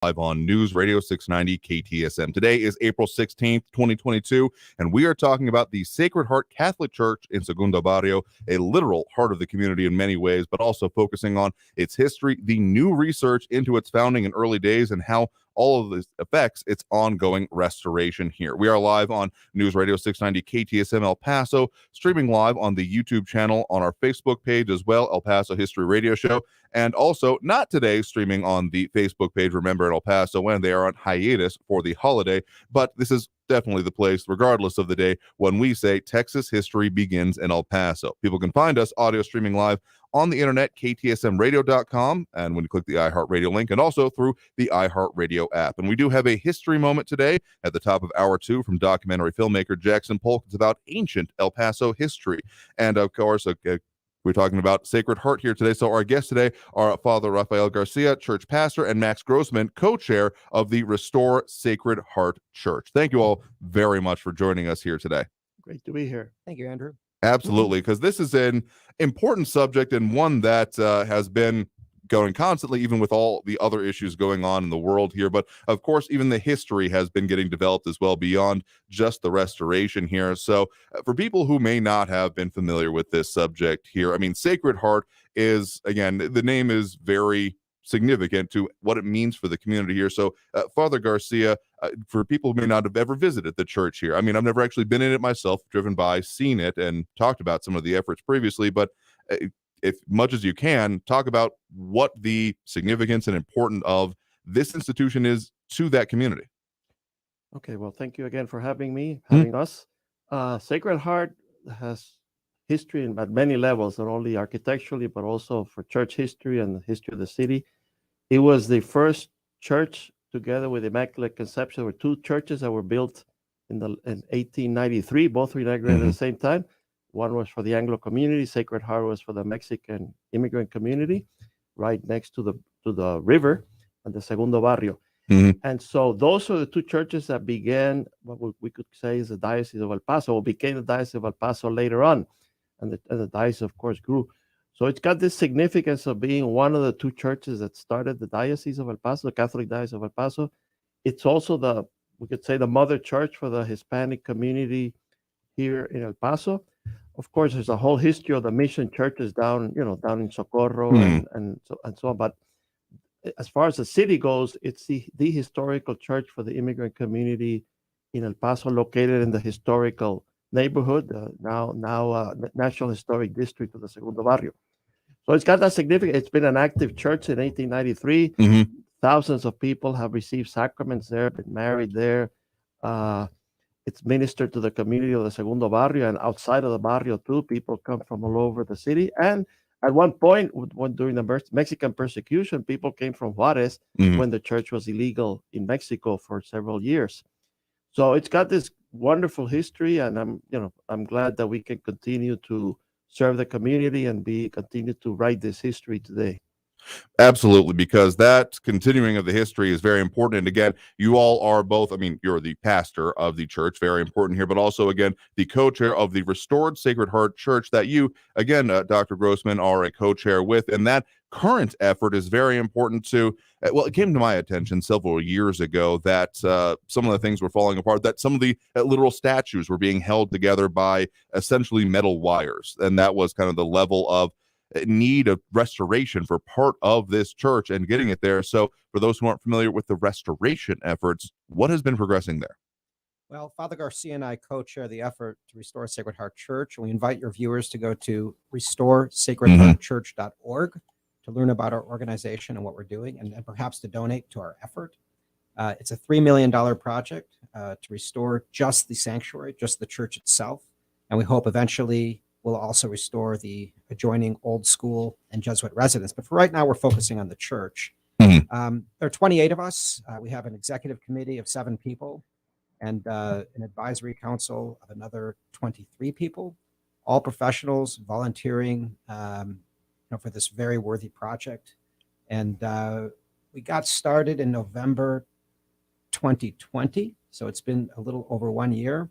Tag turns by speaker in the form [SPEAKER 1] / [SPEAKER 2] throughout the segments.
[SPEAKER 1] Live on News Radio 690 KTSM. Today is April 16th, 2022, and we are talking about the Sacred Heart Catholic Church in Segundo Barrio, a literal heart of the community in many ways, but also focusing on its history, the new research into its founding and early days, and how all of this affects its ongoing restoration here. We are live on News Radio 690 KTSM El Paso, streaming live on the YouTube channel, on our Facebook page as well, El Paso History Radio Show, and also not today streaming on the Facebook page, remember, in El Paso, when they are on hiatus for the holiday, but this is definitely the place, regardless of the day, when we say Texas history begins in El Paso. People can find us audio streaming live on the internet, ktsmradio.com, and when you click the iHeartRadio link, and also through the iHeartRadio app. And we do have a history moment today at the top of hour 2 from documentary filmmaker Jackson Polk. It's about ancient El Paso history. And of course, we're talking about Sacred Heart here today. So our guests today are Father Rafael Garcia, church pastor, and Max Grossman, co-chair of the Restore Sacred Heart Church. Thank you all very much for joining us here today.
[SPEAKER 2] Great to be here.
[SPEAKER 3] Thank you, Andrew.
[SPEAKER 1] Absolutely, because this is an important subject and one that has been going constantly, even with all the other issues going on in the world here. But of course, even the history has been getting developed as well beyond just the restoration here. So for people who may not have been familiar with this subject here, I mean, Sacred Heart is, again, the name is very significant to what it means for the community here. So Father Garcia, for people who may not have ever visited the church here, I mean, I've never actually been in it myself, driven by, seen it, and talked about some of the efforts previously, but if much as you can, talk about what the significance and importance of this institution is to that community.
[SPEAKER 2] Okay, well, thank you again for having us. Sacred Heart has history at many levels, not only architecturally, but also for church history and the history of the city. It was the first church, together with Immaculate Conception. There were two churches that were built in 1893, both were inaugurated at the same time. One was for the Anglo community. Sacred Heart was for the Mexican immigrant community, right next to the river and the Segundo Barrio. And so those are the two churches that began what we could say is the Diocese of El Paso, or became the Diocese of El Paso later on. And the diocese, of course, grew. So it's got this significance of being one of the two churches that started the Diocese of El Paso, the Catholic Diocese of El Paso. It's also we could say, the mother church for the Hispanic community here in El Paso. Of course, there's a whole history of the mission churches down in Socorro and so on. But as far as the city goes, it's the historical church for the immigrant community in El Paso, located in the historical neighborhood, now National Historic District of the Segundo Barrio. So it's got that significance. It's been an active church in 1893. Thousands of people have received sacraments there, been married there. It's ministered to the community of the Segundo Barrio, and outside of the barrio too. People come from all over the city. And at one point, during the Mexican persecution, people came from Juarez when the church was illegal in Mexico for several years. So it's got this wonderful history, and I'm glad that we can continue to serve the community and continue to write this history today.
[SPEAKER 1] Absolutely, because that continuing of the history is very important. And again, you all are both, I mean, you're the pastor of the church, very important here, but also, again, the co-chair of the Restored Sacred Heart Church that you, again, Dr. Grossman, are a co-chair with. And that current effort is very important to, well, it came to my attention several years ago that some of the things were falling apart, that some of the literal statues were being held together by essentially metal wires. And that was kind of the level of need of restoration for part of this church and getting it there. So for those who aren't familiar with the restoration efforts, what has been progressing there?
[SPEAKER 3] Well, Father Garcia and I co-chair the effort to restore Sacred Heart Church. And we invite your viewers to go to restoresacredheartchurch.org to learn about our organization and what we're doing, and perhaps to donate to our effort. It's a $3 million project to restore just the sanctuary, just the church itself. And we hope eventually we'll also restore the adjoining old school and Jesuit residence. But for right now, we're focusing on the church. There are 28 of us. We have an executive committee of 7 people and an advisory council of another 23 people, all professionals volunteering for this very worthy project. And we got started in November 2020. So it's been a little over 1 year.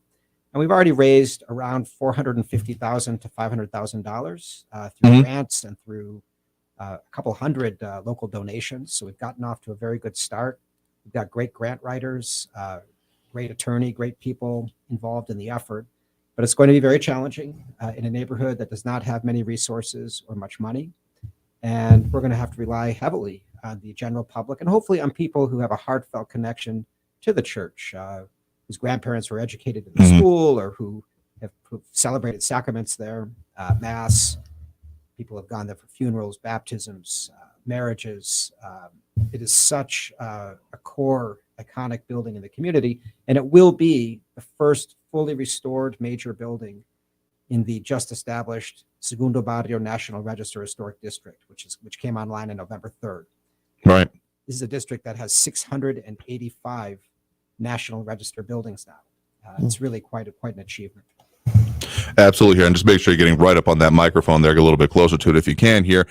[SPEAKER 3] And we've already raised around $450,000 to $500,000 through grants and through a couple hundred local donations. So we've gotten off to a very good start. We've got great grant writers, great attorney, great people involved in the effort. But it's going to be very challenging in a neighborhood that does not have many resources or much money. And we're going to have to rely heavily on the general public and hopefully on people who have a heartfelt connection to the church, whose grandparents were educated in the school or who've celebrated sacraments there, Mass. People have gone there for funerals, baptisms, marriages. It is such a core, iconic building in the community, and it will be the first fully restored major building in the just established Segundo Barrio National Register Historic District, which came online on November 3rd.
[SPEAKER 1] Right.
[SPEAKER 3] This is a district that has 685 National Register buildings now. It's really quite an achievement.
[SPEAKER 1] Absolutely here, and just make sure you're getting right up on that microphone there, get a little bit closer to it if you can here,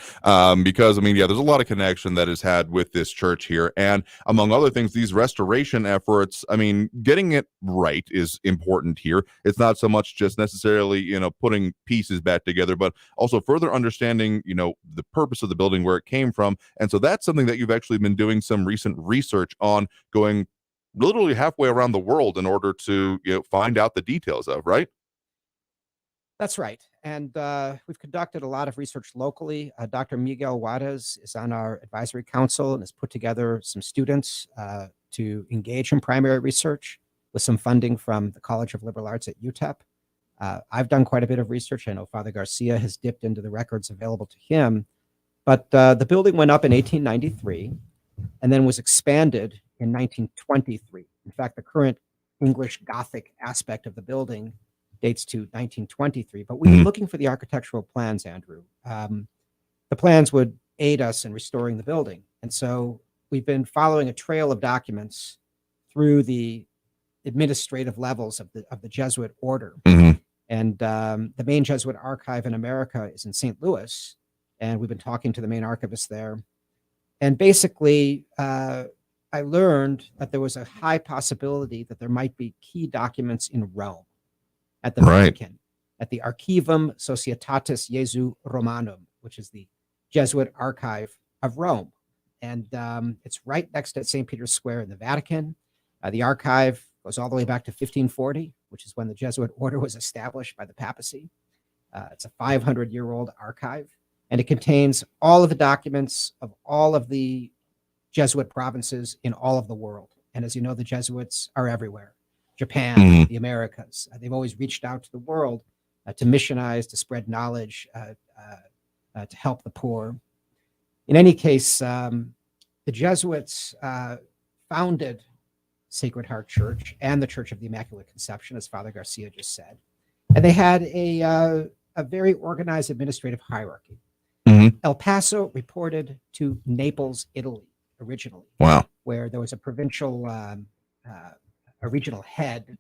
[SPEAKER 1] because I mean, yeah, there's a lot of connection that is had with this church here, and among other things, these restoration efforts, I mean, getting it right is important here. It's not so much just necessarily, you know, putting pieces back together, but also further understanding, you know, the purpose of the building, where it came from, and so that's something that you've actually been doing some recent research on, going literally halfway around the world in order to, you know, find out the details of, right?
[SPEAKER 3] That's right. And we've conducted a lot of research locally. Dr. Miguel Juarez is on our advisory council and has put together some students to engage in primary research with some funding from the College of Liberal Arts at UTEP. I've done quite a bit of research. I know Father Garcia has dipped into the records available to him. But the building went up in 1893 and then was expanded in 1923. In fact, the current English Gothic aspect of the building dates to 1923, but we've been looking for the architectural plans, Andrew. The plans would aid us in restoring the building. And so we've been following a trail of documents through the administrative levels of the Jesuit Order. And the main Jesuit archive in America is in St. Louis, and we've been talking to the main archivist there. And basically, I learned that there was a high possibility that there might be key documents in Rome at the Vatican, at the Archivum Societatis Jesu Romanum, which is the Jesuit Archive of Rome. And it's right next to St. Peter's Square in the Vatican. The archive goes all the way back to 1540, which is when the Jesuit Order was established by the papacy. It's a 500-year-old archive, and it contains all of the documents of all of the Jesuit provinces in all of the world. And as you know, the Jesuits are everywhere. Japan, the Americas. They've always reached out to the world to missionize, to spread knowledge, to help the poor. In any case, the Jesuits founded Sacred Heart Church and the Church of the Immaculate Conception, as Father Garcia just said. And they had a very organized administrative hierarchy. El Paso reported to Naples, Italy, originally.
[SPEAKER 1] Wow.
[SPEAKER 3] Where there was a regional head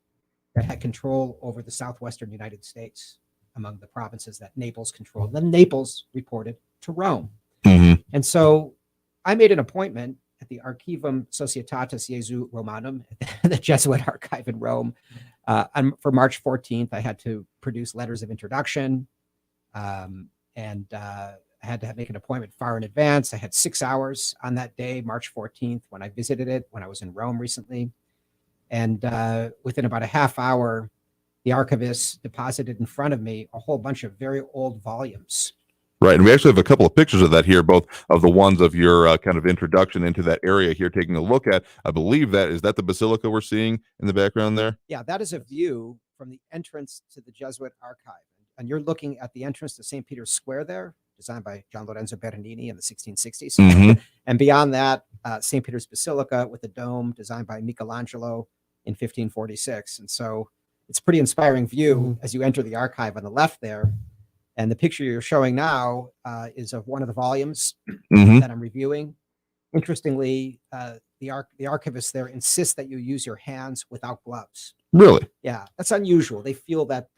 [SPEAKER 3] that had control over the southwestern United States among the provinces that Naples controlled. Then Naples reported to Rome. And so I made an appointment at the Archivum Societatis Jesu Romanum, the Jesuit archive in Rome. For March 14th, I had to produce letters of introduction, and I had to make an appointment far in advance. I had 6 hours on that day, March 14th, when I visited it, when I was in Rome recently. And within about a half hour, the archivist deposited in front of me a whole bunch of very old volumes.
[SPEAKER 1] Right. And we actually have a couple of pictures of that here, both of the ones of your kind of introduction into that area here, taking a look at. I believe is that the basilica we're seeing in the background there?
[SPEAKER 3] Yeah, that is a view from the entrance to the Jesuit archive. And you're looking at the entrance to St. Peter's Square there, designed by Gian Lorenzo Bernini in the 1660s. And beyond that, St. Peter's Basilica with the dome, designed by Michelangelo in 1546. And so it's a pretty inspiring view as you enter the archive on the left there. And the picture you're showing now is of one of the volumes that I'm reviewing. Interestingly, the archivist there insists that you use your hands without gloves.
[SPEAKER 1] Really?
[SPEAKER 3] Yeah, that's unusual. They feel that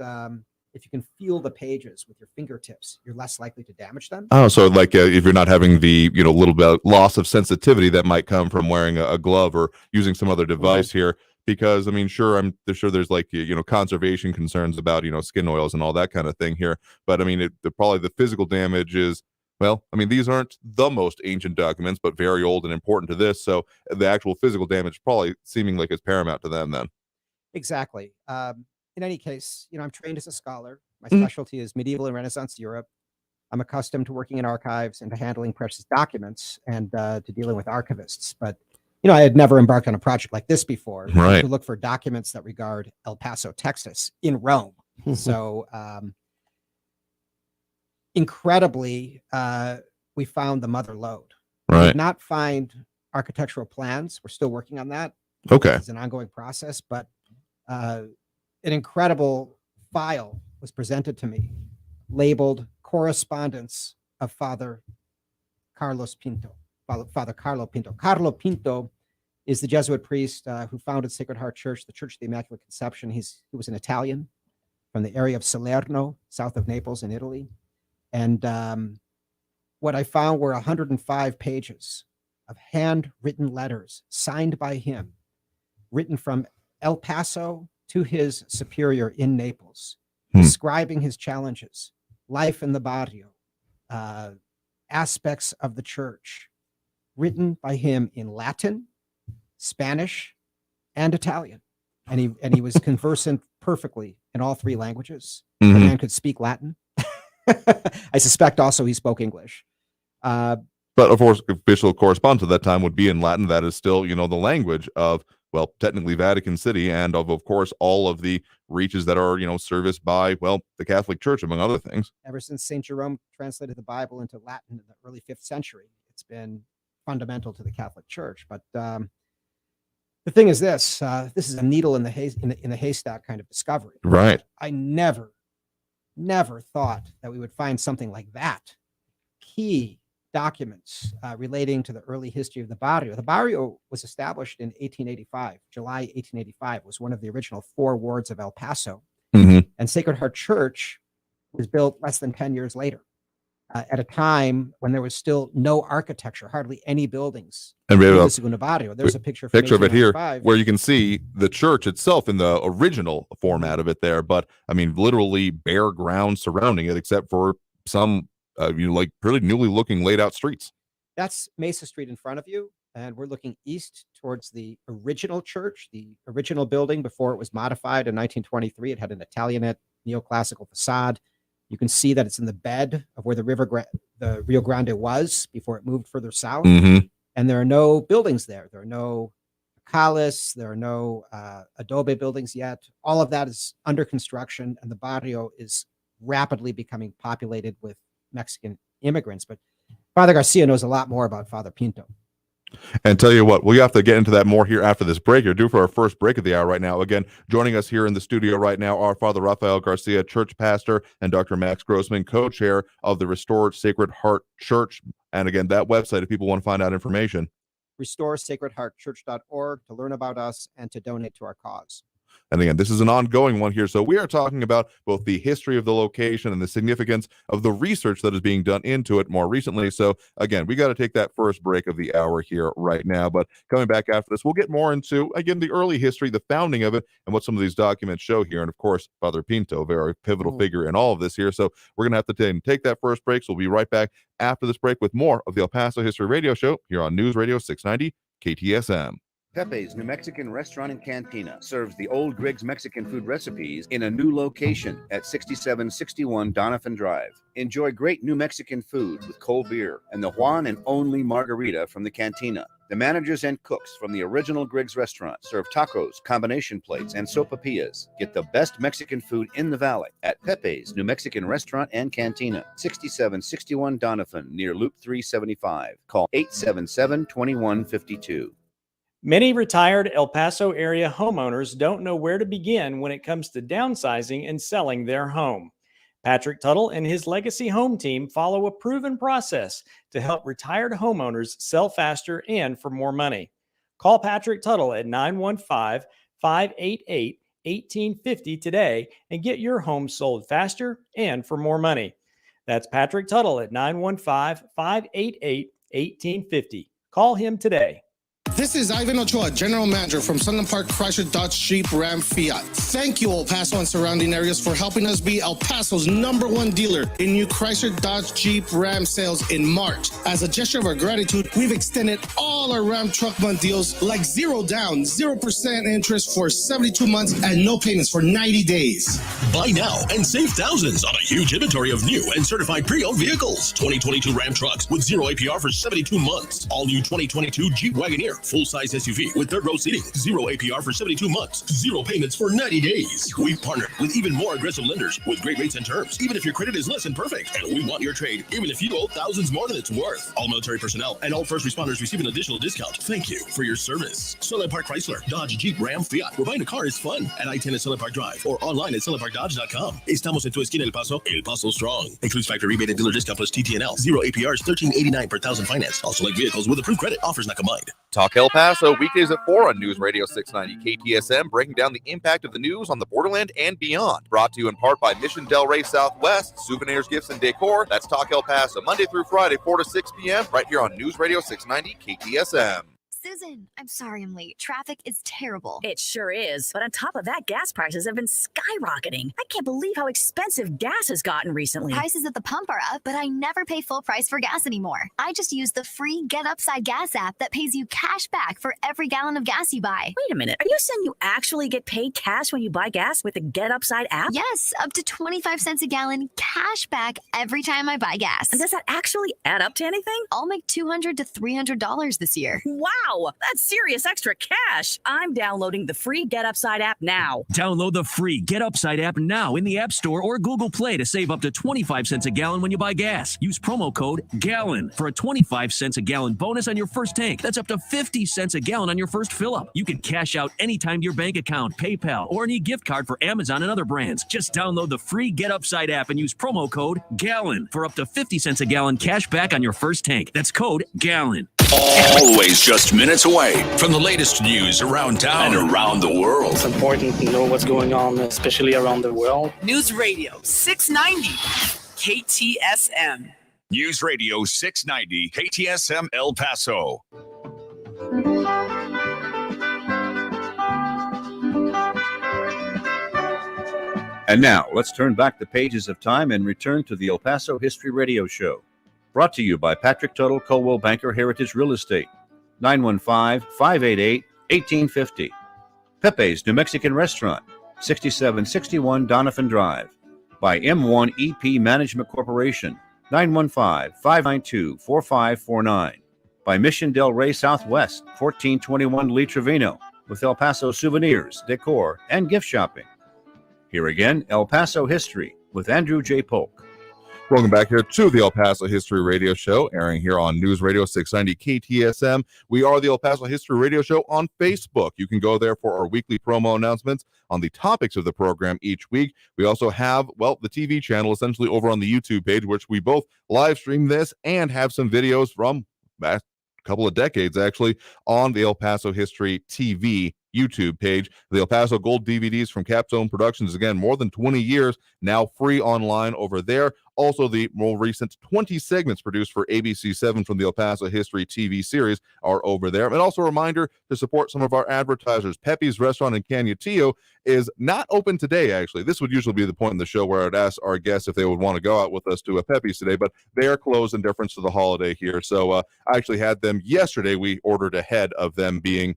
[SPEAKER 3] if you can feel the pages with your fingertips, you're less likely to damage them.
[SPEAKER 1] Oh, so like if you're not having the little bit of loss of sensitivity that might come from wearing a glove or using some other device here. Because I mean, I'm sure there's like conservation concerns about skin oils and all that kind of thing here. But I mean, probably the physical damage is Well, I mean, these aren't the most ancient documents, but very old and important to this. So the actual physical damage probably seeming like it's paramount to them then.
[SPEAKER 3] Exactly. In any case, I'm trained as a scholar. My
[SPEAKER 1] Mhm.
[SPEAKER 3] specialty is medieval and Renaissance Europe. I'm accustomed to working in archives and to handling precious documents and to dealing with archivists. But, I had never embarked on a project like this before,
[SPEAKER 1] Right.
[SPEAKER 3] to look for documents that regard El Paso, Texas in Rome. So incredibly, we found the mother lode. We
[SPEAKER 1] Right.
[SPEAKER 3] did not find architectural plans. We're still working on that.
[SPEAKER 1] Okay.
[SPEAKER 3] It's an ongoing process, but an incredible file was presented to me labeled Correspondence of Father Carlos Pinto. Father Carlo Pinto. Carlo Pinto is the Jesuit priest who founded Sacred Heart Church, the Church of the Immaculate Conception. He was an Italian from the area of Salerno, south of Naples in Italy. And what I found were 105 pages of handwritten letters signed by him, written from El Paso to his superior in Naples, describing his challenges, life in the barrio, aspects of the church, written by him in Latin, Spanish, and Italian. And he was conversant perfectly in all three languages. The man could speak Latin. I suspect also he spoke English.
[SPEAKER 1] But of course, official correspondence at that time would be in Latin. That is still, the language of, well, technically Vatican City, and of course, all of the reaches that are, serviced by, well, the Catholic Church, among other things.
[SPEAKER 3] Ever since St. Jerome translated the Bible into Latin in the early 5th century, it's been fundamental to the Catholic Church. But the thing is this is a needle in the haystack kind of discovery.
[SPEAKER 1] Right.
[SPEAKER 3] I never thought that we would find something like that. Key documents relating to the early history of the barrio. The barrio was established in 1885. July 1885 was one of the original 4 wards of El Paso. And Sacred Heart Church was built less than 10 years later, at a time when there was still no architecture, hardly any buildings.
[SPEAKER 1] And
[SPEAKER 3] in the Segundo barrio. There's a picture from
[SPEAKER 1] of it here
[SPEAKER 3] 1895.
[SPEAKER 1] where you can see the church itself in the original format of it there. But I mean, literally bare ground surrounding it, except for some, like pretty newly looking laid out streets.
[SPEAKER 3] That's Mesa Street in front of you. And we're looking east towards the original church, the original building before it was modified in 1923. It had an Italianate neoclassical facade. You can see that it's in the bed of where the Rio Grande was before it moved further south. And there are no buildings there. There are no cales. There are no adobe buildings yet. All of that is under construction, and the barrio is rapidly becoming populated with Mexican immigrants. But Father Garcia knows a lot more about Father Pinto.
[SPEAKER 1] And tell you what, we have to get into that more here after this break. You're due for our first break of the hour right now. Again, joining us here in the studio right now are Father Rafael Garcia, church pastor, and Dr. Max Grossman, co-chair of the Restored Sacred Heart Church. And again, that website, if people want to find out information.
[SPEAKER 3] RestoreSacredHeartChurch.org to learn about us and to donate to our cause.
[SPEAKER 1] And again, this is an ongoing one here. So we are talking about both the history of the location and the significance of the research that is being done into it more recently. So again, we got to take that first break of the hour here right now. But coming back after this, we'll get more into, again, the early history, the founding of it, and what some of these documents show here. And of course, Father Pinto, very pivotal figure in all of this here. So we're going to have to take that first break. So we'll be right back after this break with more of the El Paso History Radio Show here on News Radio 690 KTSM.
[SPEAKER 4] Pepe's New Mexican Restaurant and Cantina serves the old Griggs Mexican food recipes in a new location at 6761 Doniphan Drive. Enjoy great New Mexican food with cold beer and the Juan and only margarita from the cantina. The managers and cooks from the original Griggs restaurant serve tacos, combination plates, and sopapillas. Get the best Mexican food in the valley at Pepe's New Mexican Restaurant and Cantina, 6761 Doniphan, near Loop 375. Call 877-2152.
[SPEAKER 5] Many retired El Paso area homeowners don't know where to begin when it comes to downsizing and selling their home. Patrick Tuttle and his Legacy Home Team follow a proven process to help retired homeowners sell faster and for more money. Call Patrick Tuttle at 915-588-1850 today and get your home sold faster and for more money. That's Patrick Tuttle at 915-588-1850. Call him today.
[SPEAKER 6] This is Ivan Ochoa, General Manager from Sunland Park Chrysler Dodge Jeep Ram Fiat. Thank you, El Paso and surrounding areas, for helping us be El Paso's #1 dealer in new Chrysler Dodge Jeep Ram sales in March. As a gesture of our gratitude, we've extended all our Ram Truck Month deals, like 0 down, 0% interest for 72 months and no payments for 90 days.
[SPEAKER 7] Buy now and save thousands on a huge inventory of new and certified pre-owned vehicles. 2022 Ram trucks with 0 APR for 72 months. All new 2022 Jeep Wagoneer, full-size SUV with third row seating. 0 APR for 72 months. 0 payments for 90 days. We've partnered with even more aggressive lenders with great rates and terms, even if your credit is less than perfect. And we want your trade, even if you owe thousands more than it's worth. All military personnel and all first responders receive an additional discount. Thank you for your service. Sunland Park Chrysler, Dodge, Jeep, Ram, Fiat. Where buying a car is fun. At I-10 at Sunland Park Drive or online at sunlandparkdodge.com. Estamos en tu esquina El Paso Strong. Includes factory rebate and dealer discount plus TTNL. 0 APRs, $13.89 per thousand finance. Also like vehicles with approved credit. Offers not combined.
[SPEAKER 1] Talk El Paso, weekdays at 4 on News Radio 690 KTSM, breaking down the impact of the news on the borderland and beyond. Brought to you in part by Mission Del Rey Southwest, souvenirs, gifts, and decor. That's Talk El Paso, Monday through Friday, 4 to 6 p.m., right here on News Radio 690 KTSM.
[SPEAKER 8] Susan, I'm sorry I'm late. Traffic is terrible.
[SPEAKER 9] It sure is. But on top of that, gas prices have been skyrocketing. I can't believe how expensive gas has gotten recently.
[SPEAKER 8] Prices at the pump are up, but I never pay full price for gas anymore. I just use the free Get Upside Gas app that pays you cash back for every gallon of gas you buy.
[SPEAKER 9] Wait a minute. Are you saying you actually get paid cash when you buy gas with the Get Upside app?
[SPEAKER 8] Yes, up to 25 cents a gallon cash back every time I buy gas.
[SPEAKER 9] And does that actually add up to anything?
[SPEAKER 8] I'll make $200 to $300 this year.
[SPEAKER 9] Wow, that's serious extra cash. I'm downloading the free Get Upside app now.
[SPEAKER 10] Download the free Get Upside app now in the App Store or Google Play to save up to 25 cents a gallon when you buy gas. Use promo code GALLON for a 25 cents a gallon bonus on your first tank. That's up to 50 cents a gallon on your first fill up. You can cash out anytime to your bank account, PayPal, or any gift card for Amazon and other brands. Just download the free Get Upside app and use promo code GALLON for up to 50 cents a gallon cash back on your first tank. That's code GALLON.
[SPEAKER 7] Always just minutes away from the latest news around town and around the world.
[SPEAKER 11] It's important to know what's going on, especially around the world.
[SPEAKER 12] News Radio 690 KTSM.
[SPEAKER 7] News Radio 690 KTSM El Paso.
[SPEAKER 4] And now, let's turn back the pages of time and return to the El Paso History Radio Show. Brought to you by Patrick Tuttle, Coldwell Banker Heritage Real Estate, 915-588-1850. Pepe's New Mexican Restaurant, 6761 Donovan Drive. By M1 EP Management Corporation, 915-592-4549. By Mission Del Rey Southwest, 1421 Lee Trevino, with El Paso souvenirs, decor, and gift shopping. Here again, El Paso History with Andrew J. Polk.
[SPEAKER 1] Welcome back here to the El Paso History Radio Show, airing here on News Radio 690 KTSM. We are the El Paso History Radio Show on Facebook. You can go there for our weekly promo announcements on the topics of the program each week. We also have, the TV channel essentially over on the YouTube page, which we both live stream this and have some videos from back a couple of decades, actually, on the El Paso History TV YouTube page. The El Paso Gold DVDs from Capstone Productions, again, more than 20 years, now free online over there. Also, the more recent 20 segments produced for ABC7 from the El Paso History TV series are over there. And also a reminder to support some of our advertisers. Pepe's restaurant in Canyotio is not open today, actually. This would usually be the point in the show where I'd ask our guests if they would want to go out with us to a Pepe's today, but they are closed in deference to the holiday here. So I actually had them yesterday. We ordered ahead of them being,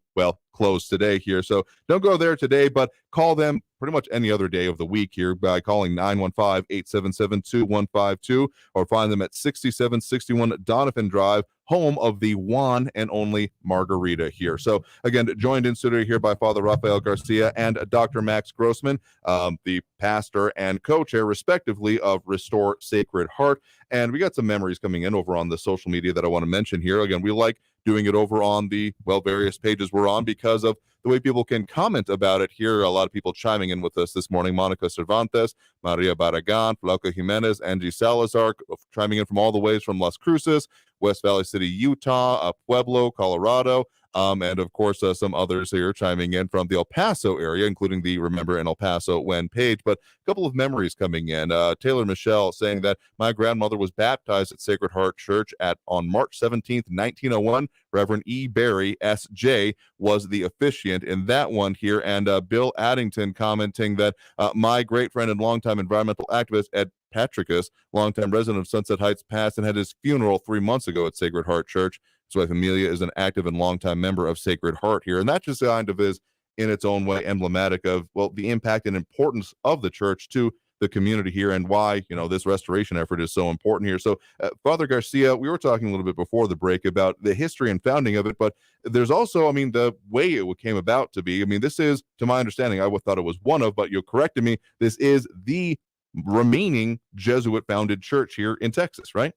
[SPEAKER 1] closed today here. So don't go there today, but call them pretty much any other day of the week here by calling 915-877-2152 or find them at 6761 Donovan Drive, home of the one and only margarita here. So again, joined in studio here by Father Rafael Garcia and Dr. Max Grossman, the pastor and co-chair respectively of Restore Sacred Heart. And we got some memories coming in over on the social media that I want to mention here. Again, we like doing it over on the, various pages we're on because of the way people can comment about it here. A lot of people chiming in with us this morning. Monica Cervantes, Maria Barragan, Flauca Jimenez, Angie Salazar, chiming in from all the ways from Las Cruces, West Valley City, Utah, Pueblo, Colorado, And of course, some others here chiming in from the El Paso area, including the Remember in El Paso when page. But a couple of memories coming in. Taylor Michelle saying that my grandmother was baptized at Sacred Heart Church on March 17th, 1901. Reverend E. Barry, S.J., was the officiant in that one here. And Bill Addington commenting that my great friend and longtime environmental activist, Ed Patricus, longtime resident of Sunset Heights, passed and had his funeral 3 months ago at Sacred Heart Church. His wife Amelia is an active and longtime member of Sacred Heart here. And that just kind of is, in its own way, emblematic of, well, the impact and importance of the church to the community here and why, this restoration effort is so important here. So, Father Garcia, we were talking a little bit before the break about the history and founding of it, but there's also, the way it came about to be. This is, to my understanding, I thought it was one of, but you corrected me, this is the remaining Jesuit-founded church here in Texas, right?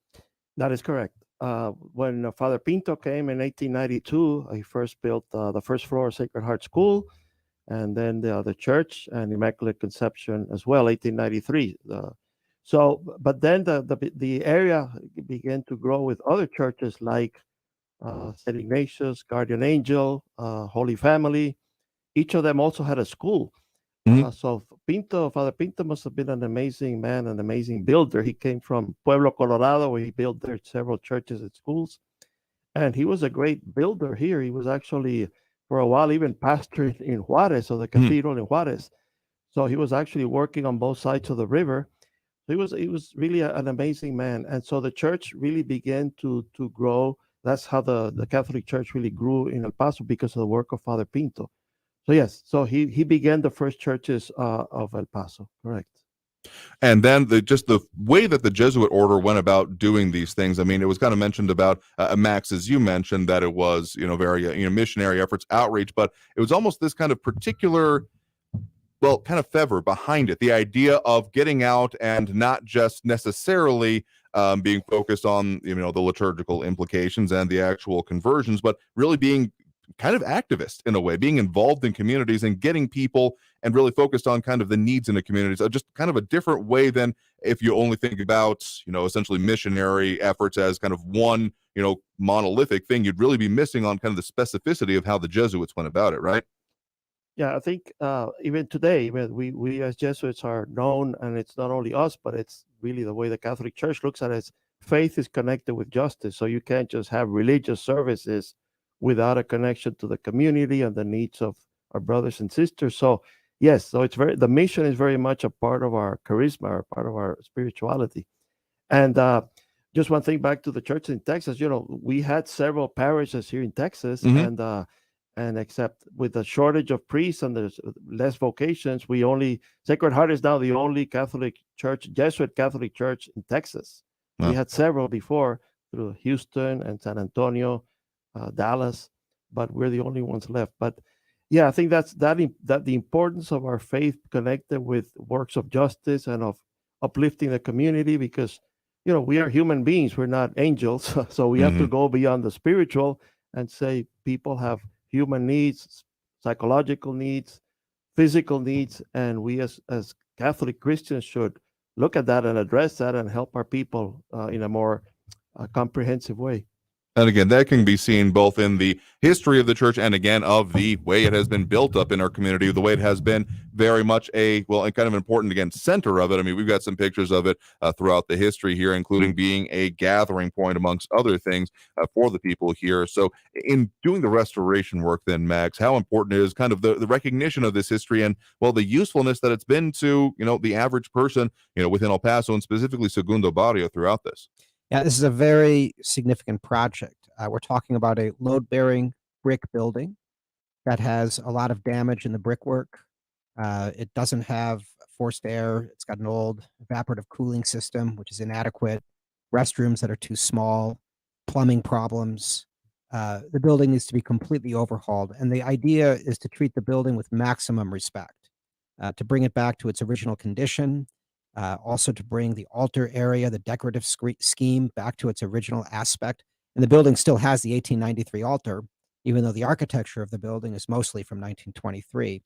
[SPEAKER 2] That is correct. When Father Pinto came in 1892, he first built the first floor of Sacred Heart School, and then the church and Immaculate Conception as well, 1893. But then the area began to grow with other churches like St. Ignatius, Guardian Angel, Holy Family. Each of them also had a school. So Father Pinto must have been an amazing man, an amazing builder. He came from Pueblo, Colorado, where he built there several churches and schools. And he was a great builder here. He was actually, for a while, even pastor in Juarez, so the cathedral in Juarez. So he was actually working on both sides of the river. He was really an amazing man. And so the church really began to grow. That's how the Catholic Church really grew in El Paso, because of the work of Father Pinto. So yes, so he began the first churches of El Paso, correct.
[SPEAKER 1] And then just the way that the Jesuit order went about doing these things. It was kind of mentioned about Max, as you mentioned, that it was, very, missionary efforts, outreach, but it was almost this kind of particular, well, kind of fervor behind it. The idea of getting out and not just necessarily being focused on, the liturgical implications and the actual conversions, but really being kind of activist in a way, being involved in communities and getting people and really focused on kind of the needs in the communities. So just kind of a different way than if you only think about, essentially missionary efforts as kind of one, monolithic thing. You'd really be missing on kind of the specificity of how the Jesuits went about it, right?
[SPEAKER 2] Yeah, I think even today, we as Jesuits are known, and it's not only us, but it's really the way the Catholic Church looks at it. Faith is connected with justice. So you can't just have religious services without a connection to the community and the needs of our brothers and sisters. So yes, so the mission is very much a part of our charisma, or part of our spirituality. And just one thing back to the church in Texas, we had several parishes here in Texas, and except with the shortage of priests and there's less vocations, Sacred Heart is now the only Catholic church, Jesuit Catholic church in Texas. We had several before through Houston and San Antonio, Dallas, but we're the only ones left. But yeah, I think that the importance of our faith connected with works of justice and of uplifting the community, because we are human beings, we're not angels. So we have to go beyond the spiritual and say people have human needs, psychological needs, physical needs, and we as Catholic Christians should look at that and address that and help our people in a more comprehensive way.
[SPEAKER 1] And again, that can be seen both in the history of the church and again of the way it has been built up in our community, the way it has been very much and kind of important, again, center of it. We've got some pictures of it throughout the history here, including being a gathering point amongst other things for the people here. So in doing the restoration work then, Max, how important is kind of the recognition of this history and, well, the usefulness that it's been to, the average person, within El Paso and specifically Segundo Barrio throughout this?
[SPEAKER 3] Yeah, this is a very significant project. We're talking about a load-bearing brick building that has a lot of damage in the brickwork. It doesn't have forced air. It's got an old evaporative cooling system, which is inadequate, restrooms that are too small, plumbing problems. The building needs to be completely overhauled. And the idea is to treat the building with maximum respect, to bring it back to its original condition, also to bring the altar area, the decorative scheme back to its original aspect. And the building still has the 1893 altar, even though the architecture of the building is mostly from 1923.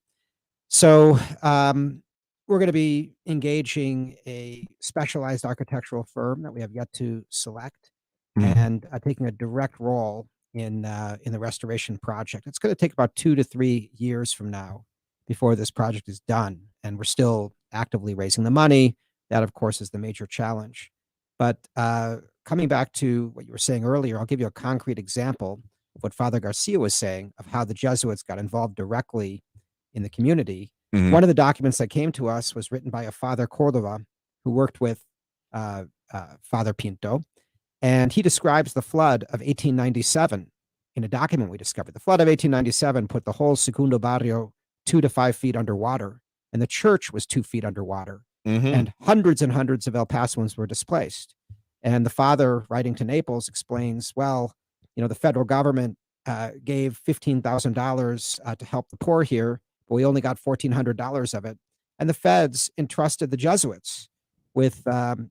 [SPEAKER 3] So we're going to be engaging a specialized architectural firm that we have yet to select and taking a direct role in the restoration project. It's going to take about 2 to 3 years from now before this project is done, and we're still actively raising the money. That, of course, is the major challenge. But coming back to what you were saying earlier, I'll give you a concrete example of what Father Garcia was saying of how the Jesuits got involved directly in the community.
[SPEAKER 1] Mhm.
[SPEAKER 3] One of the documents that came to us was written by a Father Cordova who worked with Father Pinto, and he describes the flood of 1897 in a document we discovered. The flood of 1897 put the whole Segundo Barrio 2 to 5 feet underwater, and the church was 2 feet underwater, and hundreds of El Pasoans were displaced. And the father, writing to Naples, explains, well, the federal government gave $15,000 to help the poor here, but we only got $1,400 of it. And the feds entrusted the Jesuits with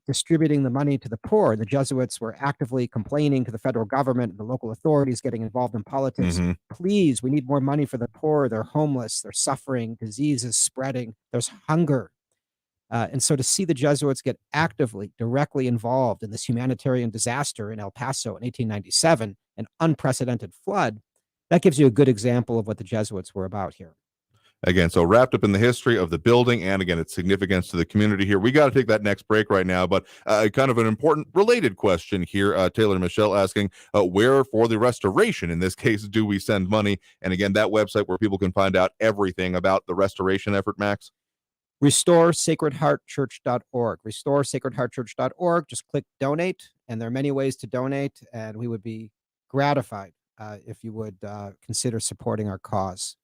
[SPEAKER 3] distributing the money to the poor. The Jesuits were actively complaining to the federal government and the local authorities, getting involved in politics. Please, we need more money for the poor. They're homeless. They're suffering. Disease is spreading. There's hunger. And so to see the Jesuits get actively, directly involved in this humanitarian disaster in El Paso in 1897, an unprecedented flood, that gives you a good example of what the Jesuits were about here.
[SPEAKER 1] Again, so wrapped up in the history of the building and, again, its significance to the community here. We got to take that next break right now, but kind of an important related question here. Taylor and Michelle asking, where for the restoration, in this case, do we send money? And again, that website where people can find out everything about the restoration effort, Max?
[SPEAKER 3] RestoreSacredHeartChurch.org. RestoreSacredHeartChurch.org. Just click donate, and there are many ways to donate, and we would be gratified if you would consider supporting our cause.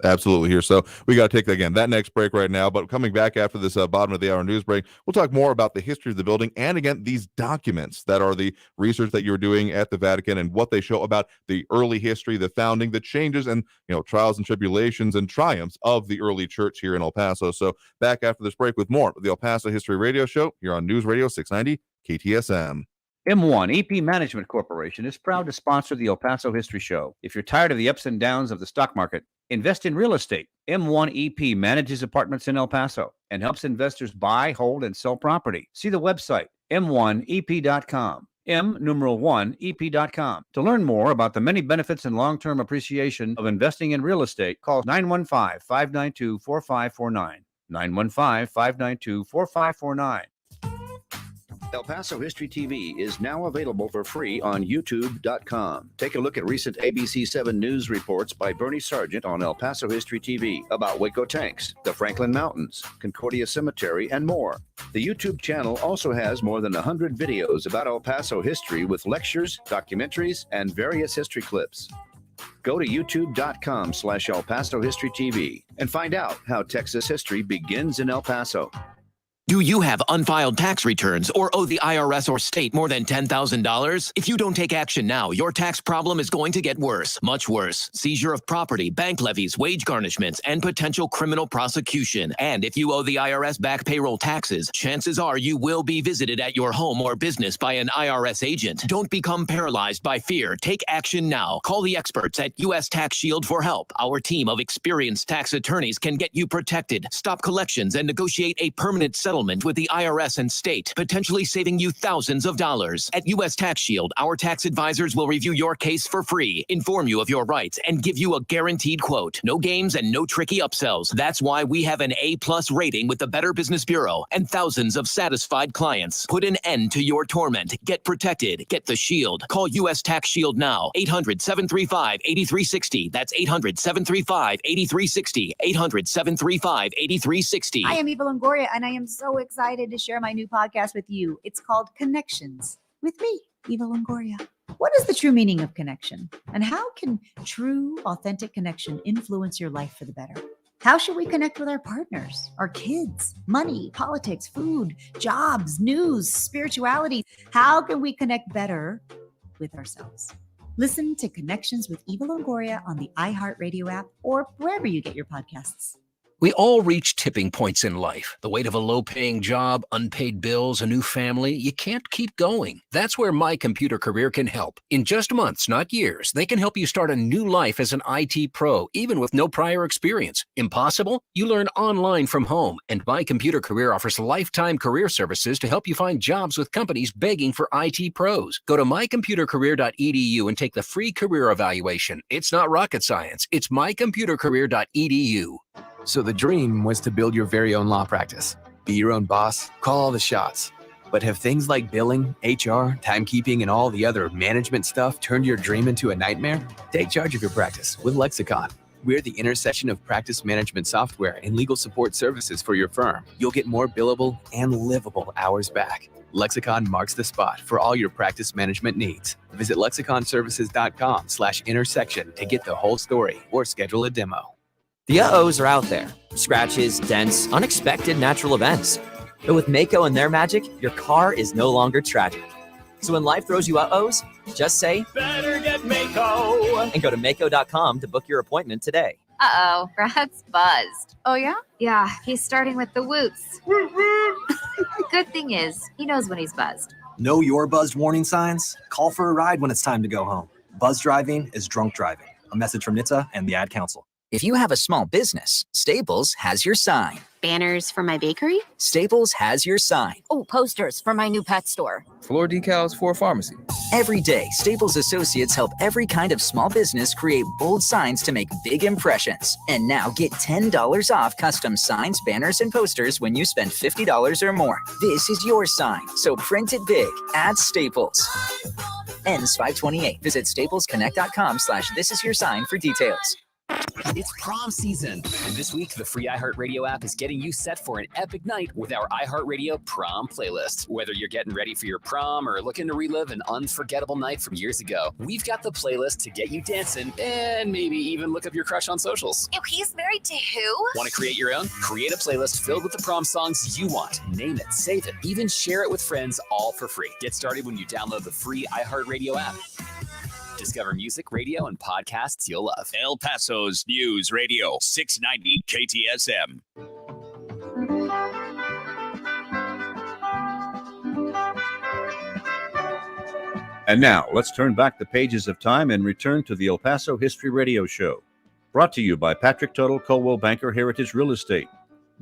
[SPEAKER 1] Absolutely here. So we got to take, again, that next break right now. But coming back after this bottom of the hour news break, we'll talk more about the history of the building and, again, these documents that are the research that you're doing at the Vatican and what they show about the early history, the founding, the changes, and trials and tribulations and triumphs of the early church here in El Paso. So back after this break with more of the El Paso History Radio Show here on News Radio 690 KTSM.
[SPEAKER 4] M1 EP Management Corporation is proud to sponsor the El Paso History Show. If you're tired of the ups and downs of the stock market, invest in real estate. M1 EP manages apartments in El Paso and helps investors buy, hold, and sell property. See the website, m1ep.com. M1ep.com. To learn more about the many benefits and long-term appreciation of investing in real estate, call 915-592-4549. 915-592-4549. El Paso History TV is now available for free on YouTube.com. Take a look at recent ABC 7 news reports by Bernie Sargent on El Paso History TV about Waco tanks, the Franklin Mountains, Concordia Cemetery, and more. The YouTube channel also has more than 100 videos about El Paso history with lectures, documentaries, and various history clips. Go to youtube.com/El Paso History TV and find out how Texas history begins in El Paso.
[SPEAKER 13] Do you have unfiled tax returns or owe the IRS or state more than $10,000? If you don't take action now, your tax problem is going to get worse, much worse. Seizure of property, bank levies, wage garnishments, and potential criminal prosecution. And if you owe the IRS back payroll taxes, chances are you will be visited at your home or business by an IRS agent. Don't become paralyzed by fear. Take action now. Call the experts at U.S. Tax Shield for help. Our team of experienced tax attorneys can get you protected, stop collections, and negotiate a permanent settlement with the IRS and state, potentially saving you thousands of dollars. At U.S. Tax Shield, our tax advisors will review your case for free, inform you of your rights, and give you a guaranteed quote. No games and no tricky upsells. That's why we have an A+ rating with the Better Business Bureau and thousands of satisfied clients. Put an end to your torment. Get protected. Get the shield. Call U.S. Tax Shield now. 800-735-8360. That's 800-735-8360. 800-735-8360.
[SPEAKER 14] I am Eva Longoria, and I am so excited to share my new podcast with you. It's called Connections with me, Eva Longoria. What is the true meaning of connection? And how can true, authentic connection influence your life for the better? How should we connect with our partners, our kids, money, politics, food, jobs, news, spirituality? How can we connect better with ourselves? Listen to Connections with Eva Longoria on the iHeartRadio app or wherever you get your podcasts.
[SPEAKER 15] We all reach tipping points in life. The weight of a low-paying job, unpaid bills, a new family. You can't keep going. That's where My Computer Career can help. In just months, not years, they can help you start a new life as an IT pro, even with no prior experience. Impossible? You learn online from home. And My Computer Career offers lifetime career services to help you find jobs with companies begging for IT pros. Go to mycomputercareer.edu and take the free career evaluation. It's not rocket science. It's mycomputercareer.edu.
[SPEAKER 16] So the dream was to build your very own law practice. Be your own boss, call all the shots. But have things like billing, HR, timekeeping, and all the other management stuff turned your dream into a nightmare? Take charge of your practice with Lexicon. We're the intersection of practice management software and legal support services for your firm. You'll get more billable and livable hours back. Lexicon marks the spot for all your practice management needs. Visit lexiconservices.com/intersection to get the whole story or schedule a demo.
[SPEAKER 17] The uh-ohs are out there. Scratches, dents, unexpected natural events. But with Mako and their magic, your car is no longer tragic. So when life throws you uh-ohs, just say,
[SPEAKER 5] better get Mako.
[SPEAKER 17] And go to Mako.com to book your appointment today.
[SPEAKER 18] Uh-oh, Brad's buzzed. Oh, yeah? Yeah, he's starting with the woots. Good thing is, he knows when he's buzzed.
[SPEAKER 19] Know your buzzed warning signs? Call for a ride when it's time to go home. Buzz driving is drunk driving. A message from NHTSA and the Ad Council.
[SPEAKER 20] If you have a small business, Staples has your sign.
[SPEAKER 18] Banners for my bakery?
[SPEAKER 20] Staples has your sign.
[SPEAKER 18] Oh, posters for my new pet store.
[SPEAKER 21] Floor decals for a pharmacy.
[SPEAKER 20] Every day, Staples associates help every kind of small business create bold signs to make big impressions. And now get $10 off custom signs, banners, and posters when you spend $50 or more. This is your sign, so print it big at Staples. Ends 5/28. Visit staplesconnect.com/thisisyoursign for details.
[SPEAKER 22] It's prom season, and this week the free iHeartRadio app is getting you set for an epic night with our iHeartRadio prom playlist. Whether you're getting ready for your prom or looking to relive an unforgettable night from years ago, we've got the playlist to get you dancing and maybe even look up your crush on socials.
[SPEAKER 18] Oh, he's married to who?
[SPEAKER 22] Want to create your own? Create a playlist filled with the prom songs you want. Name it, save it, even share it with friends, all for free. Get started when you download the free iHeartRadio app. Discover music, radio, and podcasts you'll love.
[SPEAKER 23] El Paso's News Radio, 690 KTSM.
[SPEAKER 4] And now, let's turn back the pages of time and return to the El Paso History Radio Show. Brought to you by Patrick Tuttle, Coldwell Banker Heritage Real Estate,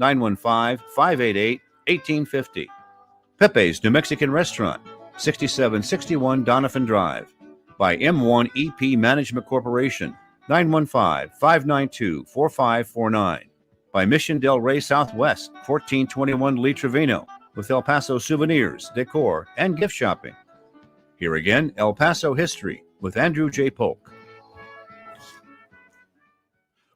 [SPEAKER 4] 915-588-1850. Pepe's New Mexican Restaurant, 6761 Donovan Drive. By M1 EP Management Corporation, 915-592-4549. By Mission Del Rey Southwest, 1421 Lee Trevino, with El Paso souvenirs, decor, and gift shopping. Here again, El Paso History with Andrew J. Polk.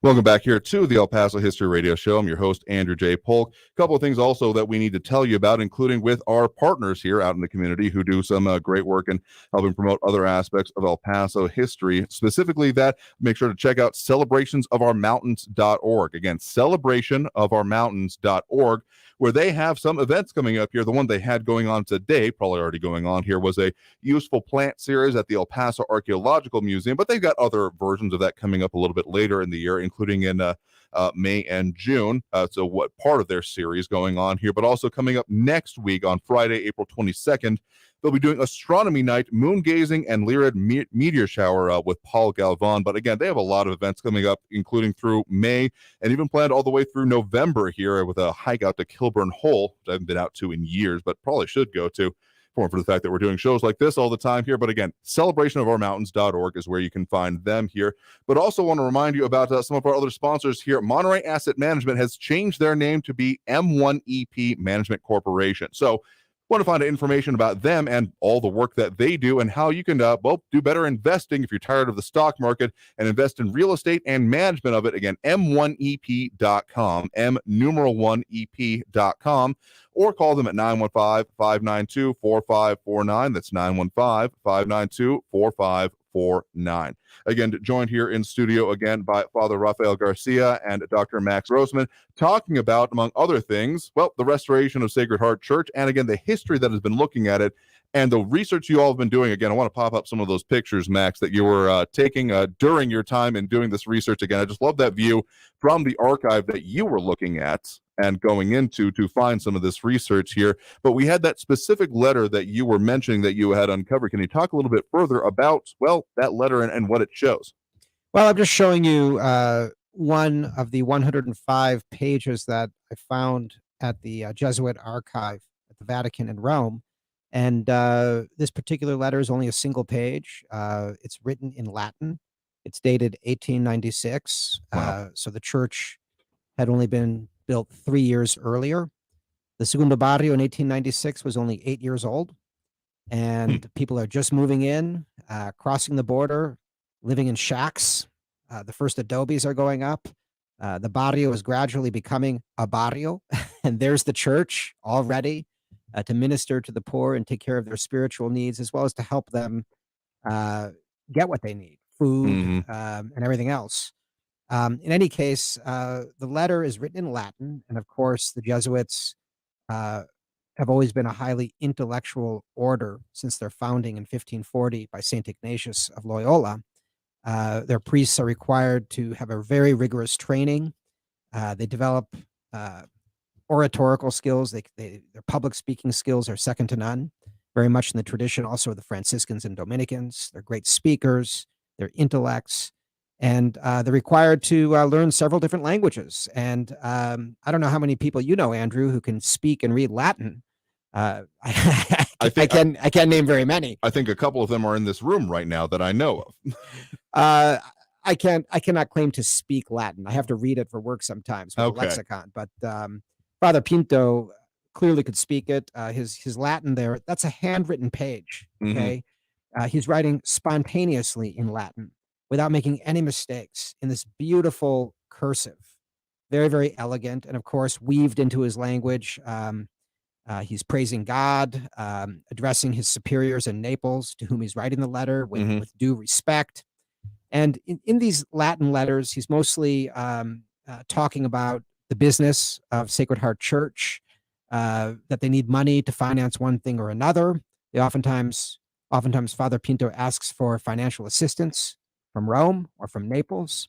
[SPEAKER 1] Welcome back here to the El Paso History Radio Show. I'm your host, Andrew J. Polk. A couple of things also that we need to tell you about, including with our partners here out in the community who do some great work in helping promote other aspects of El Paso history. Specifically that, make sure to check out celebrationsofourmountains.org. Again, celebrationofourmountains.org, where they have some events coming up here. The one they had going on today, probably already going on here, was a useful plant series at the El Paso Archaeological Museum, but they've got other versions of that coming up a little bit later in the year, including in May and June. So what part of their series going on here, but also coming up next week on Friday, April 22nd, they'll be doing astronomy night, moon gazing, and Lyrid meteor shower with Paul Galvan. But again, they have a lot of events coming up, including through May and even planned all the way through November here with a hike out to Kilburn Hole, which I haven't been out to in years, but probably should go to. For the fact that we're doing shows like this all the time here. But again, celebrationofourmountains.org is where you can find them here. But also want to remind you about some of our other sponsors here. Monterey Asset Management has changed their name to be M1 EP Management Corporation. So want to find out information about them and all the work that they do and how you can do better investing if you're tired of the stock market and invest in real estate and management of it. Again, M1EP.com, M1EP.com, or call them at 915-592-4549. That's 915-592-4549. 449. Again, joined here in studio again by Father Rafael Garcia and Dr. Max Grossman, talking about, among other things, well, the restoration of Sacred Heart Church, and again, the history that has been looking at it, and the research you all have been doing. Again, I want to pop up some of those pictures, Max, that you were taking during your time in doing this research. Again, I just love that view from the archive that you were looking at and going into to find some of this research here. But we had that specific letter that you were mentioning that you had uncovered. Can you talk a little bit further about, well, that letter and what it shows?
[SPEAKER 3] Well, I'm just showing you one of the 105 pages that I found at the Jesuit Archive at the Vatican in Rome. And this particular letter is only a single page. It's written in Latin. It's dated 1896.
[SPEAKER 1] Wow.
[SPEAKER 3] So the church had only been built 3 years earlier. The Segundo Barrio in 1896 was only 8 years old. And people are just moving in, crossing the border, living in shacks. The first adobes are going up. The barrio is gradually becoming a barrio. And there's the church already to minister to the poor and take care of their spiritual needs, as well as to help them get what they need, food and everything else. In any case, the letter is written in Latin. And of course, the Jesuits have always been a highly intellectual order since their founding in 1540 by St. Ignatius of Loyola. Their priests are required to have a very rigorous training. They develop oratorical skills. Their public speaking skills are second to none, very much in the tradition also of the Franciscans and Dominicans. They're great speakers, they're intellects, and they're required to learn several different languages. And I don't know how many people you know, Andrew, who can speak and read Latin. I can't name very many.
[SPEAKER 1] I think a couple of them are in this room right now that I know of.
[SPEAKER 3] I cannot claim to speak Latin. I have to read it for work sometimes with a lexicon. But Father Pinto clearly could speak it. His Latin there, that's a handwritten page. Okay. He's writing spontaneously in Latin without making any mistakes in this beautiful cursive. Very, very elegant. And of course, weaved into his language. He's praising God, addressing his superiors in Naples, to whom he's writing the letter with due respect. And in these Latin letters, he's mostly talking about the business of Sacred Heart Church, that they need money to finance one thing or another. They oftentimes Father Pinto asks for financial assistance from Rome or from Naples,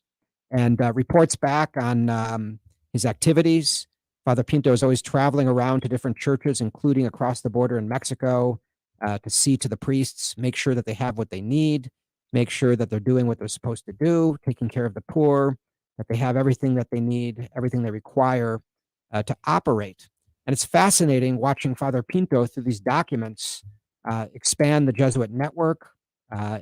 [SPEAKER 3] and reports back on his activities. Father Pinto is always traveling around to different churches, including across the border in Mexico, to see to the priests, make sure that they have what they need, make sure that they're doing what they're supposed to do, taking care of the poor, that they have everything that they need, everything they require to operate. And it's fascinating watching Father Pinto through these documents expand the Jesuit network,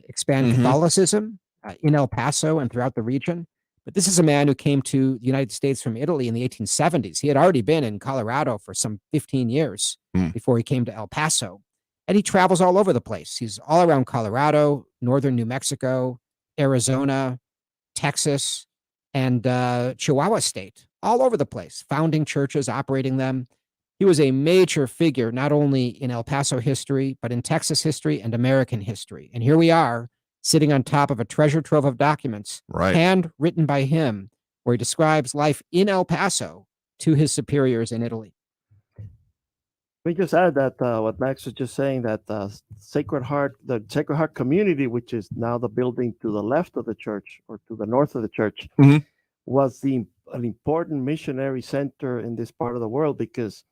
[SPEAKER 3] expand Catholicism in El Paso and throughout the region. But this is a man who came to the United States from Italy in the 1870s. He had already been in Colorado for some 15 years before he came to El Paso. And he travels all over the place. He's all around Colorado, northern New Mexico, Arizona, Texas, and Chihuahua State, all over the place, founding churches, operating them. He was a major figure, not only in El Paso history, but in Texas history and American history. And here we are, sitting on top of a treasure trove of documents, handwritten by him, where he describes life in El Paso to his superiors in Italy.
[SPEAKER 2] We just add that what Max was just saying, that the Sacred Heart community, which is now the building to the left of the church or to the north of the church, was an important missionary center in this part of the world, because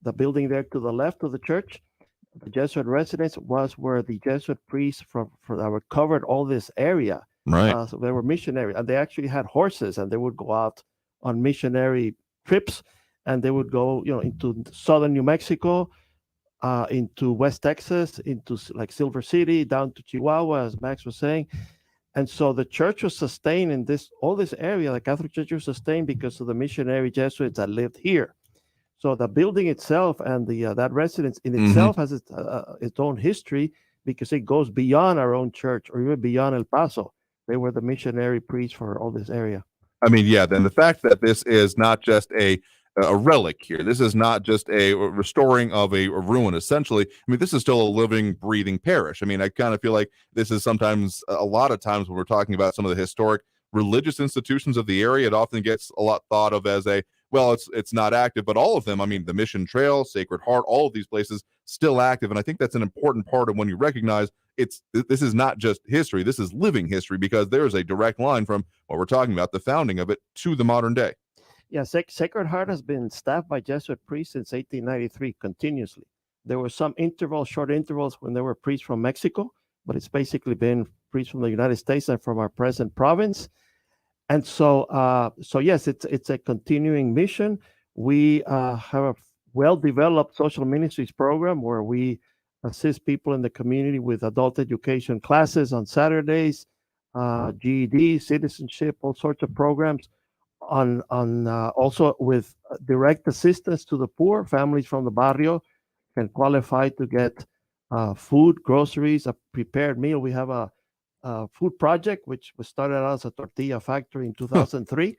[SPEAKER 2] the building there to the left of the church, the Jesuit residence, was where the Jesuit priests that covered all this area.
[SPEAKER 1] Right.
[SPEAKER 2] So they were missionary, and they actually had horses, and they would go out on missionary trips, and they would go, into southern New Mexico, into West Texas, into like Silver City, down to Chihuahua, as Max was saying. And so the church was sustained in all this area. The Catholic Church was sustained because of the missionary Jesuits that lived here. So the building itself and that residence in itself has its own history, because it goes beyond our own church or even beyond El Paso. They were the missionary priests for all this area.
[SPEAKER 1] I mean, yeah, then the fact that this is not just a a relic here. This is not just a restoring of a ruin. Essentially, I mean, this is still a living, breathing parish. I mean, I kind of feel like this is sometimes, a lot of times when we're talking about some of the historic religious institutions of the area, it often gets a lot thought of as a, well, it's not active, but all of them, I mean, the Mission Trail, Sacred Heart, all of these places still active. And I think that's an important part of when you recognize this is not just history, this is living history, because there is a direct line from what we're talking about, the founding of it, to the modern day.
[SPEAKER 2] Yeah, Sacred Heart has been staffed by Jesuit priests since 1893 continuously. There were some short intervals when there were priests from Mexico, but it's basically been priests from the United States and from our present province. And so yes, it's a continuing mission. We have a well-developed social ministries program where we assist people in the community with adult education classes on Saturdays, GED, citizenship, all sorts of programs. Also with direct assistance to the poor. Families from the barrio can qualify to get food, groceries, a prepared meal. We have a food project which was started out as a tortilla factory in 2003,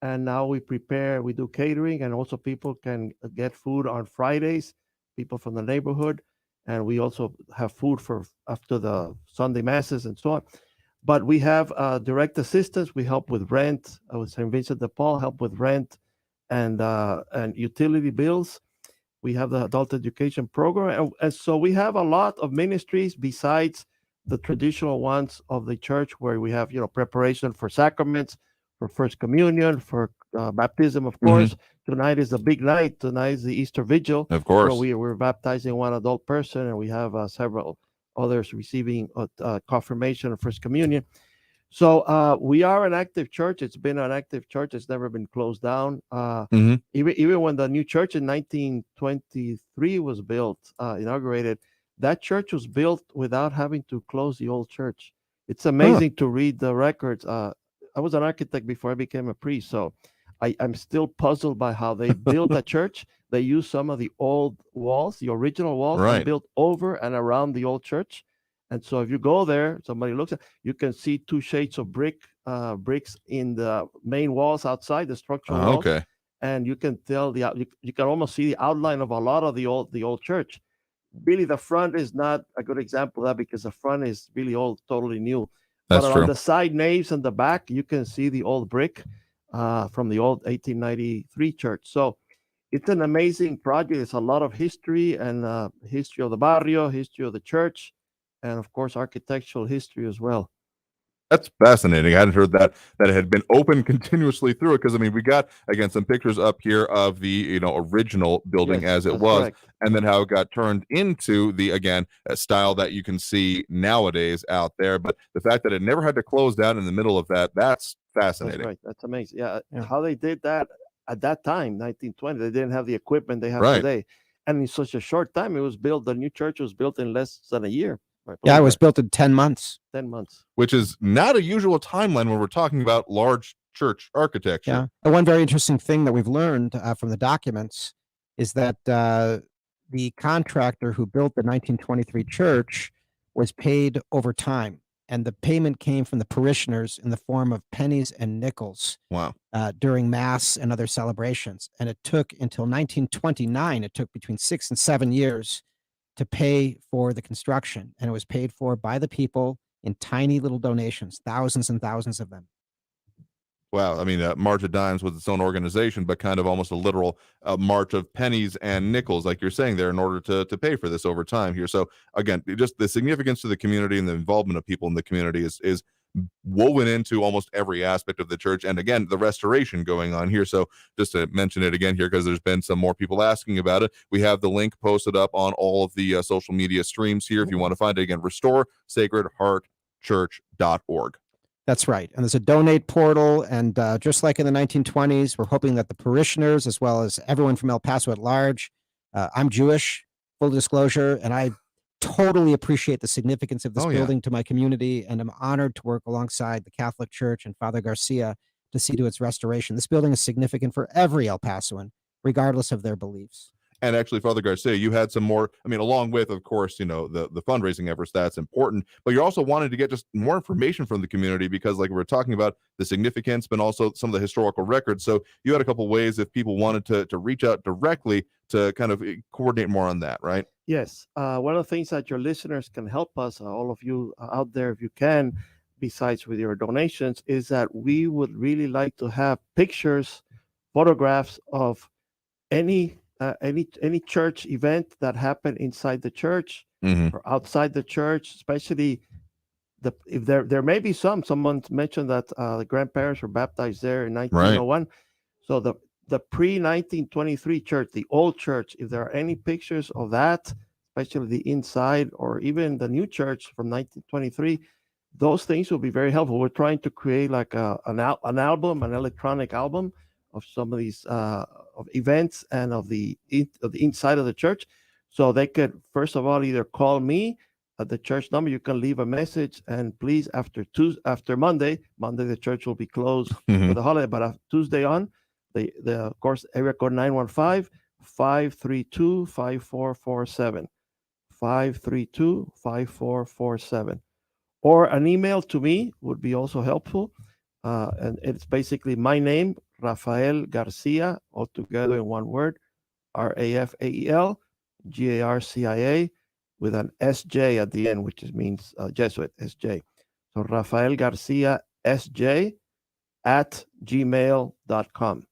[SPEAKER 2] and now we do catering, and also people can get food on Fridays, people from the neighborhood, and we also have food for after the Sunday masses and so on. But we have direct assistance. We help with rent. With St. Vincent de Paul, help with rent and utility bills. We have the adult education program, and so we have a lot of ministries besides the traditional ones of the church, where we have preparation for sacraments, for First Communion, for baptism, of course. Tonight is a big night. Tonight is the Easter Vigil.
[SPEAKER 1] Of course,
[SPEAKER 2] so we're baptizing one adult person, and we have several others receiving confirmation of First Communion. So we are an active church. It's been an active church. It's never been closed down. Even when the new church in 1923 was built, inaugurated, that church was built without having to close the old church. It's amazing to read the records. I was an architect before I became a priest, so I'm still puzzled by how they built a church. They used some of the old walls, the original walls, and built over and around the old church. And so if you go there, somebody looks at, you can see two shades of bricks in the main walls outside the structural walls.
[SPEAKER 1] Okay.
[SPEAKER 2] And you can tell you can almost see the outline of a lot of the old church. Really, the front is not a good example of that, because the front is really old, totally new.
[SPEAKER 1] That's
[SPEAKER 2] but
[SPEAKER 1] true.
[SPEAKER 2] On the side naves and the back, you can see the old brick from the old 1893 church. So it's an amazing project. It's a lot of history, and history of the barrio, history of the church, and of course, architectural history as well.
[SPEAKER 1] That's fascinating. I hadn't heard that it had been open continuously through it, because I mean, we got again some pictures up here of the original building as it was, correct. And then how it got turned into the a style that you can see nowadays out there. But the fact that it never had to close down in the middle of that's fascinating.
[SPEAKER 2] That's right. That's amazing. Yeah, how they did that at that time, 1920. They didn't have the equipment they have today, and in such a short time, it was built. The new church was built in less than a year.
[SPEAKER 3] Yeah, it was built in 10 months.
[SPEAKER 2] 10 months.
[SPEAKER 1] Which is not a usual timeline when we're talking about large church architecture.
[SPEAKER 3] Yeah. And one very interesting thing that we've learned from the documents is that the contractor who built the 1923 church was paid over time. And the payment came from the parishioners in the form of pennies and nickels.
[SPEAKER 1] Wow.
[SPEAKER 3] During Mass and other celebrations. And it took until 1929, it took between 6 and 7 years to pay for the construction, and it was paid for by the people in tiny little donations, thousands and thousands of them.
[SPEAKER 1] Wow. I mean, March of Dimes was its own organization, but kind of almost a literal march of pennies and nickels, like you're saying there, in order to pay for this over time here. So again, just the significance to the community and the involvement of people in the community is woven into almost every aspect of the church. And again, the restoration going on here. So just to mention it again here, because there's been some more people asking about it, we have the link posted up on all of the social media streams here. If you want to find it again, restoresacredheartchurch.org.
[SPEAKER 3] That's right. And there's a donate portal. And just like in the 1920s, we're hoping that the parishioners, as well as everyone from El Paso at large, I'm Jewish, full disclosure, and I totally appreciate the significance of this building to my community, and I'm honored to work alongside the Catholic Church and Father Garcia to see to its restoration. This building is significant for every El Pasoan, regardless of their beliefs.
[SPEAKER 1] And actually, Father Garcia, you had some more, I mean, along with, of course, the fundraising efforts, that's important, but you're also wanting to get just more information from the community because, like we were talking about, the significance, but also some of the historical records. So you had a couple ways if people wanted to reach out directly to kind of coordinate more on that, right?
[SPEAKER 2] Yes. One of the things that your listeners can help us, all of you out there, if you can, besides with your donations, is that we would really like to have pictures, photographs of any church event that happened inside the church or outside the church, especially if there may be someone mentioned that the grandparents were baptized there in 1901. So the pre-1923 church, the old church, if there are any pictures of that, especially the inside or even the new church from 1923, those things will be very helpful. We're trying to create like an album, an electronic album of some of these of events and of the inside of the church. So they could, first of all, either call me at the church number. You can leave a message, and please, after Monday, the church will be closed for the holiday, but Tuesday on, the of course, area code 915-532-5447, 532-5447, or an email to me would be also helpful. And it's basically my name, Rafael Garcia, all together in one word, Rafael Garcia, with an SJ at the end, which means Jesuit, SJ. So Rafael Garcia, SJ, @gmail.com.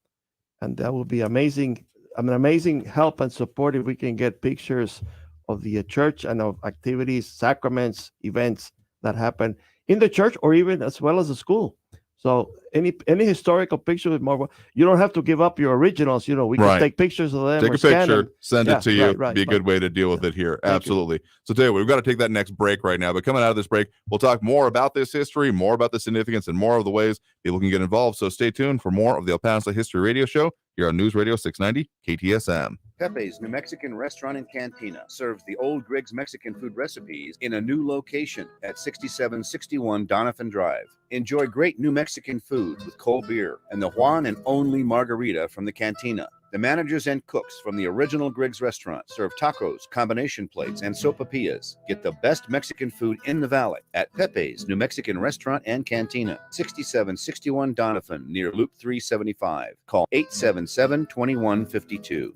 [SPEAKER 2] And that will be amazing, an amazing help and support if we can get pictures of the church and of activities, sacraments, events that happen in the church or even as well as the school. So any historical picture with more, you don't have to give up your originals. We can take pictures of them.
[SPEAKER 1] Take a picture, send it to you. Be a good way to deal with it here. Absolutely. So tell you what, we've got to take that next break right now. But coming out of this break, we'll talk more about this history, more about the significance, and more of the ways people can get involved. So stay tuned for more of the El Paso History Radio Show here on News Radio 690 KTSM.
[SPEAKER 4] Pepe's New Mexican Restaurant and Cantina serves the old Griggs Mexican food recipes in a new location at 6761 Donovan Drive. Enjoy great New Mexican food with cold beer and the Juan and only margarita from the cantina. The managers and cooks from the original Griggs restaurant serve tacos, combination plates, and sopapillas. Get the best Mexican food in the valley at Pepe's New Mexican Restaurant and Cantina, 6761 Donovan, near Loop 375. Call 877-2152.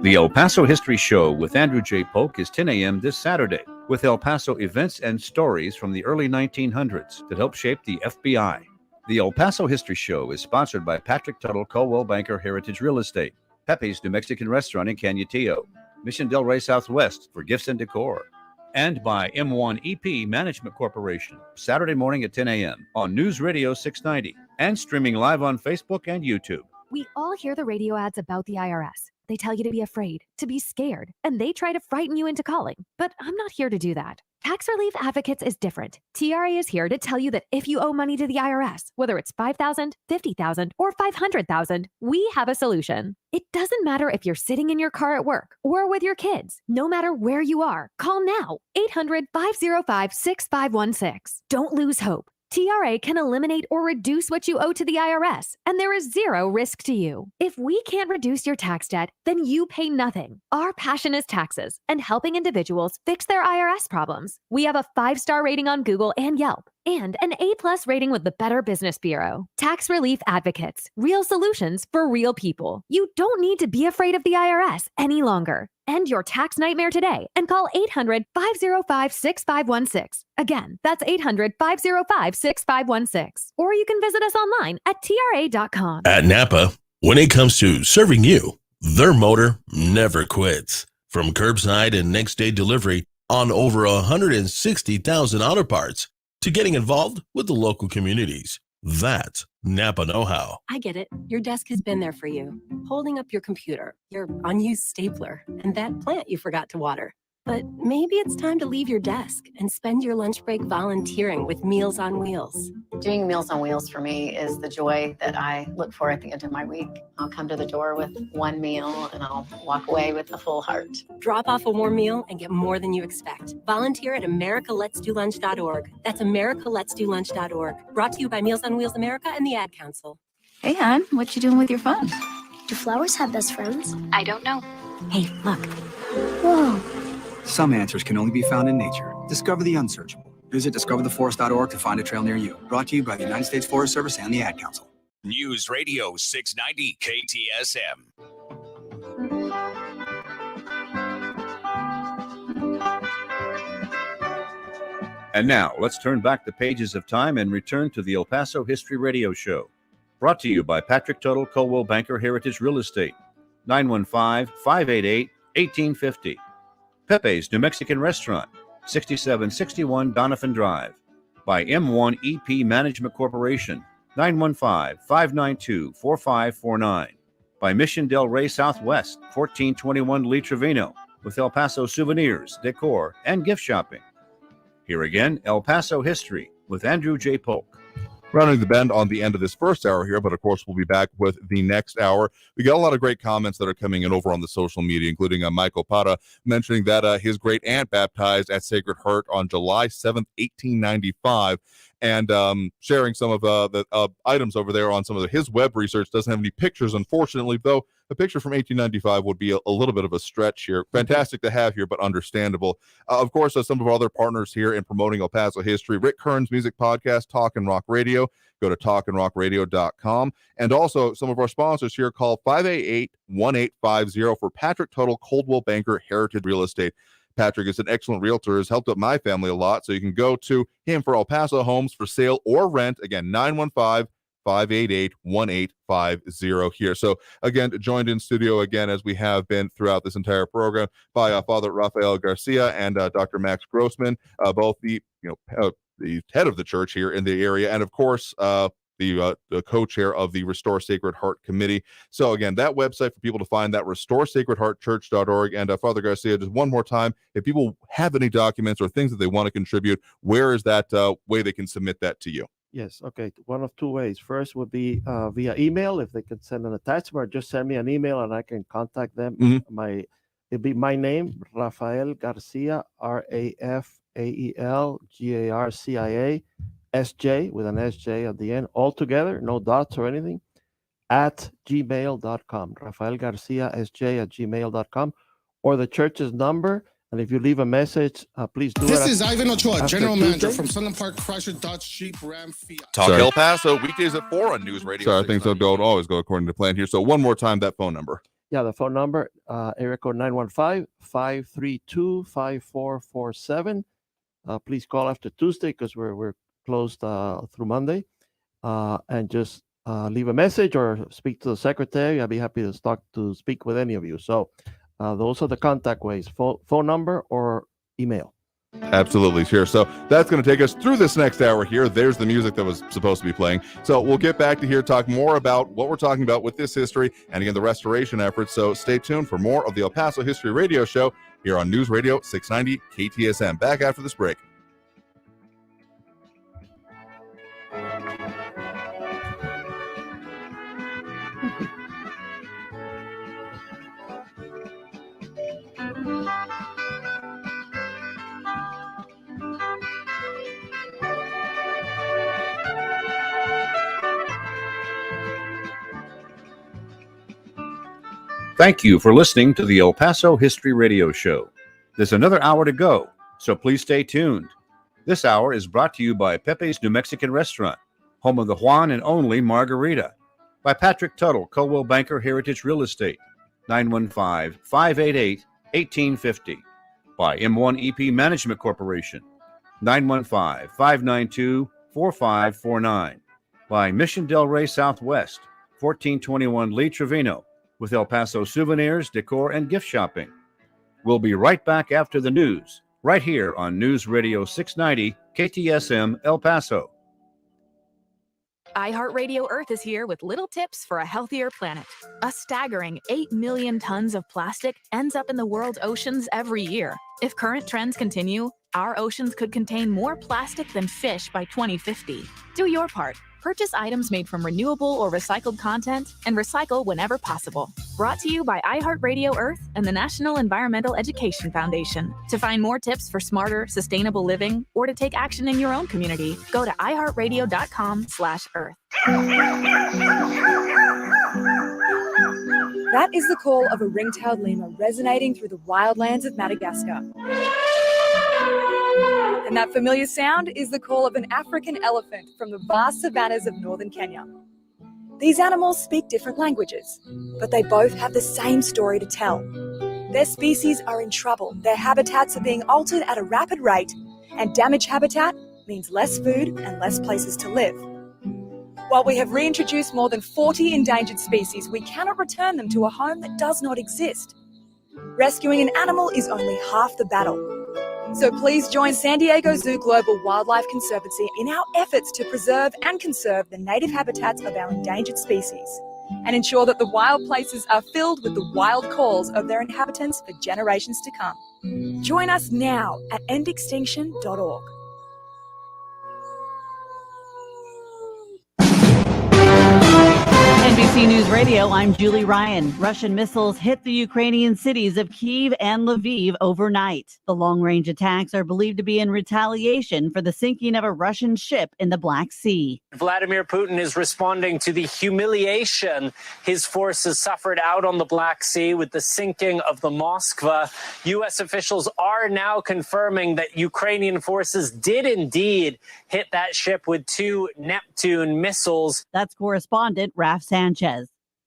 [SPEAKER 4] The El Paso History Show with Andrew J. Polk is 10 a.m. this Saturday, with El Paso events and stories from the early 1900s that helped shape the FBI. The El Paso History Show is sponsored by Patrick Tuttle Coldwell Banker Heritage Real Estate, Pepe's New Mexican Restaurant in Canyotio, Mission Del Rey Southwest for gifts and decor, and by M1EP Management Corporation, Saturday morning at 10 a.m. on News Radio 690 and streaming live on Facebook and YouTube.
[SPEAKER 6] We all hear the radio ads about the IRS. They tell you to be afraid, to be scared, and they try to frighten you into calling. But I'm not here to do that. Tax Relief Advocates is different. TRA is here to tell you that if you owe money to the IRS, whether it's $5,000, $50,000, or $500,000, we have a solution. It doesn't matter if you're sitting in your car at work or with your kids. No matter where you are, call now. 800-505-6516. Don't lose hope. TRA can eliminate or reduce what you owe to the IRS, and there is zero risk to you. If we can't reduce your tax debt, then you pay nothing. Our passion is taxes and helping individuals fix their IRS problems. We have a 5-star rating on Google and Yelp, and an A+ rating with the Better Business Bureau. Tax Relief Advocates, real solutions for real people. You don't need to be afraid of the IRS any longer. End your tax nightmare today and call 800-505-6516. Again, that's 800-505-6516. Or you can visit us online at tra.com.
[SPEAKER 7] At Napa, when it comes to serving you, their motor never quits. From curbside and next day delivery on over 160,000 auto parts to getting involved with the local communities. That's Napa know-how.
[SPEAKER 8] I get it. Your desk has been there for you, holding up your computer, your unused stapler, and that plant you forgot to water. But maybe it's time to leave your desk and spend your lunch break volunteering with Meals on Wheels.
[SPEAKER 9] Doing Meals on Wheels for me is the joy that I look for at the end of my week. I'll come to the door with one meal and I'll walk away with a full heart.
[SPEAKER 8] Drop off a warm meal and get more than you expect. Volunteer at americaletsdolunch.org. That's americaletsdolunch.org. Brought to you by Meals on Wheels America and the Ad Council.
[SPEAKER 9] Hey, hon, what you doing with your phone?
[SPEAKER 10] Do flowers have best friends?
[SPEAKER 18] I don't know.
[SPEAKER 10] Hey, look. Whoa.
[SPEAKER 19] Some answers can only be found in nature. Discover the unsearchable. Visit discovertheforest.org to find a trail near you. Brought to you by the United States Forest Service and the Ad Council.
[SPEAKER 23] News Radio 690 KTSM.
[SPEAKER 4] And now, let's turn back the pages of time and return to the El Paso History Radio Show. Brought to you by Patrick Tuttle, Coldwell Banker Heritage Real Estate. 915-588-1850. Pepe's New Mexican Restaurant. 6761 Donovan Drive. By M1 EP Management Corporation. 915-592-4549. By Mission Del Rey Southwest. 1421 Lee Trevino. With El Paso souvenirs, decor, and gift shopping. Here again, El Paso History with Andrew J. Polk.
[SPEAKER 1] Rounding the bend on the end of this first hour here, but of course we'll be back with the next hour. We got a lot of great comments that are coming in over on the social media, including Michael Pata mentioning that his great aunt baptized at Sacred Heart on July 7th, 1895. And sharing some of the items over there on some of his web research. Doesn't have any pictures, unfortunately, though a picture from 1895 would be a little bit of a stretch here. Fantastic to have here, but understandable. Of course, some of our other partners here in promoting El Paso history, Rick Kern's music podcast, Talk and Rock Radio. Go to talkandrockradio.com. And also some of our sponsors here, call 588-1850 for Patrick Tuttle, Coldwell Banker Heritage Real Estate. Patrick is an excellent realtor, has helped out my family a lot, so you can go to him for El Paso homes for sale or rent. Again, 915-588-1850 here. So again, joined in studio again, as we have been throughout this entire program, by Father Rafael Garcia and Dr. Max Grossman, both the head of the church here in the area, and of course the co-chair of the Restore Sacred Heart Committee. So again, that website for people to find that, restoresacredheartchurch.org. And Father Garcia, just one more time, if people have any documents or things that they want to contribute, where is that way they can submit that to you?
[SPEAKER 2] Yes, okay. One of two ways. First would be via email, if they could send an attachment, or just send me an email and I can contact them. It'd be my name, Rafael Garcia, Rafael Garcia, SJ with an SJ at the end, all together, no dots or anything, at gmail.com. Rafael Garcia SJ at gmail.com, or the church's number. And if you leave a message, please do it.
[SPEAKER 11] This is Ivan Ochoa, General Manager from Sunland Park, Chrysler, Dodge, Jeep, Ram, Fiat.
[SPEAKER 1] Talk El Paso, weekdays at 4 on News Radio. Sorry, things don't always go according to plan here. So one more time, that phone number.
[SPEAKER 2] Yeah, the phone number, area code 915-532-5447. Please call after Tuesday because we're closed through Monday, and just leave a message or speak to the secretary. I'll be happy to speak with any of you. So those are the contact ways: phone number or email.
[SPEAKER 1] Absolutely, sure. So that's going to take us through this next hour here. There's the music that was supposed to be playing. So we'll get back to here, talk more about what we're talking about with this history and again the restoration efforts. So stay tuned for more of the El Paso History Radio Show here on News Radio 690 KTSM. Back after this break.
[SPEAKER 4] Thank you for listening to the El Paso History Radio Show. There's another hour to go, so please stay tuned. This hour is brought to you by Pepe's New Mexican Restaurant, home of the Juan and only Margarita. By Patrick Tuttle, Coldwell Banker Heritage Real Estate, 915-588-1850. By M1 EP Management Corporation, 915-592-4549. By Mission Del Rey Southwest, 1421 Lee Trevino, with El Paso souvenirs, decor, and gift shopping. We'll be right back after the news, right here on News Radio 690 KTSM El Paso.
[SPEAKER 12] iHeartRadio Earth is here with little tips for a healthier planet. A staggering 8 million tons of plastic ends up in the world's oceans every year. If current trends continue, our oceans could contain more plastic than fish by 2050. Do your part. Purchase items made from renewable or recycled content and recycle whenever possible. Brought to you by iHeartRadio Earth and the National Environmental Education Foundation. To find more tips for smarter, sustainable living or to take action in your own community, go to iHeartRadio.com/earth.
[SPEAKER 13] That is the call of a ring-tailed lemur resonating through the wildlands of Madagascar. And that familiar sound is the call of an African elephant from the vast savannas of northern Kenya. These animals speak different languages, but they both have the same story to tell. Their species are in trouble. Their habitats are being altered at a rapid rate, and damaged habitat means less food and less places to live. While we have reintroduced more than 40 endangered species, we cannot return them to a home that does not exist. Rescuing an animal is only half the battle. So please join San Diego Zoo Global Wildlife Conservancy in our efforts to preserve and conserve the native habitats of our endangered species and ensure that the wild places are filled with the wild calls of their inhabitants for generations to come. Join us now at endextinction.org.
[SPEAKER 14] NBC News Radio, I'm Julie Ryan. Russian missiles hit the Ukrainian cities of Kyiv and Lviv overnight. The long-range attacks are believed to be in retaliation for the sinking of a Russian ship in the Black Sea.
[SPEAKER 15] Vladimir Putin is responding to the humiliation his forces suffered out on the Black Sea with the sinking of the Moskva. U.S. officials are now confirming that Ukrainian forces did indeed hit that ship with 2 Neptune missiles.
[SPEAKER 14] That's correspondent Raf Sanchez.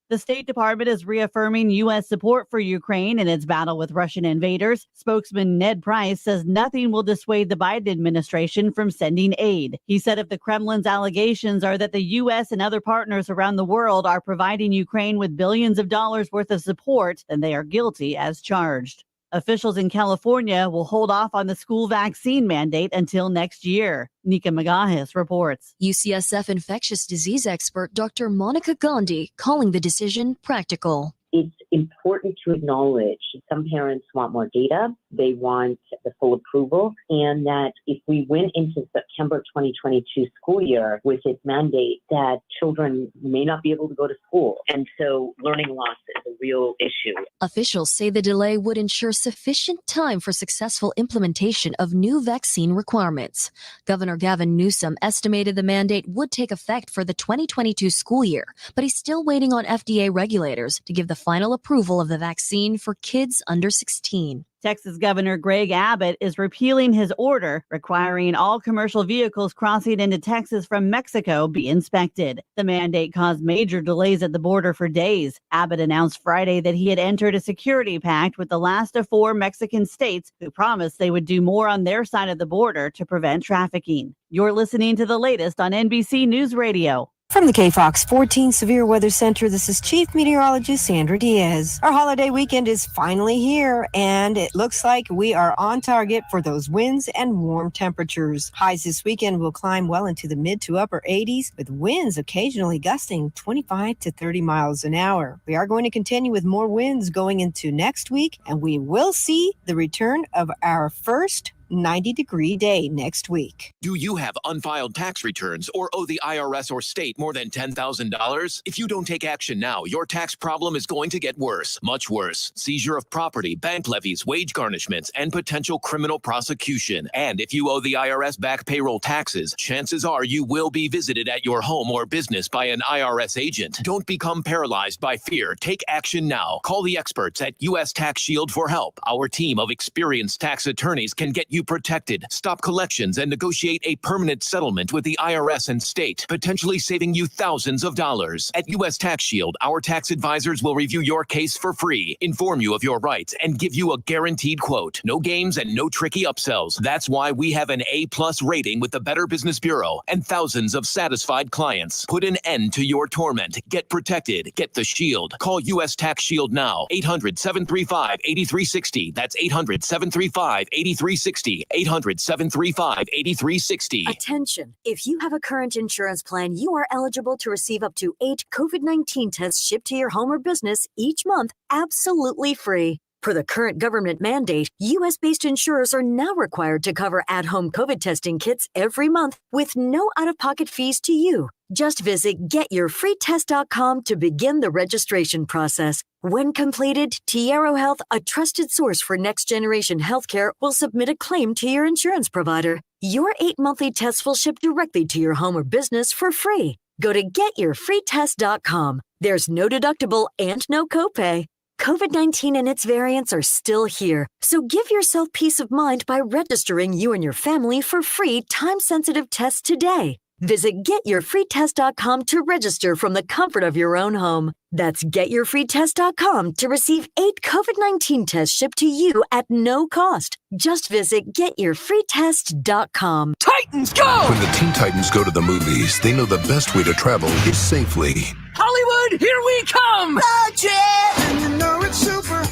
[SPEAKER 14] The State Department is reaffirming U.S. support for Ukraine in its battle with Russian invaders. Spokesman Ned Price says nothing will dissuade the Biden administration from sending aid. He said if the Kremlin's allegations are that the U.S. and other partners around the world are providing Ukraine with billions of dollars worth of support, then they are guilty as charged. Officials in California will hold off on the school vaccine mandate until next year. Nika Magahis reports.
[SPEAKER 24] UCSF infectious disease expert Dr. Monica Gandhi calling the decision practical.
[SPEAKER 25] It's important to acknowledge some parents want more data, they want the full approval, and that if we went into September 2022 school year with this mandate, that children may not be able to go to school. And so learning loss is a real issue.
[SPEAKER 24] Officials say the delay would ensure sufficient time for successful implementation of new vaccine requirements. Governor Gavin Newsom estimated the mandate would take effect for the 2022 school year, but he's still waiting on FDA regulators to give the final approval of the vaccine for kids under 16.
[SPEAKER 14] Texas Governor Greg Abbott is repealing his order requiring all commercial vehicles crossing into Texas from Mexico be inspected. The mandate caused major delays at the border for days. Abbott announced Friday that he had entered a security pact with the last of 4 Mexican states who promised they would do more on their side of the border to prevent trafficking. You're listening to the latest on NBC News Radio.
[SPEAKER 26] From the KFOX 14 Severe Weather Center, this is Chief Meteorologist Sandra Diaz. Our holiday weekend is finally here, and it looks like we are on target for those winds and warm temperatures. Highs this weekend will climb well into the mid to upper 80s, with winds occasionally gusting 25 to 30 miles an hour. We are going to continue with more winds going into next week, and we will see the return of our first 90-degree day next week.
[SPEAKER 27] Do you have unfiled tax returns or owe the IRS or state more than $10,000? If you don't take action now, your tax problem is going to get worse, much worse. Seizure of property, bank levies, wage garnishments, and potential criminal prosecution. And if you owe the IRS back payroll taxes, chances are you will be visited at your home or business by an IRS agent. Don't become paralyzed by fear. Take action now. Call the experts at U.S. Tax Shield for help. Our team of experienced tax attorneys can get you protected, stop collections, and negotiate a permanent settlement with the IRS and state, potentially saving you thousands of dollars. At U.S. Tax Shield, our tax advisors will review your case for free, inform you of your rights, and give you a guaranteed quote. No games and no tricky upsells. That's why we have an A+ rating with the Better Business Bureau and thousands of satisfied clients. Put an end to your torment. Get protected. Get the shield. Call U.S. Tax Shield now. 800-735-8360. That's 800-735-8360. 800-735-8360.
[SPEAKER 28] Attention. If you have a current insurance plan, you are eligible to receive up to 8 COVID-19 tests shipped to your home or business each month, absolutely free. Per the current government mandate, U.S.-based insurers are now required to cover at-home COVID testing kits every month with no out-of-pocket fees to you. Just visit getyourfreetest.com to begin the registration process. When completed, Tiaro Health, a trusted source for next-generation healthcare, will submit a claim to your insurance provider. Your 8 monthly tests will ship directly to your home or business for free. Go to getyourfreetest.com. There's no deductible and no copay. COVID-19 and its variants are still here, so give yourself peace of mind by registering you and your family for free time-sensitive tests today. Visit getyourfreetest.com to register from the comfort of your own home. That's getyourfreetest.com to receive 8 COVID-19 tests shipped to you at no cost. Just visit getyourfreetest.com. Titans go!
[SPEAKER 3] When the Teen Titans go to the movies, they know the best way to travel is safely.
[SPEAKER 28] Hollywood, here we come!
[SPEAKER 3] And you know it's super.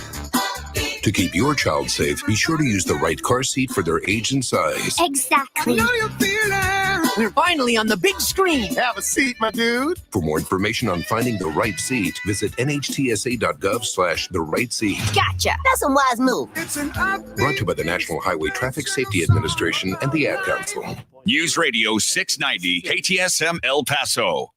[SPEAKER 3] To keep your child safe, be sure to use the right car seat for their age and size.
[SPEAKER 10] Exactly.
[SPEAKER 28] We're finally on the big screen.
[SPEAKER 3] Have a seat, my dude. For more information on finding the right seat, visit nhtsa.gov/the right seat.
[SPEAKER 28] Gotcha. That's a wise move.
[SPEAKER 3] Brought to you by the National Highway Traffic Safety Administration and the Ad Council.
[SPEAKER 23] News Radio 690 KTSM El Paso.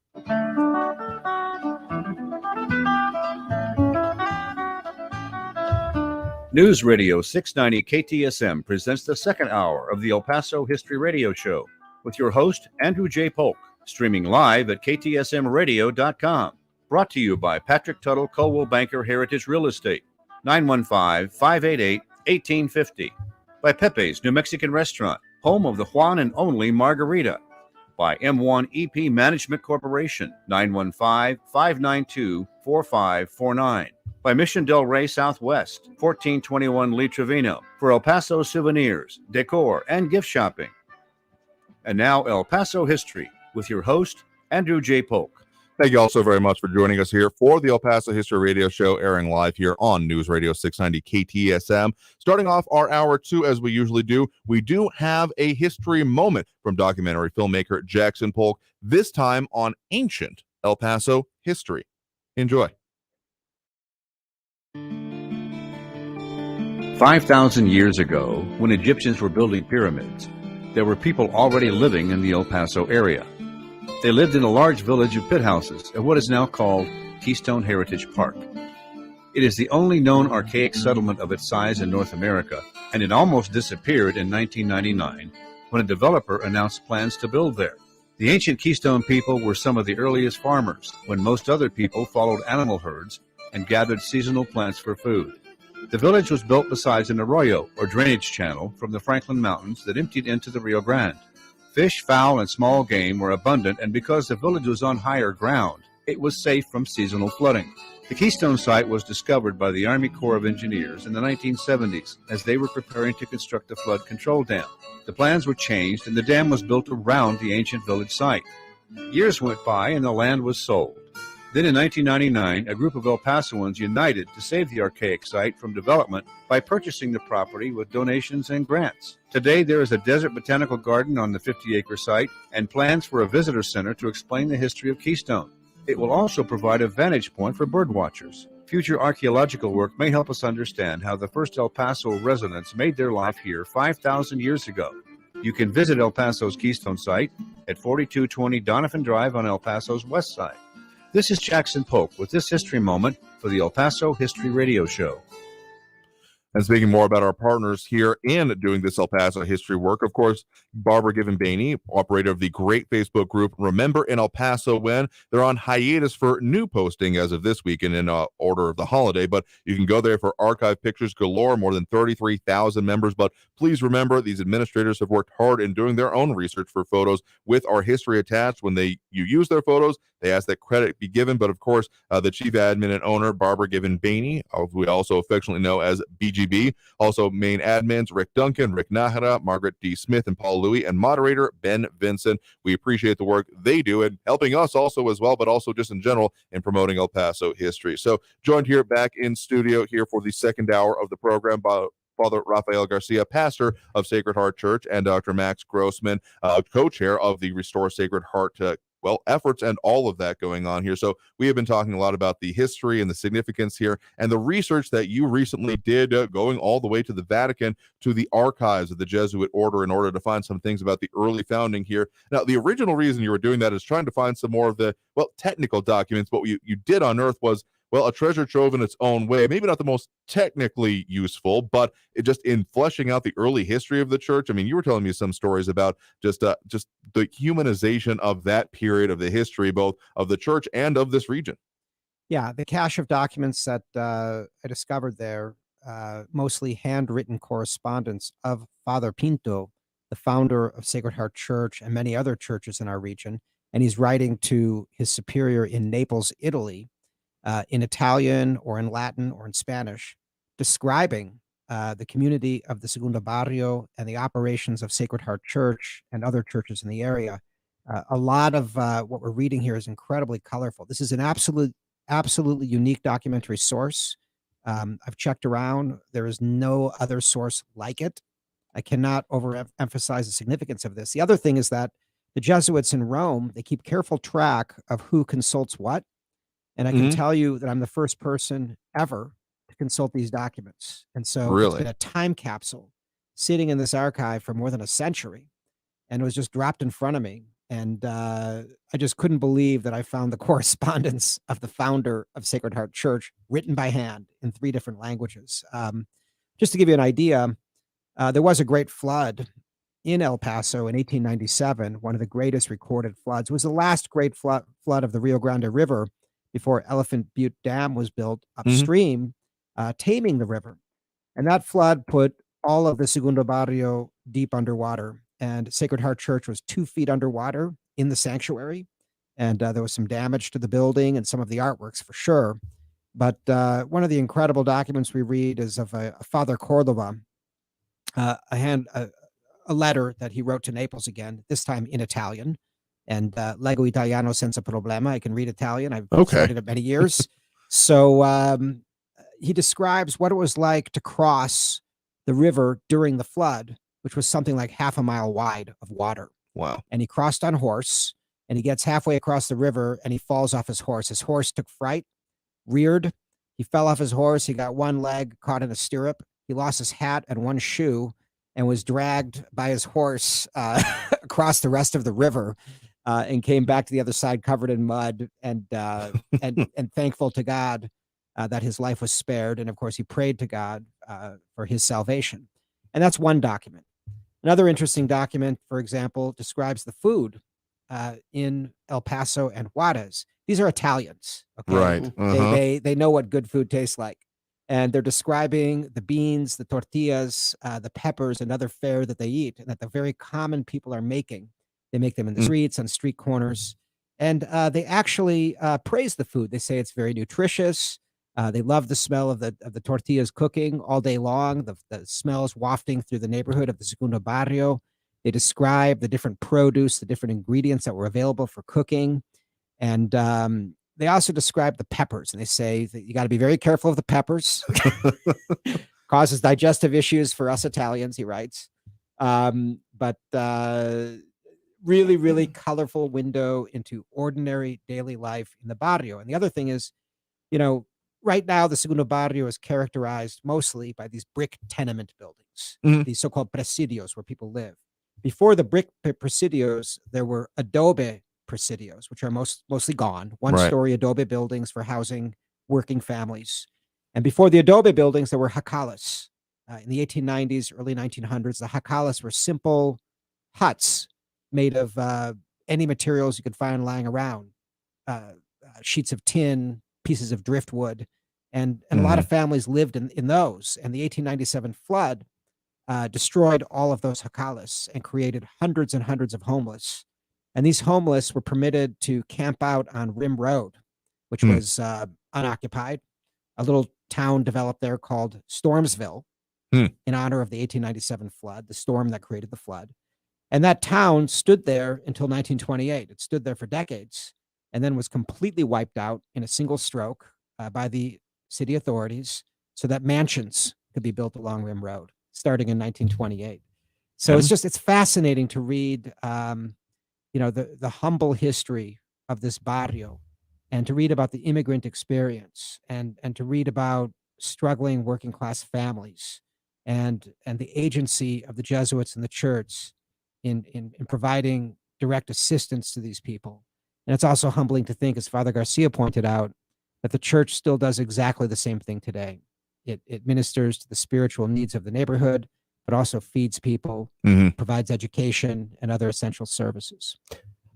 [SPEAKER 4] News Radio 690 KTSM presents the second hour of the El Paso History Radio Show with your host, Andrew J. Polk, streaming live at ktsmradio.com. Brought to you by Patrick Tuttle Coldwell Banker Heritage Real Estate, 915-588-1850. By Pepe's New Mexican Restaurant, home of the Juan and only Margarita. By M1 EP Management Corporation, 915-592-4549. By Mission Del Rey Southwest, 1421 Lee Trevino, for El Paso souvenirs, decor, and gift shopping. And now El Paso History with your host, Andrew J. Polk.
[SPEAKER 1] Thank you all so very much for joining us here for the El Paso History Radio Show, airing live here on News Radio 690 KTSM. Starting off our hour two, as we usually do, we do have a history moment from documentary filmmaker Jackson Polk, this time on ancient El Paso history. Enjoy.
[SPEAKER 4] 5,000 years ago, when Egyptians were building pyramids, there were people already living in the El Paso area. They lived in a large village of pit houses at what is now called Keystone Heritage Park. It is the only known archaic settlement of its size in North America, and it almost disappeared in 1999 when a developer announced plans to build there. The ancient Keystone people were some of the earliest farmers, when most other people followed animal herds and gathered seasonal plants for food. The village was built beside an arroyo, or drainage channel, from the Franklin Mountains that emptied into the Rio Grande. Fish, fowl, and small game were abundant, and because the village was on higher ground, it was safe from seasonal flooding. The Keystone site was discovered by the Army Corps of Engineers in the 1970s as they were preparing to construct a flood control dam. The plans were changed, and the dam was built around the ancient village site. Years went by, and the land was sold. Then in 1999, a group of El Pasoans united to save the archaic site from development by purchasing the property with donations and grants. Today, there is a desert botanical garden on the 50-acre site and plans for a visitor center to explain the history of Keystone. It will also provide a vantage point for bird watchers. Future archaeological work may help us understand how the first El Paso residents made their life here 5,000 years ago. You can visit El Paso's Keystone site at 4220 Donovan Drive on El Paso's west side. This is Jackson Polk with this history moment for the El Paso History Radio Show.
[SPEAKER 1] And speaking more about our partners here in doing this El Paso history work, of course, Barbara Given-Bainey, operator of the great Facebook group Remember in El Paso When. They're on hiatus for new posting as of this weekend in order of the holiday, but you can go there for archive pictures galore, more than 33,000 members. But please remember, these administrators have worked hard in doing their own research for photos with our history attached. When you use their photos, they ask that credit be given. But of course, the chief admin and owner, Barbara Given-Bainey, we also affectionately know as BGB, also main admins, Rick Duncan, Rick Nahara, Margaret D. Smith, and Paul Louie, and moderator, Ben Vincent. We appreciate the work they do and helping us also as well, but also just in general in promoting El Paso history. So joined here back in studio here for the second hour of the program by Father Rafael Garcia, pastor of Sacred Heart Church, and Dr. Max Grossman, co-chair of the Restore Sacred Heart efforts and all of that going on here. So we have been talking a lot about the history and the significance here and the research that you recently did, going all the way to the Vatican, to the archives of the Jesuit Order in order to find some things about the early founding here. Now, the original reason you were doing that is trying to find some more of the, technical documents. What you did unearth was well, a treasure trove in its own way. Maybe not the most technically useful, but it just in fleshing out the early history of the church. I mean, you were telling me some stories about just the humanization of that period of the history, both of the church and of this region.
[SPEAKER 5] Yeah, the cache of documents that I discovered there, mostly handwritten correspondence of Father Pinto, the founder of Sacred Heart Church and many other churches in our region. And he's writing to his superior in Naples, Italy, in Italian or in Latin or in Spanish, describing the community of the Segundo Barrio and the operations of Sacred Heart Church and other churches in the area. A lot of what we're reading here is incredibly colorful. This is an absolutely unique documentary source. I've checked around. There is no other source like it. I cannot overemphasize the significance of this. The other thing is that the Jesuits in Rome, they keep careful track of who consults what. And I can tell you that I'm the first person ever to consult these documents. And so it's been a time capsule sitting in this archive for more than a century. And it was just dropped in front of me. And I just couldn't believe that I found the correspondence of the founder of Sacred Heart Church written by hand in 3 different languages. Just to give you an idea, there was a great flood in El Paso in 1897. One of the greatest recorded floods. It was the last great flood of the Rio Grande River before Elephant Butte Dam was built upstream, taming the river. And that flood put all of the Segundo Barrio deep underwater. And Sacred Heart Church was 2 feet underwater in the sanctuary. And there was some damage to the building and some of the artworks for sure. But one of the incredible documents we read is of a Father Cordova, a letter that he wrote to Naples again, this time in Italian. And Leggo Italiano senza problema. I can read Italian. I've studied it many years. So he describes what it was like to cross the river during the flood, which was something like half a mile wide of water.
[SPEAKER 1] Wow.
[SPEAKER 5] And he crossed on horse, and he gets halfway across the river, and he falls off his horse. His horse took fright, reared. He fell off his horse. He got one leg caught in a stirrup. He lost his hat and one shoe and was dragged by his horse across the rest of the river and came back to the other side covered in mud and thankful to God that his life was spared. And of course, he prayed to God for his salvation. And that's one document. Another interesting document, for example, describes the food in El Paso and Juarez. These are Italians. Okay?
[SPEAKER 1] Right.
[SPEAKER 5] They know what good food tastes like. And they're describing the beans, the tortillas, the peppers, and other fare that they eat, and that the very common people are making. They make them in the streets, on street corners. And they actually praise the food. They say it's very nutritious. They love the smell of the tortillas cooking all day long. The smells wafting through the neighborhood of the Segundo Barrio. They describe the different produce, the different ingredients that were available for cooking. And they also describe the peppers. And they say that you got to be very careful of the peppers. Causes digestive issues for us Italians, he writes. But really, really colorful window into ordinary daily life in the barrio. And the other thing is, right now, the Segundo Barrio is characterized mostly by these brick tenement buildings, these so-called presidios where people live. Before the brick presidios, there were adobe presidios, which are mostly gone. One-story adobe buildings for housing working families. And before the adobe buildings, there were jacalas. In the 1890s, early 1900s, the jacalas were simple huts made of any materials you could find lying around, sheets of tin, pieces of driftwood, and a lot of families lived in those. And the 1897 flood destroyed all of those jacalas and created hundreds and hundreds of homeless. And these homeless were permitted to camp out on Rim Road, which was unoccupied. A little town developed there called Stormsville in honor of the 1897 flood, the storm that created the flood. And that town stood there until 1928. It stood there for decades and then was completely wiped out in a single stroke by the city authorities so that mansions could be built along Rim Road starting in 1928. So it's fascinating to read, the humble history of this barrio and to read about the immigrant experience and to read about struggling working class families and the agency of the Jesuits and the church in providing direct assistance to these people. And it's also humbling to think, as Father Garcia pointed out, that the church still does exactly the same thing today. It ministers to the spiritual needs of the neighborhood, but also feeds people, provides education and other essential services.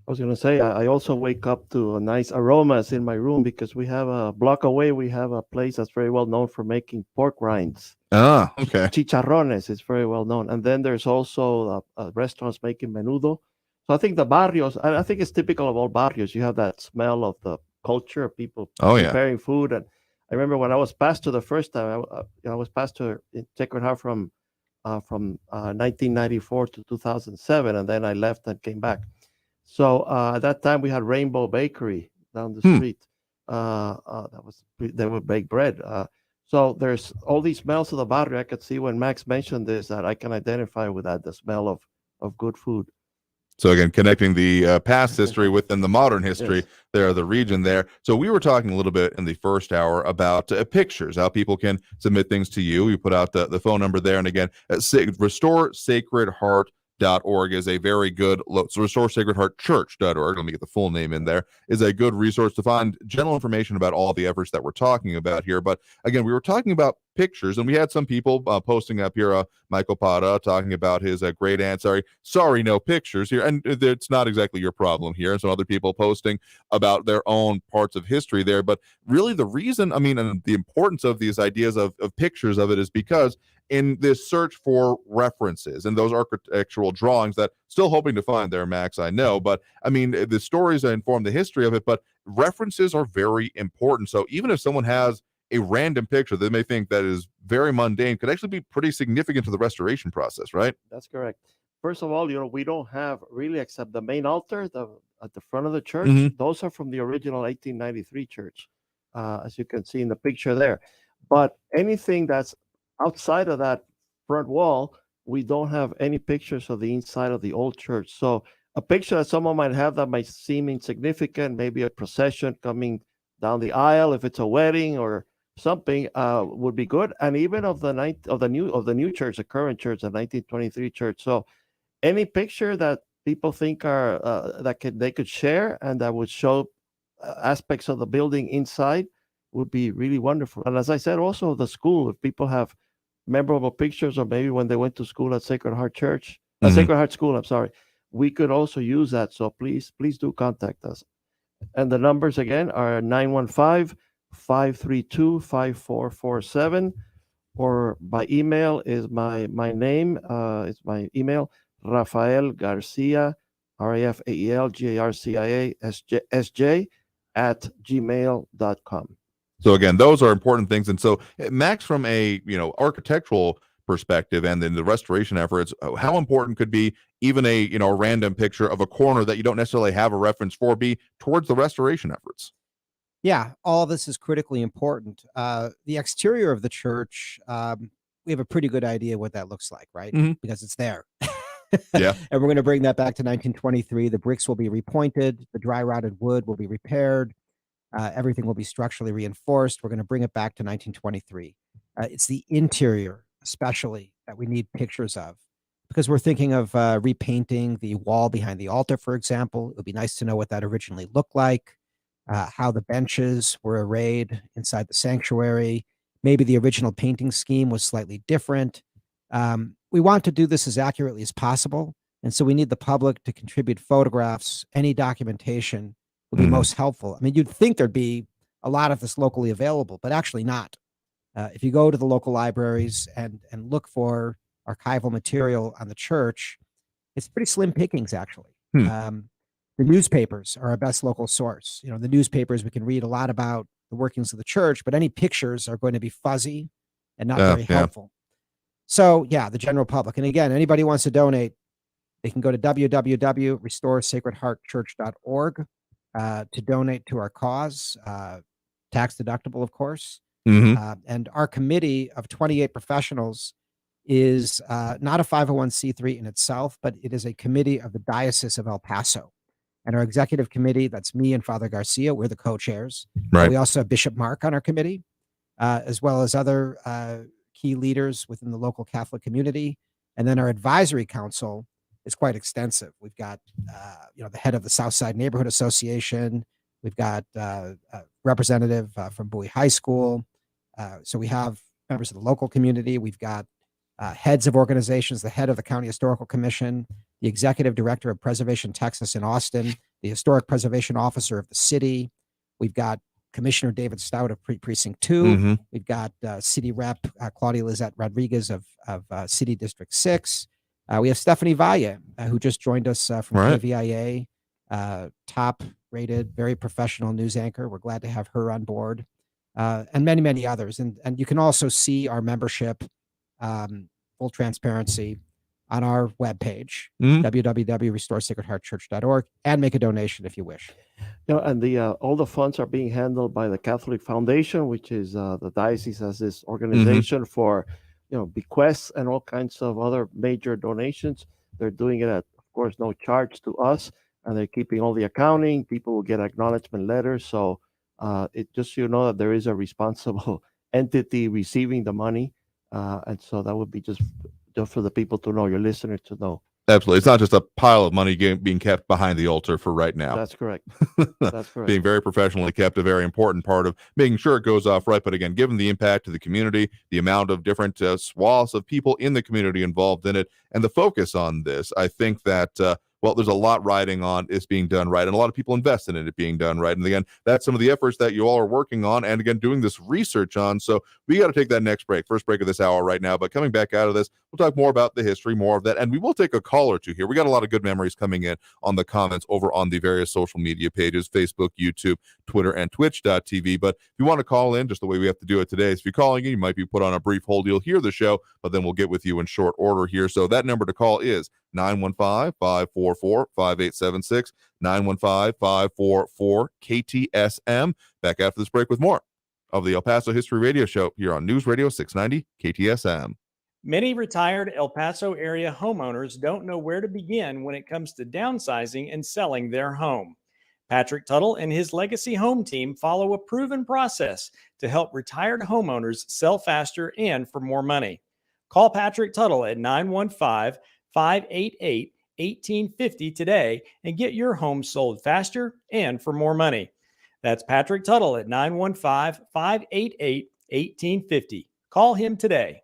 [SPEAKER 2] I was going to say, I also wake up to nice aromas in my room because we have a block away. We have a place that's very well known for making pork rinds.
[SPEAKER 1] Ah, okay.
[SPEAKER 2] Chicharrones is very well known. And then there's also restaurants making menudo. So I think the barrios, I think it's typical of all barrios. You have that smell of the culture of people preparing food. And I remember when I was pastor the first time, I was pastor in Sacred Heart from 1994 to 2007. And then I left and came back. So at that time we had Rainbow Bakery down the street. They would bake bread. So there's all these smells of the barrio. I could see when Max mentioned this that I can identify with that, the smell of good food.
[SPEAKER 1] So again, connecting the past history within the modern history there, the region there. So we were talking a little bit in the first hour about pictures, how people can submit things to you. You put out the phone number there. And again, RestoreSacredHeart.org is a very good, so RestoreSacredHeartChurch.org, let me get the full name in there, is a good resource to find general information about all the efforts that we're talking about here. But again, we were talking about pictures, and we had some people posting up here, Michael Pata talking about his great aunt, sorry, no pictures here, and it's not exactly your problem here, and some other people posting about their own parts of history there. But really the reason, and the importance of these ideas of pictures of it is because in this search for references and those architectural drawings that still hoping to find there, Max, I know, but the stories that inform the history of it, but references are very important. So even if someone has a random picture they may think that is very mundane, could actually be pretty significant to the restoration process, right?
[SPEAKER 2] That's correct. First of all, we don't have really, except the main altar at the front of the church. Those are from the original 1893 church, as you can see in the picture there. But anything that's outside of that front wall, we don't have any pictures of the inside of the old church. So a picture that someone might have that might seem insignificant, maybe a procession coming down the aisle, if it's a wedding or something, would be good. And even of the new church, the current church, the 1923 church. So any picture that people think are they could share and that would show aspects of the building inside would be really wonderful. And as I said, also the school, if people have memorable pictures, or maybe when they went to school at Sacred Heart Church, Sacred Heart School, we could also use that. So please do contact us. And the numbers again are 915-532-5447, or by email is my name. It's my email, Rafael Garcia, RafaelGarcia SJ @gmail.com.
[SPEAKER 1] So again, those are important things. And so Max, from a architectural perspective and then the restoration efforts, how important could be even a random picture of a corner that you don't necessarily have a reference for be towards the restoration efforts?
[SPEAKER 5] Yeah, all this is critically important. The exterior of the church, we have a pretty good idea what that looks like, right? Because it's there.
[SPEAKER 1] Yeah.
[SPEAKER 5] And we're going to bring that back to 1923. The bricks will be repointed. The dry rotted wood will be repaired. Everything will be structurally reinforced. We're going to bring it back to 1923. It's the interior, especially, that we need pictures of, because we're thinking of repainting the wall behind the altar, for example. It would be nice to know what that originally looked like, how the benches were arrayed inside the sanctuary. Maybe the original painting scheme was slightly different. We want to do this as accurately as possible, and so we need the public to contribute photographs. Any documentation would be most helpful. You'd think there'd be a lot of this locally available, but actually not. If you go to the local libraries and look for archival material on the church, it's pretty slim pickings, actually. The newspapers are our best local source. The newspapers, we can read a lot about the workings of the church, but any pictures are going to be fuzzy and not very helpful. So yeah, the general public. And again, anybody who wants to donate, they can go to www.RestoreSacredHeartChurch.org to donate to our cause, tax deductible, of course. And our committee of 28 professionals is not a 501c3 in itself, but it is a committee of the Diocese of El Paso. And our executive committee, that's me and Father Garcia, we're the co-chairs.
[SPEAKER 1] Right.
[SPEAKER 5] We also have Bishop Mark on our committee, as well as other key leaders within the local Catholic community. And then our advisory council is quite extensive. We've got, the head of the Southside Neighborhood Association. We've got a representative from Bowie High School. So we have members of the local community. We've got heads of organizations, the head of the County Historical Commission, the executive director of Preservation Texas in Austin, the historic preservation officer of the city. We've got Commissioner David Stout of Precinct 2. We've got City Rep Claudia Lizette Rodriguez of City District 6. We have Stephanie Valle, who just joined us from KVIA, top-rated, very professional news anchor. We're glad to have her on board, and many, many others. And you can also see our membership, full transparency, on our webpage, www.restoresacredheartchurch.org, and make a donation if you wish.
[SPEAKER 2] And all the funds are being handled by the Catholic Foundation, which is the diocese has this organization for, bequests and all kinds of other major donations. They're doing it at, of course, no charge to us, and they're keeping all the accounting. People will get acknowledgement letters. So it just that there is a responsible entity receiving the money, and so that would be just for the people to know, your listeners to know.
[SPEAKER 1] Absolutely. It's not just a pile of money being kept behind the altar for right now.
[SPEAKER 2] That's correct. That's correct.
[SPEAKER 1] Being very professionally kept, a very important part of making sure it goes off right. But again, given the impact to the community, the amount of different swaths of people in the community involved in it, and the focus on this, I think that there's a lot riding on it's being done right, and a lot of people invest in it being done right. And again, that's some of the efforts that you all are working on, and again, doing this research on. So we got to take that next break, first break of this hour right now. But coming back out of this, we'll talk more about the history, more of that, and we will take a call or two here. We got a lot of good memories coming in on the comments over on the various social media pages, Facebook, YouTube, Twitter, and Twitch.tv. But if you want to call in, just the way we have to do it today, so if you're calling in, you might be put on a brief hold. You'll hear the show, but then we'll get with you in short order here. So that number to call is 915-544-5876, 915-544-KTSM. Back after this break with more of the El Paso History Radio Show here on News Radio 690 KTSM.
[SPEAKER 6] Many retired El Paso area homeowners don't know where to begin when it comes to downsizing and selling their home. Patrick Tuttle and his Legacy Home team follow a proven process to help retired homeowners sell faster and for more money. Call Patrick Tuttle at 915-588-1850 today and get your home sold faster and for more money. That's Patrick Tuttle at 915-588-1850. Call him today.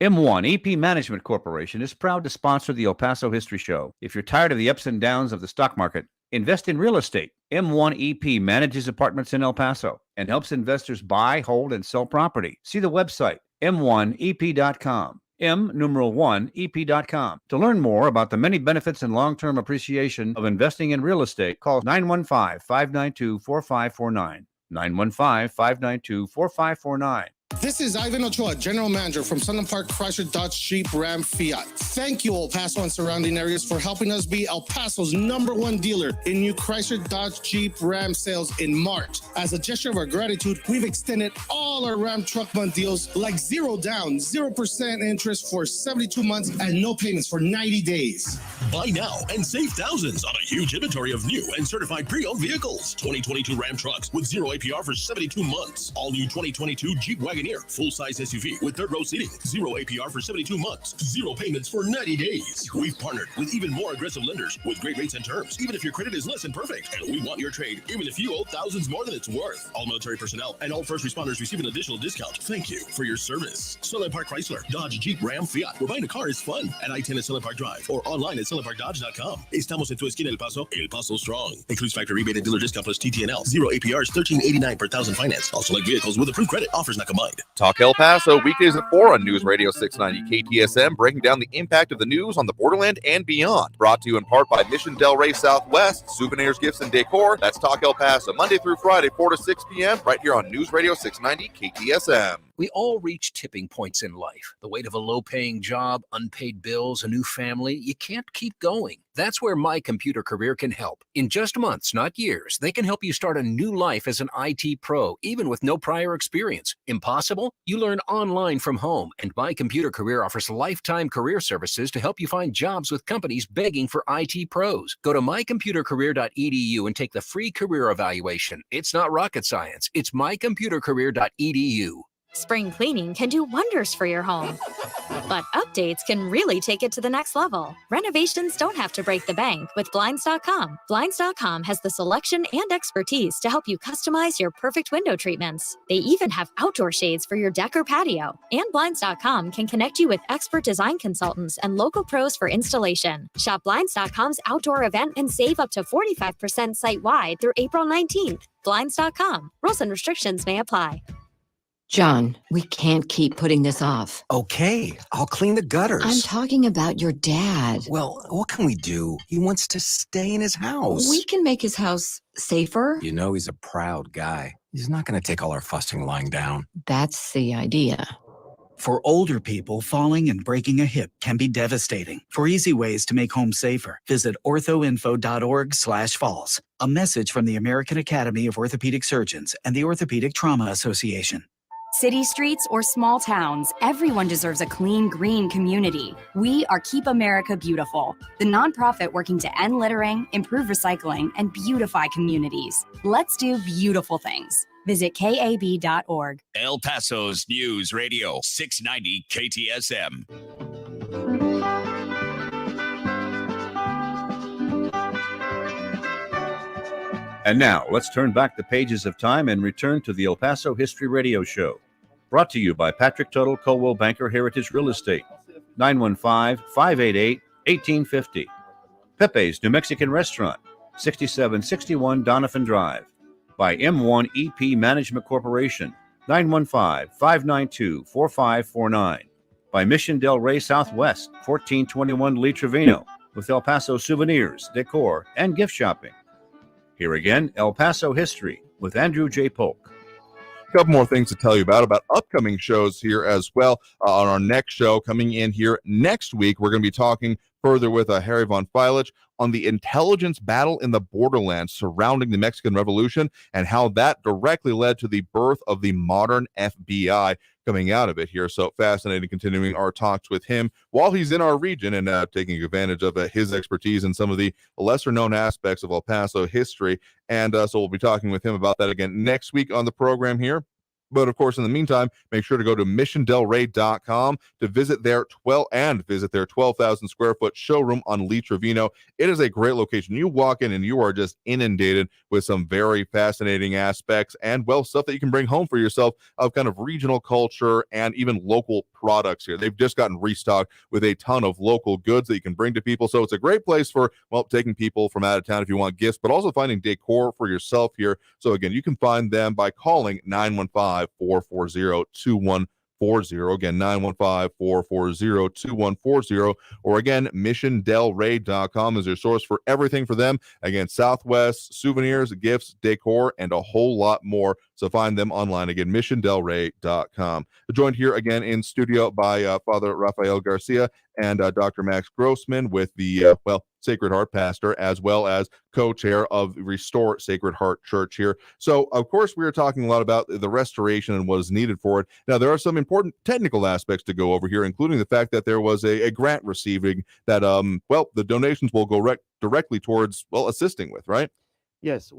[SPEAKER 7] M1 EP Management Corporation is proud to sponsor the El Paso History Show. If you're tired of the ups and downs of the stock market, invest in real estate. M1 EP manages apartments in El Paso and helps investors buy, hold, and sell property. See the website, m1ep.com. M1ep.com. To learn more about the many benefits and long-term appreciation of investing in real estate, call 915-592-4549. 915-592-4549.
[SPEAKER 11] This is Ivan Ochoa, General Manager from Sunland Park Chrysler Dodge Jeep Ram Fiat. Thank you, El Paso and surrounding areas, for helping us be El Paso's #1 dealer in new Chrysler Dodge Jeep Ram sales in March. As a gesture of our gratitude, we've extended all our Ram Truck Month deals, like 0 down, 0% interest for 72 months and no payments for 90 days.
[SPEAKER 23] Buy now and save thousands on a huge inventory of new and certified pre-owned vehicles. 2022 Ram trucks with 0 APR for 72 months. All new 2022 Jeep Wagoneer full-size SUV with third-row seating. 0 APR for 72 months. 0 payments for 90 days. We've partnered with even more aggressive lenders with great rates and terms, even if your credit is less than perfect. And we want your trade, even if you owe thousands more than it's worth. All military personnel and all first responders receive an additional discount. Thank you for your service. Sunland Park Chrysler, Dodge, Jeep, Ram, Fiat. Where buying a car is fun. At I-10 at Sunland Park Drive or online at sunlandparkdodge.com. Estamos en tu esquina El Paso Strong. Includes factory rebate and dealer discount plus TTNL. 0 APR is $13.89 per thousand finance. Also like vehicles with approved credit. Offers not combined.
[SPEAKER 1] Talk El Paso, weekdays at 4 on News Radio 690 KTSM, breaking down the impact of the news on the borderland and beyond. Brought to you in part by Mission Del Rey Southwest, souvenirs, gifts, and decor. That's Talk El Paso, Monday through Friday, 4 to 6 p.m., right here on News Radio 690 KTSM.
[SPEAKER 8] We all reach tipping points in life. The weight of a low-paying job, unpaid bills, a new family. You can't keep going. That's where My Computer Career can help. In just months, not years, they can help you start a new life as an IT pro, even with no prior experience. Impossible? You learn online from home, and My Computer Career offers lifetime career services to help you find jobs with companies begging for IT pros. Go to mycomputercareer.edu and take the free career evaluation. It's not rocket science. It's mycomputercareer.edu.
[SPEAKER 9] Spring cleaning can do wonders for your home. But updates can really take it to the next level. Renovations don't have to break the bank with Blinds.com. Blinds.com has the selection and expertise to help you customize your perfect window treatments. They even have outdoor shades for your deck or patio. And Blinds.com can connect you with expert design consultants and local pros for installation. Shop Blinds.com's outdoor event and save up to 45% site-wide through April 19th. Blinds.com. Rules and restrictions may apply.
[SPEAKER 16] John, we can't keep putting this off.
[SPEAKER 17] Okay, I'll clean the gutters.
[SPEAKER 16] I'm talking about your dad.
[SPEAKER 17] Well, what can we do? He wants to stay in his house.
[SPEAKER 16] We can make his house safer.
[SPEAKER 17] You know he's a proud guy. He's not going to take all our fussing lying down.
[SPEAKER 16] That's the idea.
[SPEAKER 18] For older people, falling and breaking a hip can be devastating. For easy ways to make home safer, visit orthoinfo.org/falls. A message from the American Academy of Orthopedic Surgeons and the Orthopedic Trauma Association.
[SPEAKER 19] City streets or small towns, everyone deserves a clean, green community. We are Keep America Beautiful, the nonprofit working to end littering, improve recycling, and beautify communities. Let's do beautiful things. Visit KAB.org.
[SPEAKER 23] El Paso's News Radio 690 KTSM.
[SPEAKER 7] And now, let's turn back the pages of time and return to the El Paso History Radio Show. Brought to you by Patrick Tuttle, Coldwell Banker Heritage Real Estate, 915-588-1850. Pepe's New Mexican Restaurant, 6761 Donovan Drive. By M1 EP Management Corporation, 915-592-4549. By Mission Del Rey Southwest, 1421 Lee Trevino, with El Paso souvenirs, decor, and gift shopping. Here again, El Paso History with Andrew J. Polk.
[SPEAKER 1] A couple more things to tell you about upcoming shows here as well. On our next show coming in here next week, we're going to be talking further with Harry von Feilich on the intelligence battle in the borderlands surrounding the Mexican Revolution and how that directly led to the birth of the modern FBI coming out of it here. So fascinating continuing our talks with him while he's in our region and taking advantage of his expertise in some of the lesser known aspects of El Paso history. And so we'll be talking with him about that again next week on the program here. But of course, in the meantime, make sure to go to missiondelrey.com to visit their 12,000 square foot showroom on Lee Trevino. It is a great location. You walk in and you are just inundated with some very fascinating aspects and, well, stuff that you can bring home for yourself of kind of regional culture and even local products here. They've just gotten restocked with a ton of local goods that you can bring to people. So it's a great place for, well, taking people from out of town if you want gifts, but also finding decor for yourself here. So again, you can find them by calling 915-440-2140. Again, 915-440-2140. Or again, missiondelrey.com is your source for everything for them. Again, Southwest souvenirs, gifts, decor, and a whole lot more. So find them online. Again, missiondelrey.com. Joined here again in studio by Father Rafael Garcia and Dr. Max Grossman with the, Sacred Heart pastor, as well as co-chair of Restore Sacred Heart Church here. So, of course, we are talking a lot about the restoration and what is needed for it. Now, there are some important technical aspects to go over here, including the fact that there was a grant receiving that, the donations will go directly towards, assisting with, right?
[SPEAKER 2] Yes,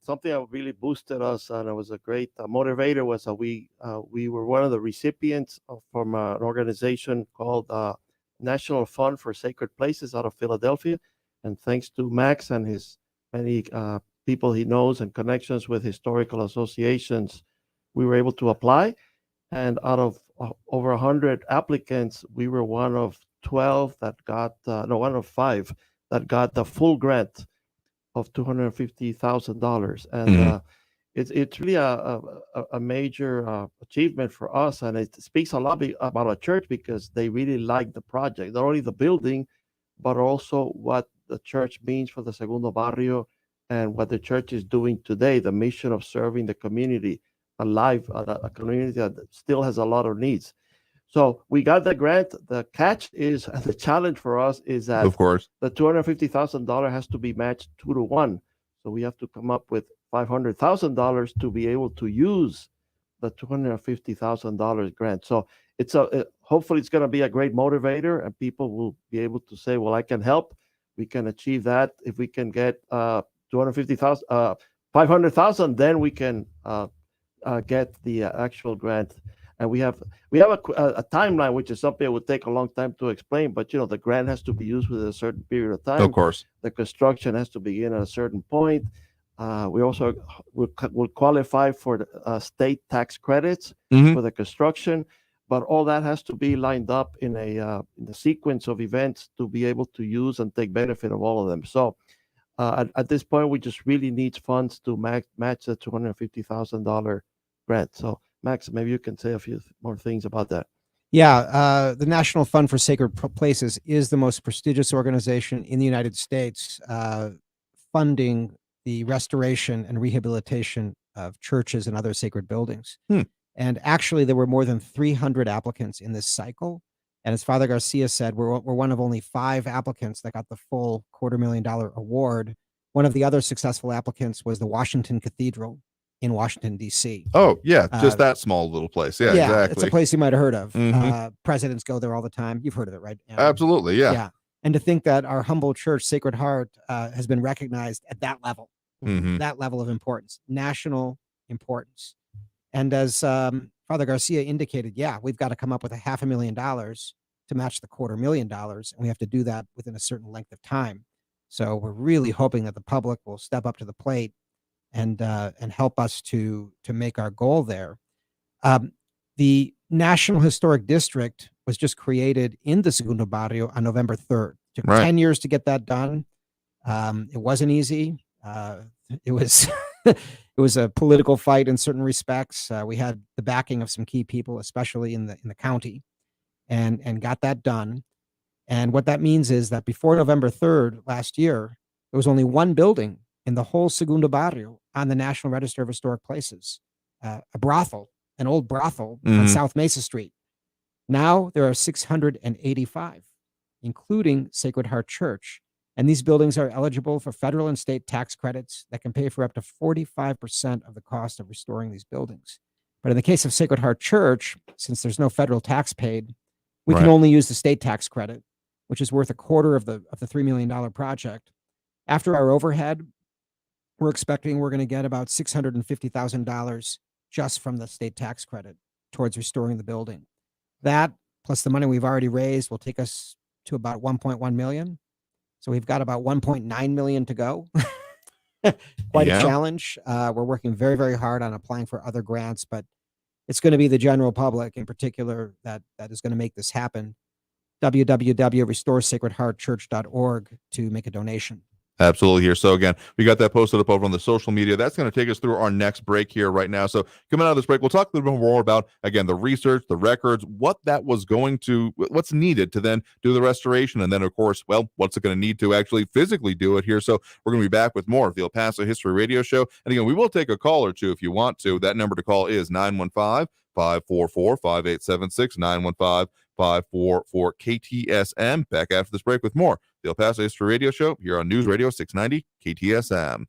[SPEAKER 2] something that really boosted us, and it was a great motivator, was we were one of the recipients from an organization called National Fund for Sacred Places out of Philadelphia. And thanks to Max and his many people he knows and connections with historical associations, we were able to apply. And out of over 100 applicants, we were one of 5 that got the full grant of $250,000. And it's really a major achievement for us. And it speaks a lot about our church because they really like the project, not only the building, but also what the church means for the Segundo Barrio and what the church is doing today, the mission of serving the community alive, a community that still has a lot of needs. So we got the grant. The catch is, the challenge for us is that,
[SPEAKER 1] of course,
[SPEAKER 2] the $250,000 has to be matched 2-to-1. So we have to come up with $500,000 to be able to use the $250,000 grant. So hopefully it's going to be a great motivator, and people will be able to say, well, I can help. We can achieve that. If we can get $500,000, then we can get the actual grant. And we have a timeline, which is something that would take a long time to explain. But the grant has to be used within a certain period of time.
[SPEAKER 1] Of course,
[SPEAKER 2] the construction has to begin at a certain point. We also will qualify for the state tax credits for the construction, but all that has to be lined up in the sequence of events to be able to use and take benefit of all of them. So at this point, we just really need funds to match the $250,000 grant. So Max, maybe you can say a few more things about that.
[SPEAKER 5] Yeah, the National Fund for Sacred Places is the most prestigious organization in the United States, funding the restoration and rehabilitation of churches and other sacred buildings. And actually, there were more than 300 applicants in this cycle. And as Father Garcia said, we're one of only 5 applicants that got the full $250,000 award. One of the other successful applicants was the Washington Cathedral in Washington, D.C.
[SPEAKER 1] Oh, yeah, just that small little place. Yeah, exactly.
[SPEAKER 5] It's a place you might have heard of. Presidents go there all the time. You've heard of it, right?
[SPEAKER 1] Absolutely, yeah.
[SPEAKER 5] Yeah. And to think that our humble church, Sacred Heart, has been recognized at that level, that level of importance, national importance. And as Father Garcia indicated, we've got to come up with $500,000 to match the $250,000, and we have to do that within a certain length of time. So we're really hoping that the public will step up to the plate and help us to make our goal there. The National Historic District was just created in the Segundo Barrio on November 3rd. It took 10 years to get that done. It wasn't easy. It was it was a political fight in certain respects. We had the backing of some key people, especially in the county, and got that done. And what that means is that before November 3rd last year, there was only one building in the whole Segundo Barrio on the National Register of Historic Places, a brothel, an old brothel on South Mesa Street. Now there are 685, including Sacred Heart Church. And these buildings are eligible for federal and state tax credits that can pay for up to 45% of the cost of restoring these buildings. But in the case of Sacred Heart Church, since there's no federal tax paid, we can only use the state tax credit, which is worth a quarter of the $3 million project. After our overhead, we're expecting we're going to get about $650,000 just from the state tax credit towards restoring the building. That, plus the money we've already raised, will take us to about $1.1 million. So we've got about $1.9 million to go. Quite a challenge. We're working very, very hard on applying for other grants, but it's going to be the general public in particular that is going to make this happen. www.restoresacredheartchurch.org to make a donation.
[SPEAKER 1] Absolutely here. So again, we got that posted up over on the social media. That's going to take us through our next break here right now. So coming out of this break, we'll talk a little bit more about, again, the research, the records, what's needed to then do the restoration. And then, of course, what's it going to need to actually physically do it here. So we're going to be back with more of the El Paso History Radio Show. And again, we will take a call or two if you want to. That number to call is 915-544-5876, 915-544 KTSM. Back after this break with more the El Paso History Radio Show here on News Radio 690 KTSM.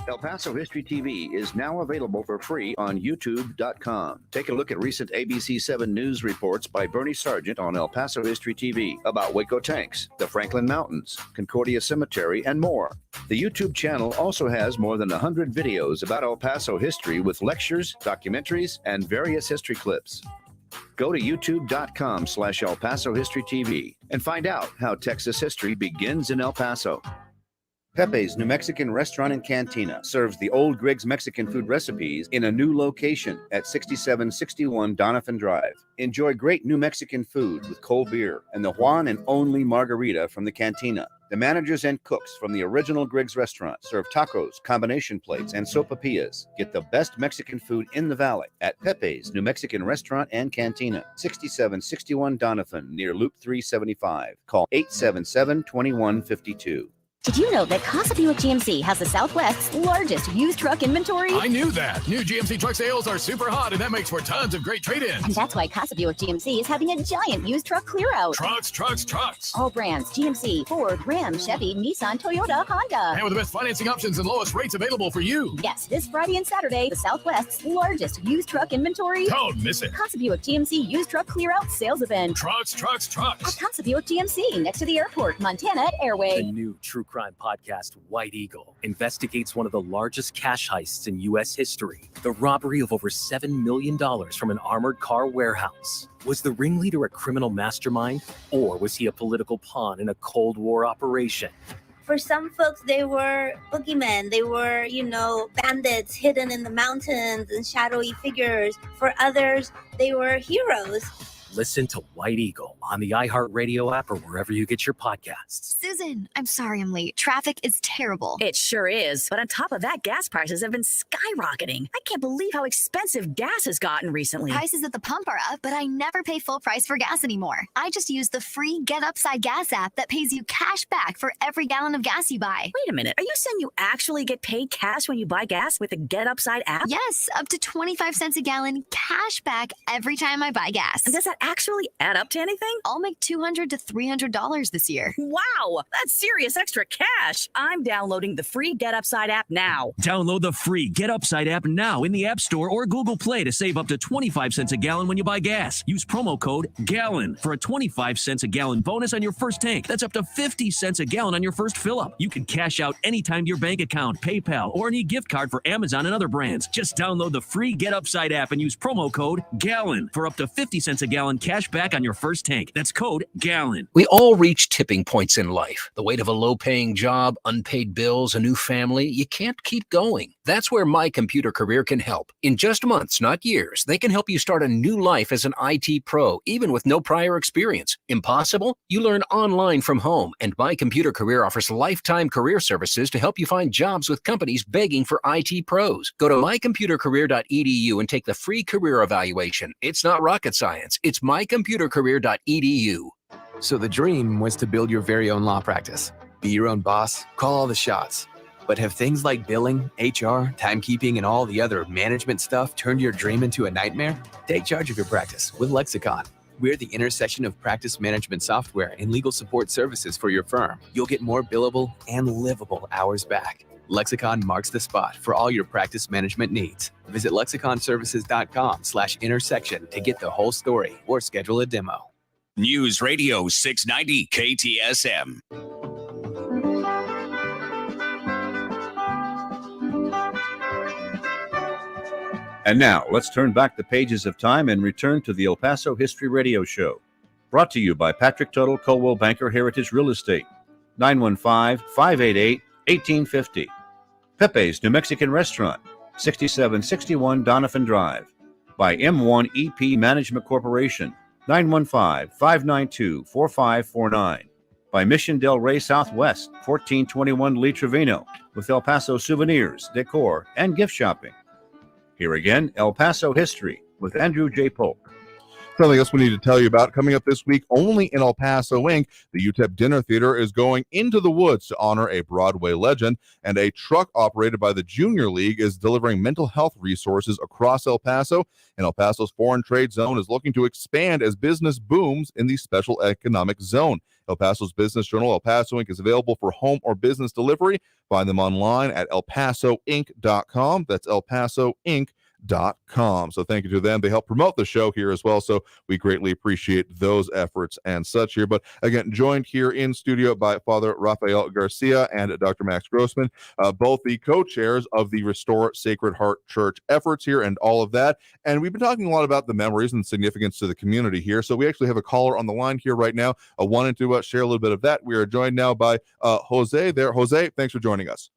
[SPEAKER 4] El Paso History TV is now available for free on YouTube.com. Take a look at recent ABC7 news reports by Bernie Sargent on El Paso History TV about Waco tanks, the Franklin Mountains, Concordia Cemetery, and more. The YouTube channel also has more than 100 videos about El Paso history with lectures, documentaries, and various history clips. Go to youtube.com/El Paso History TV and find out how Texas history begins in El Paso. Pepe's New Mexican Restaurant and Cantina serves the old Griggs Mexican food recipes in a new location at 6761 Donovan Drive. Enjoy great New Mexican food with cold beer and the one and only margarita from the cantina. The managers and cooks from the original Griggs restaurant serve tacos, combination plates, and sopapillas. Get the best Mexican food in the valley at Pepe's New Mexican Restaurant and Cantina, 6761 Donovan, near Loop 375. Call 877-2152.
[SPEAKER 12] Did you know that Casa Buick GMC has the Southwest's largest used truck inventory?
[SPEAKER 13] I knew that. New GMC truck sales are super hot, and that makes for tons of great trade-ins.
[SPEAKER 12] And that's why Casa Buick GMC is having a giant used truck clear-out.
[SPEAKER 13] Trucks.
[SPEAKER 12] All brands, GMC, Ford, Ram, Chevy, Nissan, Toyota, Honda.
[SPEAKER 13] And with the best financing options and lowest rates available for you.
[SPEAKER 12] Yes, this Friday and Saturday, the Southwest's largest used truck inventory.
[SPEAKER 13] Don't miss it.
[SPEAKER 12] Casa Buick GMC used truck clear-out sales event.
[SPEAKER 13] Trucks.
[SPEAKER 12] At Casa Buick GMC, next to the airport, Montana at Airway.
[SPEAKER 15] The new True
[SPEAKER 14] crime podcast White Eagle investigates one of the largest cash heists in U.S. history, the robbery of over $7 million from an armored car warehouse. Was the ringleader a criminal mastermind, or was he a political pawn in a Cold War operation?
[SPEAKER 15] For some folks, they were boogeymen. They were, bandits hidden in the mountains and shadowy figures. For others, they were heroes.
[SPEAKER 14] Listen to White Eagle on the iHeartRadio app or wherever you get your podcasts.
[SPEAKER 20] Susan, I'm sorry I'm late. Traffic is terrible.
[SPEAKER 21] It sure is. But on top of that, gas prices have been skyrocketing. I can't believe how expensive gas has gotten recently.
[SPEAKER 20] Prices at the pump are up, but I never pay full price for gas anymore. I just use the free Get Upside Gas app that pays you cash back for every gallon of gas you buy.
[SPEAKER 21] Wait a minute. Are you saying you actually get paid cash when you buy gas with the Get Upside app?
[SPEAKER 20] Yes, up to 25 cents a gallon cash back every time I buy gas.
[SPEAKER 21] And does that actually add up to anything?
[SPEAKER 20] I'll make $200 to $300 this year.
[SPEAKER 21] Wow, that's serious extra cash. I'm downloading the free Get Upside app now.
[SPEAKER 22] Download the free Get Upside app now in the App Store or Google Play to save up to 25 cents a gallon when you buy gas. Use promo code GALLON for a 25 cents a gallon bonus on your first tank. That's up to 50 cents a gallon on your first fill up. You can cash out anytime to your bank account, PayPal, or any gift card for Amazon and other brands. Just download the free Get Upside app and use promo code GALLON for up to 50 cents a gallon cash back on your first tank. That's code GALLON.
[SPEAKER 8] We all reach tipping points in life. The weight of a low-paying job, unpaid bills, a new family. You can't keep going. That's where My Computer Career can help. In just months, not years, they can help you start a new life as an IT pro, even with no prior experience. Impossible? You learn online from home, and My Computer Career offers lifetime career services to help you find jobs with companies begging for IT pros. Go to mycomputercareer.edu and take the free career evaluation. It's not rocket science. It's mycomputercareer.edu.
[SPEAKER 17] So the dream was to build your very own law practice. Be your own boss, call all the shots. But have things like billing, HR, timekeeping, and all the other management stuff turned your dream into a nightmare? Take charge of your practice with Lexicon. We're the intersection of practice management software and legal support services for your firm. You'll get more billable and livable hours back. Lexicon marks the spot for all your practice management needs. Visit lexiconservices.com/intersection to get the whole story or schedule a demo.
[SPEAKER 24] News Radio 690 KTSM.
[SPEAKER 7] And now, let's turn back the pages of time and return to the El Paso History Radio Show. Brought to you by Patrick Tuttle, Coldwell Banker Heritage Real Estate, 915-588-1850. Pepe's New Mexican Restaurant, 6761 Donovan Drive. By M1 EP Management Corporation, 915-592-4549. By Mission Del Rey Southwest, 1421 Lee Trevino, with El Paso souvenirs, decor, and gift shopping. Here again, El Paso History with Andrew J. Polk.
[SPEAKER 1] Something else we need to tell you about coming up this week, only in El Paso, Inc. The UTEP Dinner Theater is going into the woods to honor a Broadway legend, and a truck operated by the Junior League is delivering mental health resources across El Paso. And El Paso's foreign trade zone is looking to expand as business booms in the special economic zone. El Paso's business journal, El Paso Inc., is available for home or business delivery. Find them online at elpasoinc.com. That's elpasoinc.com. So thank you to them. They help promote the show here as well, so we greatly appreciate those efforts and such here. But again, joined here in studio by Father Rafael Garcia and Dr. Max Grossman, both the co-chairs of the Restore Sacred Heart Church efforts here and all of that. And we've been talking a lot about the memories and significance to the community here. So we actually have a caller on the line here right now, wanting to share a little bit of that. We are joined now by Jose there. Jose, thanks for joining us.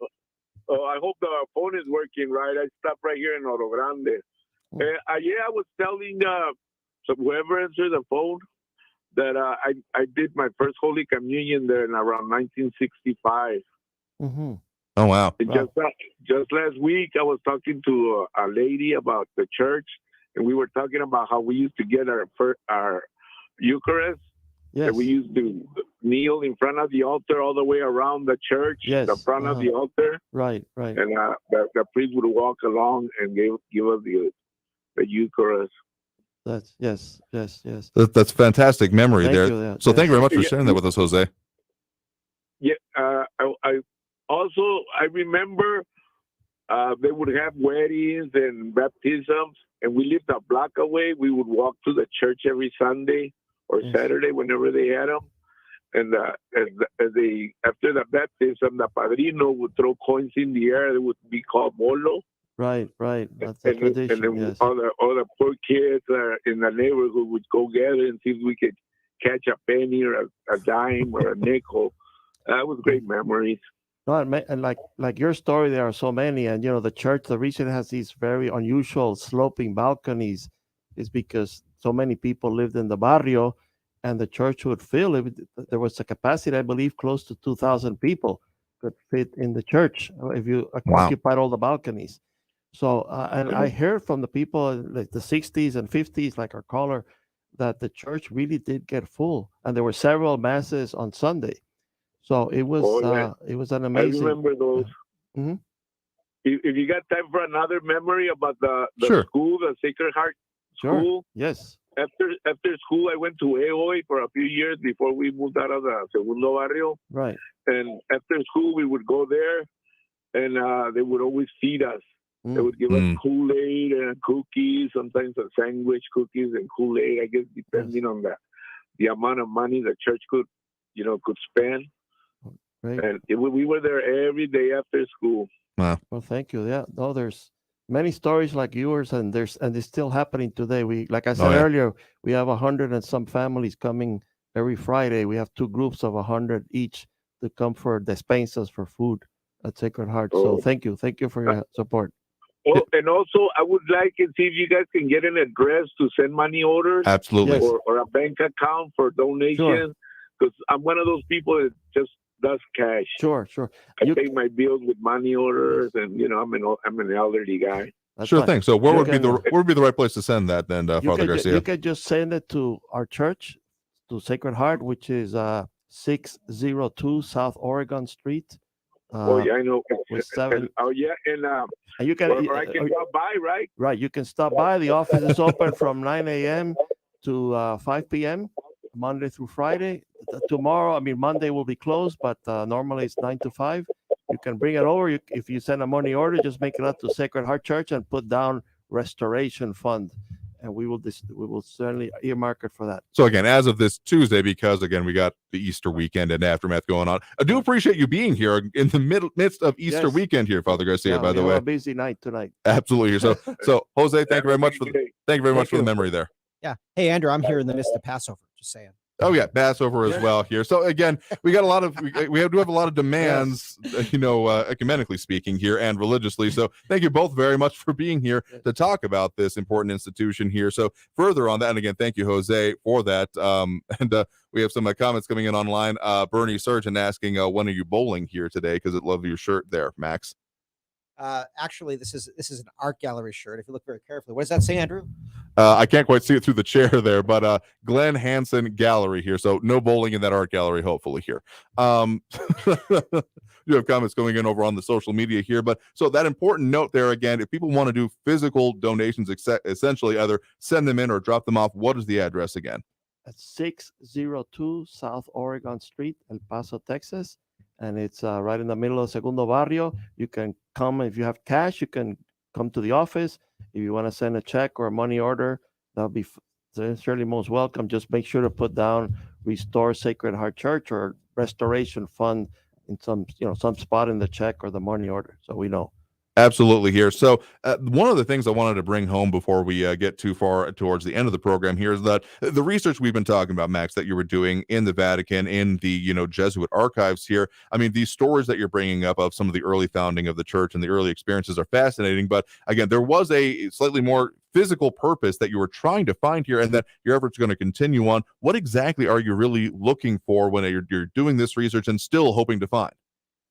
[SPEAKER 25] I hope the phone is working right. I stopped right here in Oro Grande. Ayer I was telling whoever answered the phone that I did my first Holy Communion there in around 1965.
[SPEAKER 2] Mm-hmm.
[SPEAKER 1] Oh, wow.
[SPEAKER 25] Just last week, I was talking to a lady about the church, and we were talking about how we used to get our Eucharist.
[SPEAKER 2] Yes.
[SPEAKER 25] We used to kneel in front of the altar all the way around the church, the front of the altar.
[SPEAKER 2] Right.
[SPEAKER 25] And the priest would walk along and give us the Eucharist.
[SPEAKER 2] That's yes.
[SPEAKER 1] That's fantastic memory there. So thank you very much for sharing that with us, Jose.
[SPEAKER 25] Yeah. I remember they would have weddings and baptisms, and we lived a block away. We would walk to the church every Sunday or Saturday whenever they had them. And after the baptism, the padrino would throw coins in the air. It would be called bolo.
[SPEAKER 2] Right. That's a tradition.
[SPEAKER 25] And then
[SPEAKER 2] Yes.
[SPEAKER 25] all the poor kids in the neighborhood would go gather and see if we could catch a penny or a dime or a nickel. That was great memories.
[SPEAKER 2] No, and like your story, there are so many, and the church, the reason it has these very unusual sloping balconies is because so many people lived in the barrio, and the church would fill it. There was a capacity, I believe, close to 2,000 people could fit in the church if you occupied all the balconies. So, and I heard from the people in like the 60s and 50s, like our caller, that the church really did get full, and there were several masses on Sunday. So it was it was an amazing.
[SPEAKER 25] I remember those.
[SPEAKER 2] Mhm.
[SPEAKER 25] If you got time for another memory about the
[SPEAKER 1] Sure.
[SPEAKER 25] school, the Sacred Heart
[SPEAKER 2] Sure.
[SPEAKER 25] School.
[SPEAKER 2] Yes.
[SPEAKER 25] After school, I went to AOI for a few years before we moved out of the Segundo Barrio.
[SPEAKER 2] Right.
[SPEAKER 25] And after school, we would go there, and they would always feed us. They would give us Kool-Aid and cookies, sometimes a sandwich, cookies and Kool-Aid, I guess, depending on the amount of money the church could spend.
[SPEAKER 2] Right.
[SPEAKER 25] And we were there every day after school.
[SPEAKER 1] Wow.
[SPEAKER 2] Well, thank you. Yeah. No, there's many stories like yours, and it's still happening today. Like I said earlier, we have 100 and some families coming every Friday. We have two groups of 100 each to come for despensas for food at Sacred Heart. So thank you for your support.
[SPEAKER 25] Oh, and also, I would like to see if you guys can get an address to send money orders.
[SPEAKER 1] Absolutely.
[SPEAKER 25] Or a bank account for donations. Because I'm one of those people that just does cash.
[SPEAKER 2] Sure.
[SPEAKER 25] I pay my bills with money orders, and I'm an elderly guy.
[SPEAKER 1] Sure thing. So where would be the right place to send that then, Father Garcia?
[SPEAKER 2] You can just send it to our church, to Sacred Heart, which is 602 South Oregon Street.
[SPEAKER 25] I know.
[SPEAKER 2] With 7.
[SPEAKER 25] And
[SPEAKER 2] you can.
[SPEAKER 25] Or I can drop by, right?
[SPEAKER 2] Right. You can stop by. The office is open from 9 a.m. to 5 p.m. Monday through Friday. Tomorrow, Monday will be closed, but normally it's 9 to 5. You can bring it over. If you send a money order, just make it out to Sacred Heart Church and put down Restoration Fund, and we will certainly earmark it for that.
[SPEAKER 1] So again, as of this Tuesday, because again we got the Easter weekend and aftermath going on, I do appreciate you being here in the midst of Easter weekend here, Father Garcia. By the way,
[SPEAKER 2] a busy night tonight.
[SPEAKER 1] Absolutely. So Jose, thank you very much for the memory there.
[SPEAKER 5] Yeah. Hey, Andrew, I'm here in the midst of Passover. Just saying.
[SPEAKER 1] Oh yeah, Passover as well here. So again, we got a lot of we have a lot of demands, ecumenically speaking here and religiously. So thank you both very much for being here to talk about this important institution here. So further on that, and again, thank you, Jose, for that. We have some comments coming in online. Bernie Surgeon asking, when are you bowling here today? Because I love your shirt there, Max.
[SPEAKER 5] Actually, this is an art gallery shirt. If you look very carefully, what does that say, Andrew?
[SPEAKER 1] I can't quite see it through the chair there, but Glenn Hansen Gallery here. So no bowling in that art gallery, hopefully here. You have comments going in over on the social media here, but so that important note there again, if people want to do physical donations, essentially either send them in or drop them off, what is the address again?
[SPEAKER 2] At 602 South Oregon Street, El Paso, Texas. And it's right in the middle of Segundo Barrio. You can come if you have cash. You can come to the office. If you want to send a check or a money order, that'll be certainly most welcome. Just make sure to put down Restore Sacred Heart Church or Restoration Fund in some spot in the check or the money order, so we know.
[SPEAKER 1] Absolutely here. So one of the things I wanted to bring home before we get too far towards the end of the program here is that the research we've been talking about, Max, that you were doing in the Vatican, in the Jesuit archives here. These stories that you're bringing up of some of the early founding of the church and the early experiences are fascinating. But again, there was a slightly more physical purpose that you were trying to find here, and that your efforts are going to continue on. What exactly are you really looking for when you're doing this research and still hoping to find?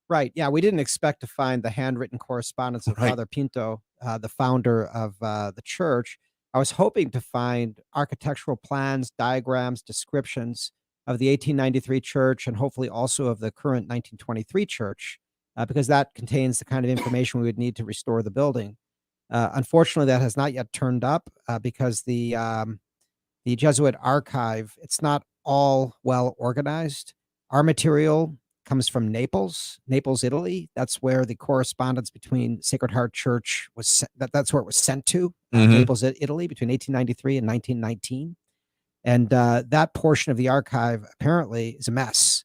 [SPEAKER 5] Right. Yeah, we didn't expect to find the handwritten correspondence of Father Pinto, the founder of the church. I was hoping to find architectural plans, diagrams, descriptions of the 1893 church, and hopefully also of the current 1923 church, because that contains the kind of information we would need to restore the building. Unfortunately, that has not yet turned up because the Jesuit Archive, it's not all well organized. Our material comes from Naples, Italy. That's where the correspondence between Sacred Heart Church was. That's where it was sent to, Naples, Italy, between 1893 and 1919. And that portion of the archive apparently is a mess.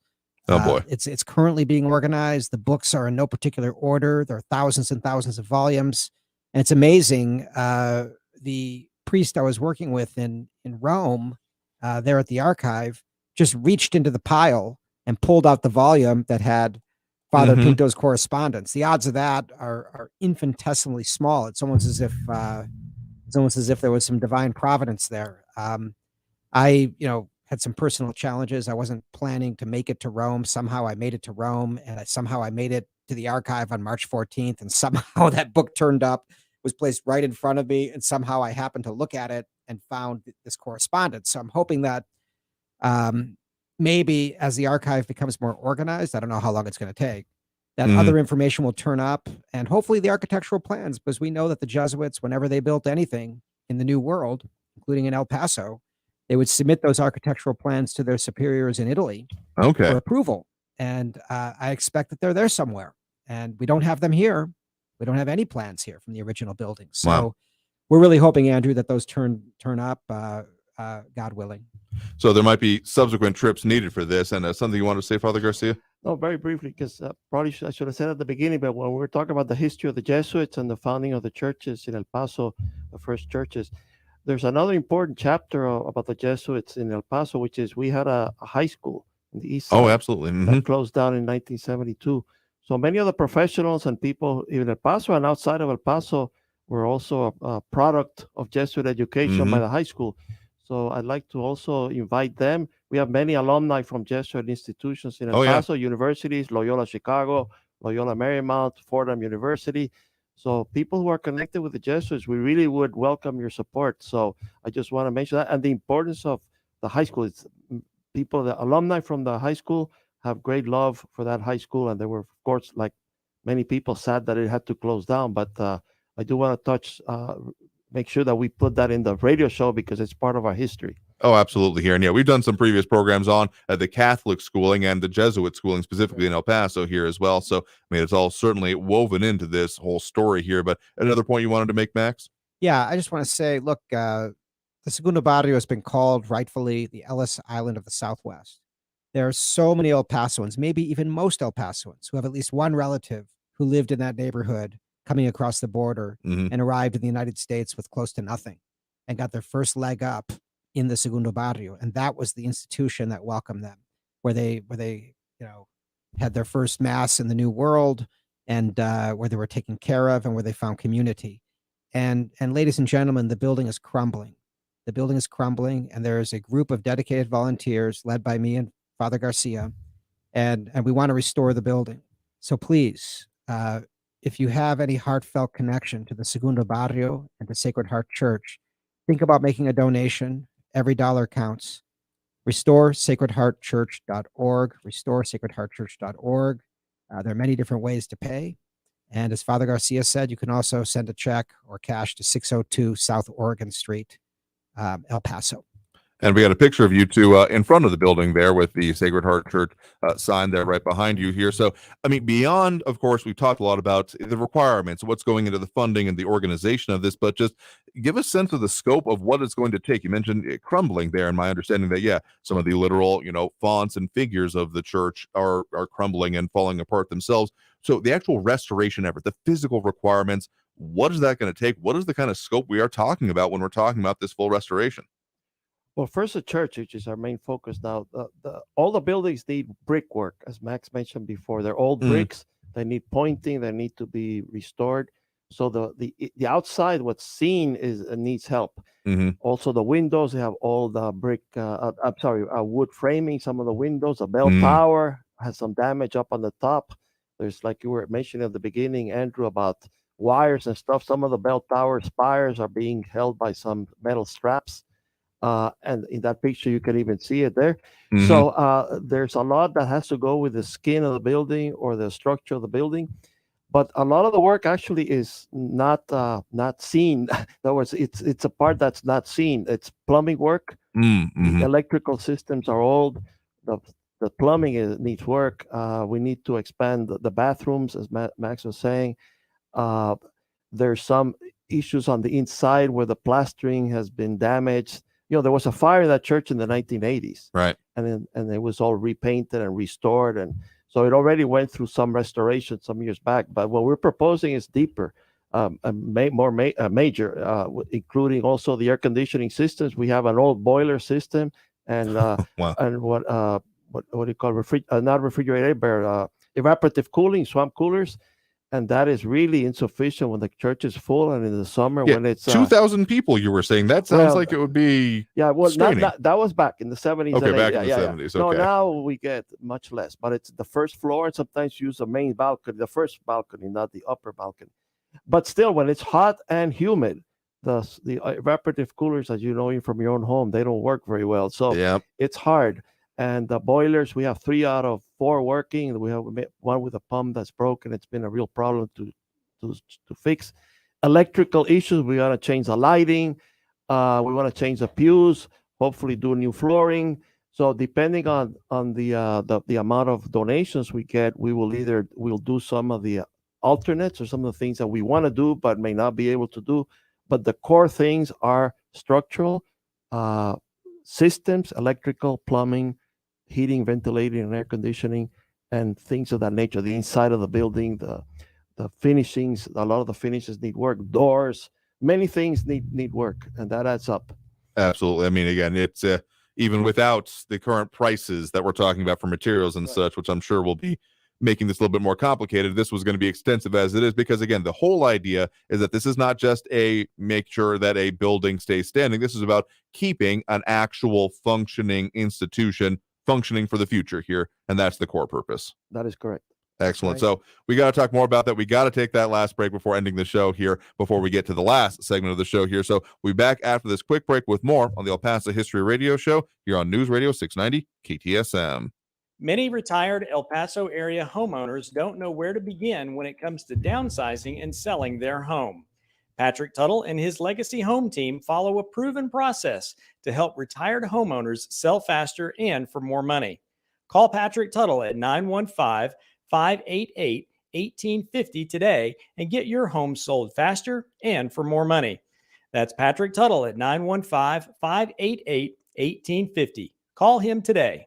[SPEAKER 1] Oh boy.
[SPEAKER 5] It's currently being organized. The books are in no particular order. There are thousands and thousands of volumes. And it's amazing. The priest I was working with in Rome, there at the archive, just reached into the pile and pulled out the volume that had Father Pinto's correspondence. The odds of that are infinitesimally small. It's almost as if there was some divine providence there. I had some personal challenges. I wasn't planning to make it to Rome. Somehow I made it to Rome, and somehow I made it to the archive on March 14th. And somehow that book turned up, was placed right in front of me. And somehow I happened to look at it and found this correspondence. So I'm hoping that maybe as the archive becomes more organized, I don't know how long it's going to take, that other information will turn up, and hopefully the architectural plans, because we know that the Jesuits, whenever they built anything in the New World, including in El Paso, they would submit those architectural plans to their superiors in Italy for approval. And I expect that they're there somewhere. And we don't have them here. We don't have any plans here from the original building. So we're really hoping, Andrew, that those turn up, God willing.
[SPEAKER 1] So there might be subsequent trips needed for this. And something you want to say, Father Garcia?
[SPEAKER 2] No, very briefly, because probably I should have said at the beginning, but when we're talking about the history of the Jesuits and the founding of the churches in El Paso, the first churches, there's another important chapter about the Jesuits in El Paso, which is we had a high school in the east side.
[SPEAKER 1] Oh, absolutely.
[SPEAKER 2] That closed down in 1972. So many of the professionals and people in El Paso and outside of El Paso were also a product of Jesuit education by the high school. So I'd like to also invite them. We have many alumni from Jesuit institutions in El Paso, universities, Loyola Chicago, Loyola Marymount, Fordham University. So people who are connected with the Jesuits, we really would welcome your support. So I just want to mention that. And the importance of the high school. It's people, the alumni from the high school have great love for that high school. And they were, of course, like many people, sad that it had to close down. But I do want to make sure that we put that in the radio show because it's part of our history.
[SPEAKER 1] Oh, absolutely. Here. And yeah, we've done some previous programs on the Catholic schooling and the Jesuit schooling, specifically in El Paso here as well. So, I mean, it's all certainly woven into this whole story here. But another point you wanted to make, Max?
[SPEAKER 5] Yeah, I just want to say, look, the Segundo Barrio has been called rightfully the Ellis Island of the Southwest. There are so many El Pasoans, maybe even most El Pasoans, who have at least one relative who lived in that neighborhood coming across the border and arrived in the United States with close to nothing and got their first leg up in the Segundo Barrio. And that was the institution that welcomed them, where they had their first mass in the New World and where they were taken care of and where they found community. And ladies and gentlemen, the building is crumbling. The building is crumbling, and there is a group of dedicated volunteers led by me and Father Garcia, and we want to restore the building. So please, if you have any heartfelt connection to the Segundo Barrio and to Sacred Heart Church, think about making a donation. Every dollar counts. RestoreSacredHeartChurch.org, RestoreSacredHeartChurch.org. There are many different ways to pay. And as Father Garcia said, you can also send a check or cash to 602 South Oregon Street, El Paso.
[SPEAKER 1] And we got a picture of you two in front of the building there with the Sacred Heart Church sign there right behind you here. So, I mean, beyond, of course, we've talked a lot about the requirements, what's going into the funding and the organization of this, but just give a sense of the scope of what it's going to take. You mentioned it crumbling there, and my understanding that, yeah, some of the literal, fonts and figures of the church are crumbling and falling apart themselves. So the actual restoration effort, the physical requirements, what is that going to take? What is the kind of scope we are talking about when we're talking about this full restoration?
[SPEAKER 2] Well, first, the church, which is our main focus now. All the buildings need brickwork, as Max mentioned before. They're old bricks. They need pointing. They need to be restored. So the outside, what's seen needs help. Also, the windows, they have all the brick. Wood framing. Some of the windows. The bell tower has some damage up on the top. There's, like you were mentioning at the beginning, Andrew, about wires and stuff. Some of the bell tower spires are being held by some metal straps. And in that picture, you can even see it there. So there's a lot that has to go with the skin of the building or the structure of the building. But a lot of the work actually is not seen. In other words, it's a part that's not seen. It's plumbing work. The electrical systems are old. The plumbing needs work. We need to expand the bathrooms, as Max was saying. There's some issues on the inside where the plastering has been damaged. there was a fire in that church in the 1980s.
[SPEAKER 1] Right.
[SPEAKER 2] And it was all repainted and restored. And so it already went through some restoration some years back. But what we're proposing is deeper, major, including also the air conditioning systems. We have an old boiler system and
[SPEAKER 1] wow.
[SPEAKER 2] and what do you call not refrigerator, but evaporative cooling, swamp coolers. And that is really insufficient when the church is full and in the summer when it's
[SPEAKER 1] 2,000 people. You were saying that sounds like it would be
[SPEAKER 2] that was back in the 70s.
[SPEAKER 1] Okay,
[SPEAKER 2] and
[SPEAKER 1] back in the 70s.
[SPEAKER 2] No,
[SPEAKER 1] Okay.
[SPEAKER 2] now we get much less, but it's the first floor and sometimes use the main balcony, the first balcony, not the upper balcony. But still, when it's hot and humid, the evaporative coolers, as you know from your own home, they don't work very well. So it's hard. And the boilers, we have 3 out of 4 working. We have one with a pump that's broken. It's been a real problem to fix. Electrical issues, we got to change the lighting. We want to change the pews, hopefully do new flooring. So depending on the amount of donations we get, we'll do some of the alternates or some of the things that we want to do but may not be able to do. But the core things are structural, systems, electrical, plumbing, heating, ventilating, and air conditioning, and things of that nature. The inside of the building, the finishings, a lot of the finishes need work. Doors, many things need work, and that adds up.
[SPEAKER 1] Absolutely. I mean, again, it's even without the current prices that we're talking about for materials and such, which I'm sure will be making this a little bit more complicated. This was going to be extensive as it is, because again, the whole idea is that this is not just make sure that a building stays standing. This is about keeping an actual functioning institution functioning for the future here, and that's the core purpose.
[SPEAKER 2] That is correct.
[SPEAKER 1] Excellent. So we got to talk more about that. We got to take that last break before ending the show here, before we get to the last segment of the show here. So we'll be back after this quick break with more on the El Paso History Radio Show here on News Radio 690 KTSM.
[SPEAKER 3] Many retired El Paso area homeowners don't know where to begin when it comes to downsizing and selling their home. Patrick Tuttle and his Legacy Home team follow a proven process to help retired homeowners sell faster and for more money. Call Patrick Tuttle at 915-588-1850 today and get your home sold faster and for more money. That's Patrick Tuttle at 915-588-1850. Call him today.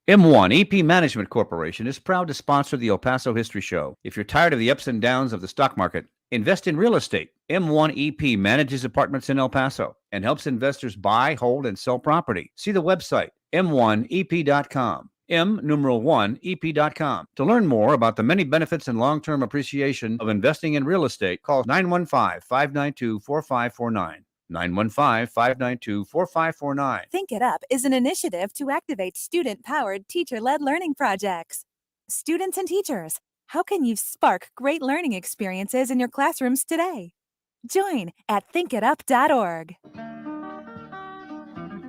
[SPEAKER 7] M1 EP Management Corporation is proud to sponsor the El Paso History Show. If you're tired of the ups and downs of the stock market, invest in real estate. M1 EP manages apartments in El Paso and helps investors buy, hold, and sell property. See the website, m1ep.com, m1ep.com. To learn more about the many benefits and long-term appreciation of investing in real estate, call 915-592-4549. 915-592-4549.
[SPEAKER 6] Think It Up is an initiative to activate student-powered, teacher-led learning projects. Students and teachers, how can you spark great learning experiences in your classrooms today? Join at thinkitup.org.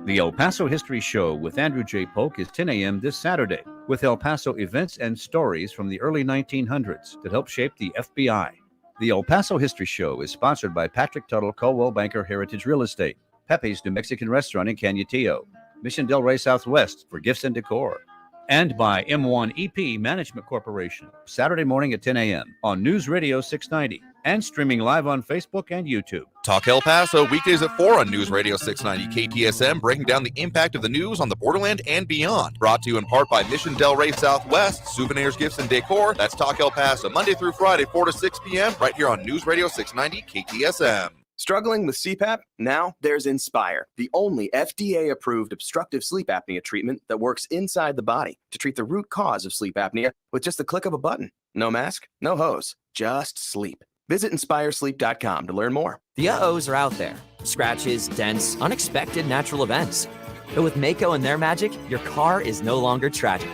[SPEAKER 7] The El Paso History Show with Andrew J. Polk is 10 a.m. this Saturday, with El Paso events and stories from the early 1900s that helped shape the FBI. The El Paso History Show is sponsored by Patrick Tuttle, Coldwell Banker Heritage Real Estate, Pepe's New Mexican Restaurant in Canyotio, Mission Del Rey Southwest for gifts and decor, and by M1 EP Management Corporation, Saturday morning at 10 a.m. on News Radio 690 and streaming live on Facebook and YouTube.
[SPEAKER 1] Talk El Paso weekdays at 4 on News Radio 690 KTSM, breaking down the impact of the news on the borderland and beyond. Brought to you in part by Mission Del Rey Southwest, Souvenirs, Gifts, and Decor. That's Talk El Paso, Monday through Friday, 4 to 6 p.m. right here on News Radio 690 KTSM.
[SPEAKER 9] Struggling with CPAP? Now there's Inspire, the only FDA-approved obstructive sleep apnea treatment that works inside the body to treat the root cause of sleep apnea with just the click of a button. No mask, no hose, just sleep. Visit InspireSleep.com to learn more.
[SPEAKER 10] The uh-ohs are out there. Scratches, dents, unexpected natural events. But with Mako and their magic, your car is no longer tragic.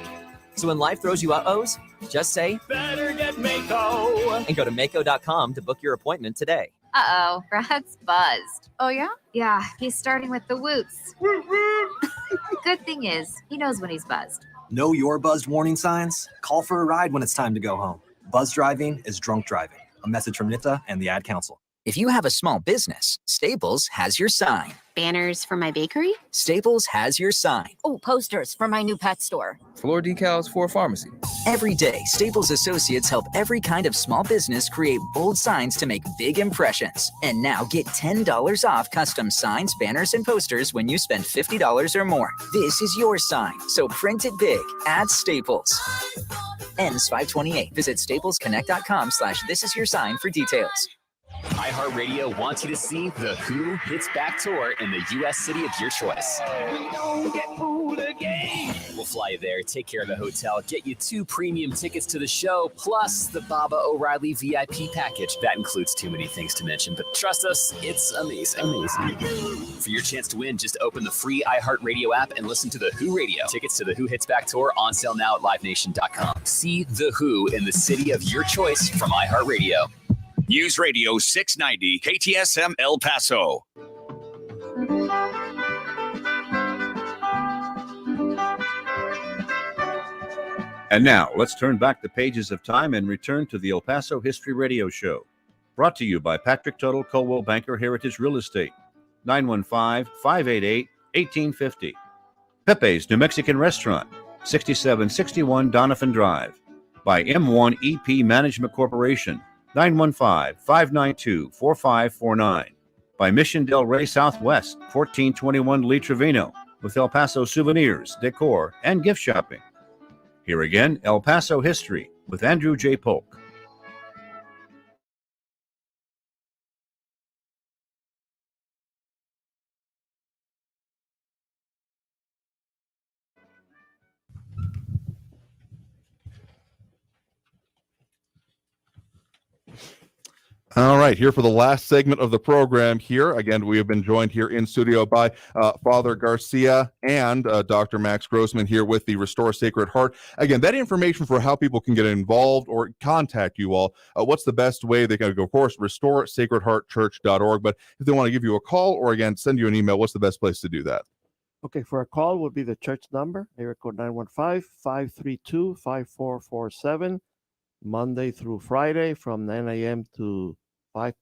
[SPEAKER 10] So when life throws you uh-ohs, just say,
[SPEAKER 3] better get Mako.
[SPEAKER 10] And go to Mako.com to book your appointment today.
[SPEAKER 11] Uh-oh, Brad's buzzed. Oh, yeah? Yeah, he's starting with the woots. Good thing is, he knows when he's buzzed.
[SPEAKER 26] Know your buzzed warning signs? Call for a ride when it's time to go home. Buzz driving is drunk driving. A message from NHTSA and the Ad Council.
[SPEAKER 4] If you have a small business, Staples has your sign.
[SPEAKER 12] Banners for my bakery?
[SPEAKER 4] Staples has your sign.
[SPEAKER 12] Oh, posters for my new pet store.
[SPEAKER 13] Floor decals for a pharmacy.
[SPEAKER 4] Every day, Staples associates help every kind of small business create bold signs to make big impressions. And now get $10 off custom signs, banners, and posters when you spend $50 or more. This is your sign, so print it big at Staples. Ends 5/28. Visit staplesconnect.com/thisisyoursign for details.
[SPEAKER 24] iHeartRadio wants you to see the Who Hits Back Tour in the U.S. city of your choice. We don't get fooled again. We'll fly you there, take care of the hotel, get you 2 premium tickets to the show, plus the Baba O'Reilly VIP package. That includes too many things to mention, but trust us, it's amazing. For your chance to win, just open the free iHeartRadio app and listen to the Who Radio. Tickets to the Who Hits Back Tour on sale now at livenation.com. See the Who in the city of your choice from iHeartRadio. News Radio 690 KTSM El Paso.
[SPEAKER 7] And now, let's turn back the pages of time and return to the El Paso History Radio Show. Brought to you by Patrick Tuttle, Coldwell Banker Heritage Real Estate, 915-588-1850. Pepe's New Mexican Restaurant, 6761 Donovan Drive. By M1 EP Management Corporation, 915-592-4549. By Mission Del Rey Southwest, 1421 Lee Trevino, with El Paso souvenirs, decor, and gift shopping. Here again, El Paso History with Andrew J. Polk.
[SPEAKER 1] All right, here for the last segment of the program here. Again, we have been joined here in studio by Father Garcia and Dr. Max Grossman here with the Restore Sacred Heart. Again, that information for how people can get involved or contact you all, what's the best way they can go? Of course, restoresacredheartchurch.org, but if they want to give you a call or, again, send you an email, what's the best place to do that?
[SPEAKER 2] Okay, for a call would be the church number, area code 915-532-5447, Monday through Friday from 9 a.m. to 5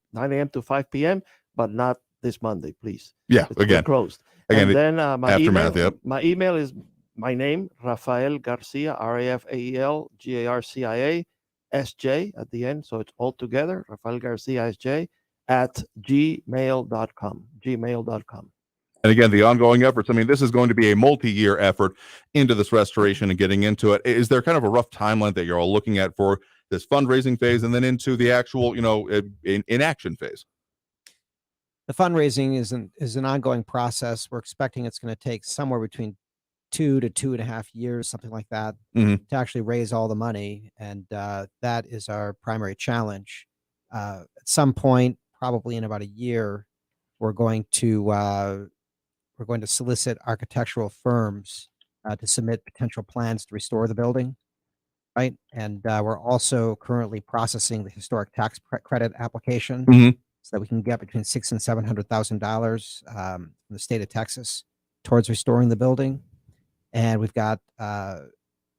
[SPEAKER 2] p.m., but not this Monday, please.
[SPEAKER 1] Yeah,
[SPEAKER 2] it's
[SPEAKER 1] again.
[SPEAKER 2] Closed.
[SPEAKER 1] Again,
[SPEAKER 2] and then my
[SPEAKER 1] aftermath,
[SPEAKER 2] email,
[SPEAKER 1] yep.
[SPEAKER 2] My email is my name, Rafael Garcia, RAFAEL GARCIA, at the end, so it's all together, Rafael Garcia SJ, at gmail.com.
[SPEAKER 1] And again, the ongoing efforts, I mean, this is going to be a multi-year effort into this restoration and getting into it. Is there kind of a rough timeline that you're all looking at for this fundraising phase and then into the actual, in action phase?
[SPEAKER 5] The fundraising is an ongoing process. We're expecting it's going to take somewhere between 2 to 2.5 years, something like that, to actually raise all the money. And that is our primary challenge. At some point, probably in about a year, we're going to solicit architectural firms to submit potential plans to restore the building. Right. And we're also currently processing the historic tax credit application so that we can get between $600,000 and $700,000 from the state of Texas towards restoring the building. And we've got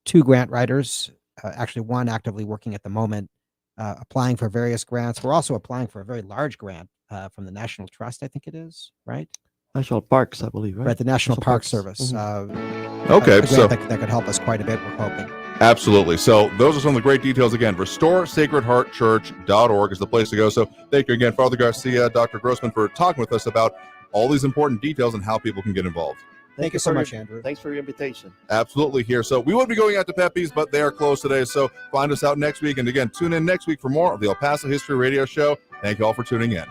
[SPEAKER 5] 2 grant writers, actually one actively working at the moment, applying for various grants. We're also applying for a very large grant from the National Trust, I think it is, right?
[SPEAKER 2] National Parks, I believe, right?
[SPEAKER 5] Right, the National Park Service.
[SPEAKER 1] Okay, so
[SPEAKER 5] that could help us quite a bit, we're hoping.
[SPEAKER 1] Absolutely. So those are some of the great details. Again, restoresacredheartchurch.org is the place to go. So thank you again, Father Garcia, Dr. Grossman, for talking with us about all these important details and how people can get involved.
[SPEAKER 5] Thank you so much, Andrew.
[SPEAKER 2] Thanks for your invitation.
[SPEAKER 1] Absolutely here. So we would be going out to Pepe's, but they are closed today. So find us out next week. And again, tune in next week for more of the El Paso History Radio Show. Thank you all for tuning in.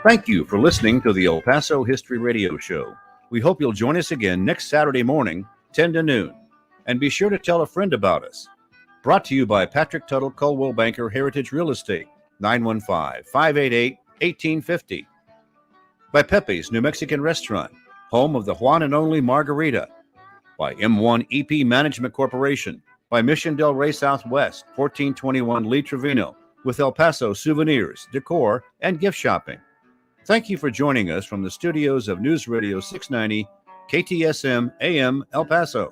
[SPEAKER 7] Thank you for listening to the El Paso History Radio Show. We hope you'll join us again next Saturday morning, 10 to noon. And be sure to tell a friend about us. Brought to you by Patrick Tuttle, Coldwell Banker Heritage Real Estate, 915-588-1850. By Pepe's New Mexican Restaurant, home of the Juan and Only Margarita. By M1 EP Management Corporation. By Mission Del Rey Southwest, 1421 Lee Trevino, with El Paso souvenirs, decor, and gift shopping. Thank you for joining us from the studios of News Radio 690, KTSM AM El Paso.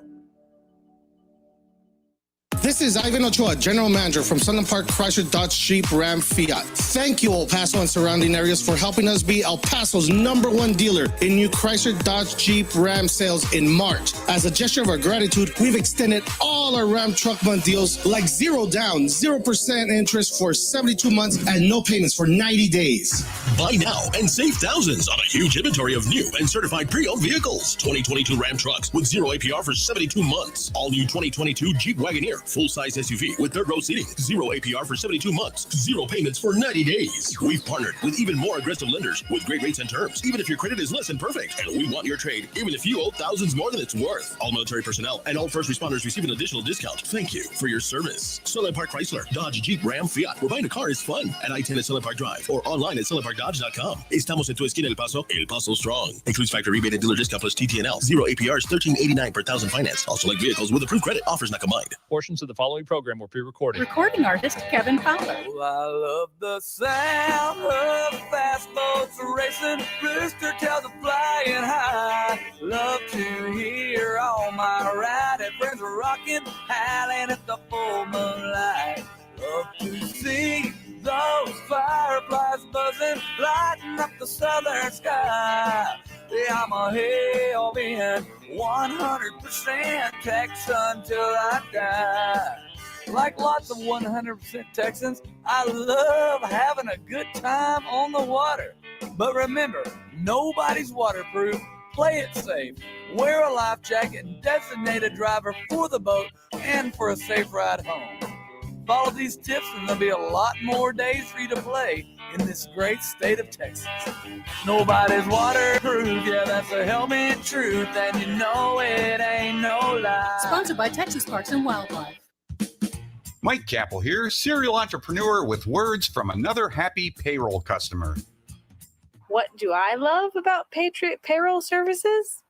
[SPEAKER 14] This is Ivan Ochoa, General Manager from Sunland Park Chrysler Dodge Jeep Ram Fiat. Thank you, El Paso and surrounding areas, for helping us be El Paso's #1 dealer in new Chrysler Dodge Jeep Ram sales in March. As a gesture of our gratitude, we've extended all our Ram Truck Month deals, like 0 down, 0% interest for 72 months and no payments for 90 days.
[SPEAKER 15] Buy now and save thousands on a huge inventory of new and certified pre-owned vehicles. 2022 Ram trucks with 0 APR for 72 months. All new 2022 Jeep Wagoneer, full-size SUV with third row seating. 0 APR for 72 months. 0 payments for 90 days. We've partnered with even more aggressive lenders with great rates and terms, even if your credit is less than perfect. And we want your trade, even if you owe thousands more than it's worth. All military personnel and all first responders receive an additional discount. Thank you for your service. Sunland Park Chrysler, Dodge, Jeep, Ram, Fiat. Where buying a car is fun. At I-10 at Sunland Park Drive or online at sunlandparkdodge.com. Estamos en tu esquina El Paso Strong. Includes factory rebate and dealer discount plus TTNL. 0 APRs, $13.89 per thousand finance. Also like vehicles with approved credit. Offers not combined.
[SPEAKER 16] Portions of the following program were pre-recorded.
[SPEAKER 18] Recording artist Kevin Fowler.
[SPEAKER 19] Oh, I love the sound of fast boats racing. Rooster tails are flying high. Love to hear all my riding friends rocking, howling at the full moonlight. Love to see those fireflies buzzing, lighting up the southern sky. Yeah, I'm a hell-bent 100% Texan till I die. Like lots of 100% Texans, I love having a good time on the water. But remember, nobody's waterproof. Play it safe. Wear a life jacket and designate a driver for the boat and for a safe ride home. Follow these tips and there'll be a lot more days for you to play in this great state of Texas. Nobody's waterproof, yeah, that's a helmet truth, and you know it ain't no lie.
[SPEAKER 18] Sponsored by Texas Parks and Wildlife.
[SPEAKER 23] Mike Capel here, serial entrepreneur with words from another happy payroll customer.
[SPEAKER 27] What do I love about Patriot Payroll Services?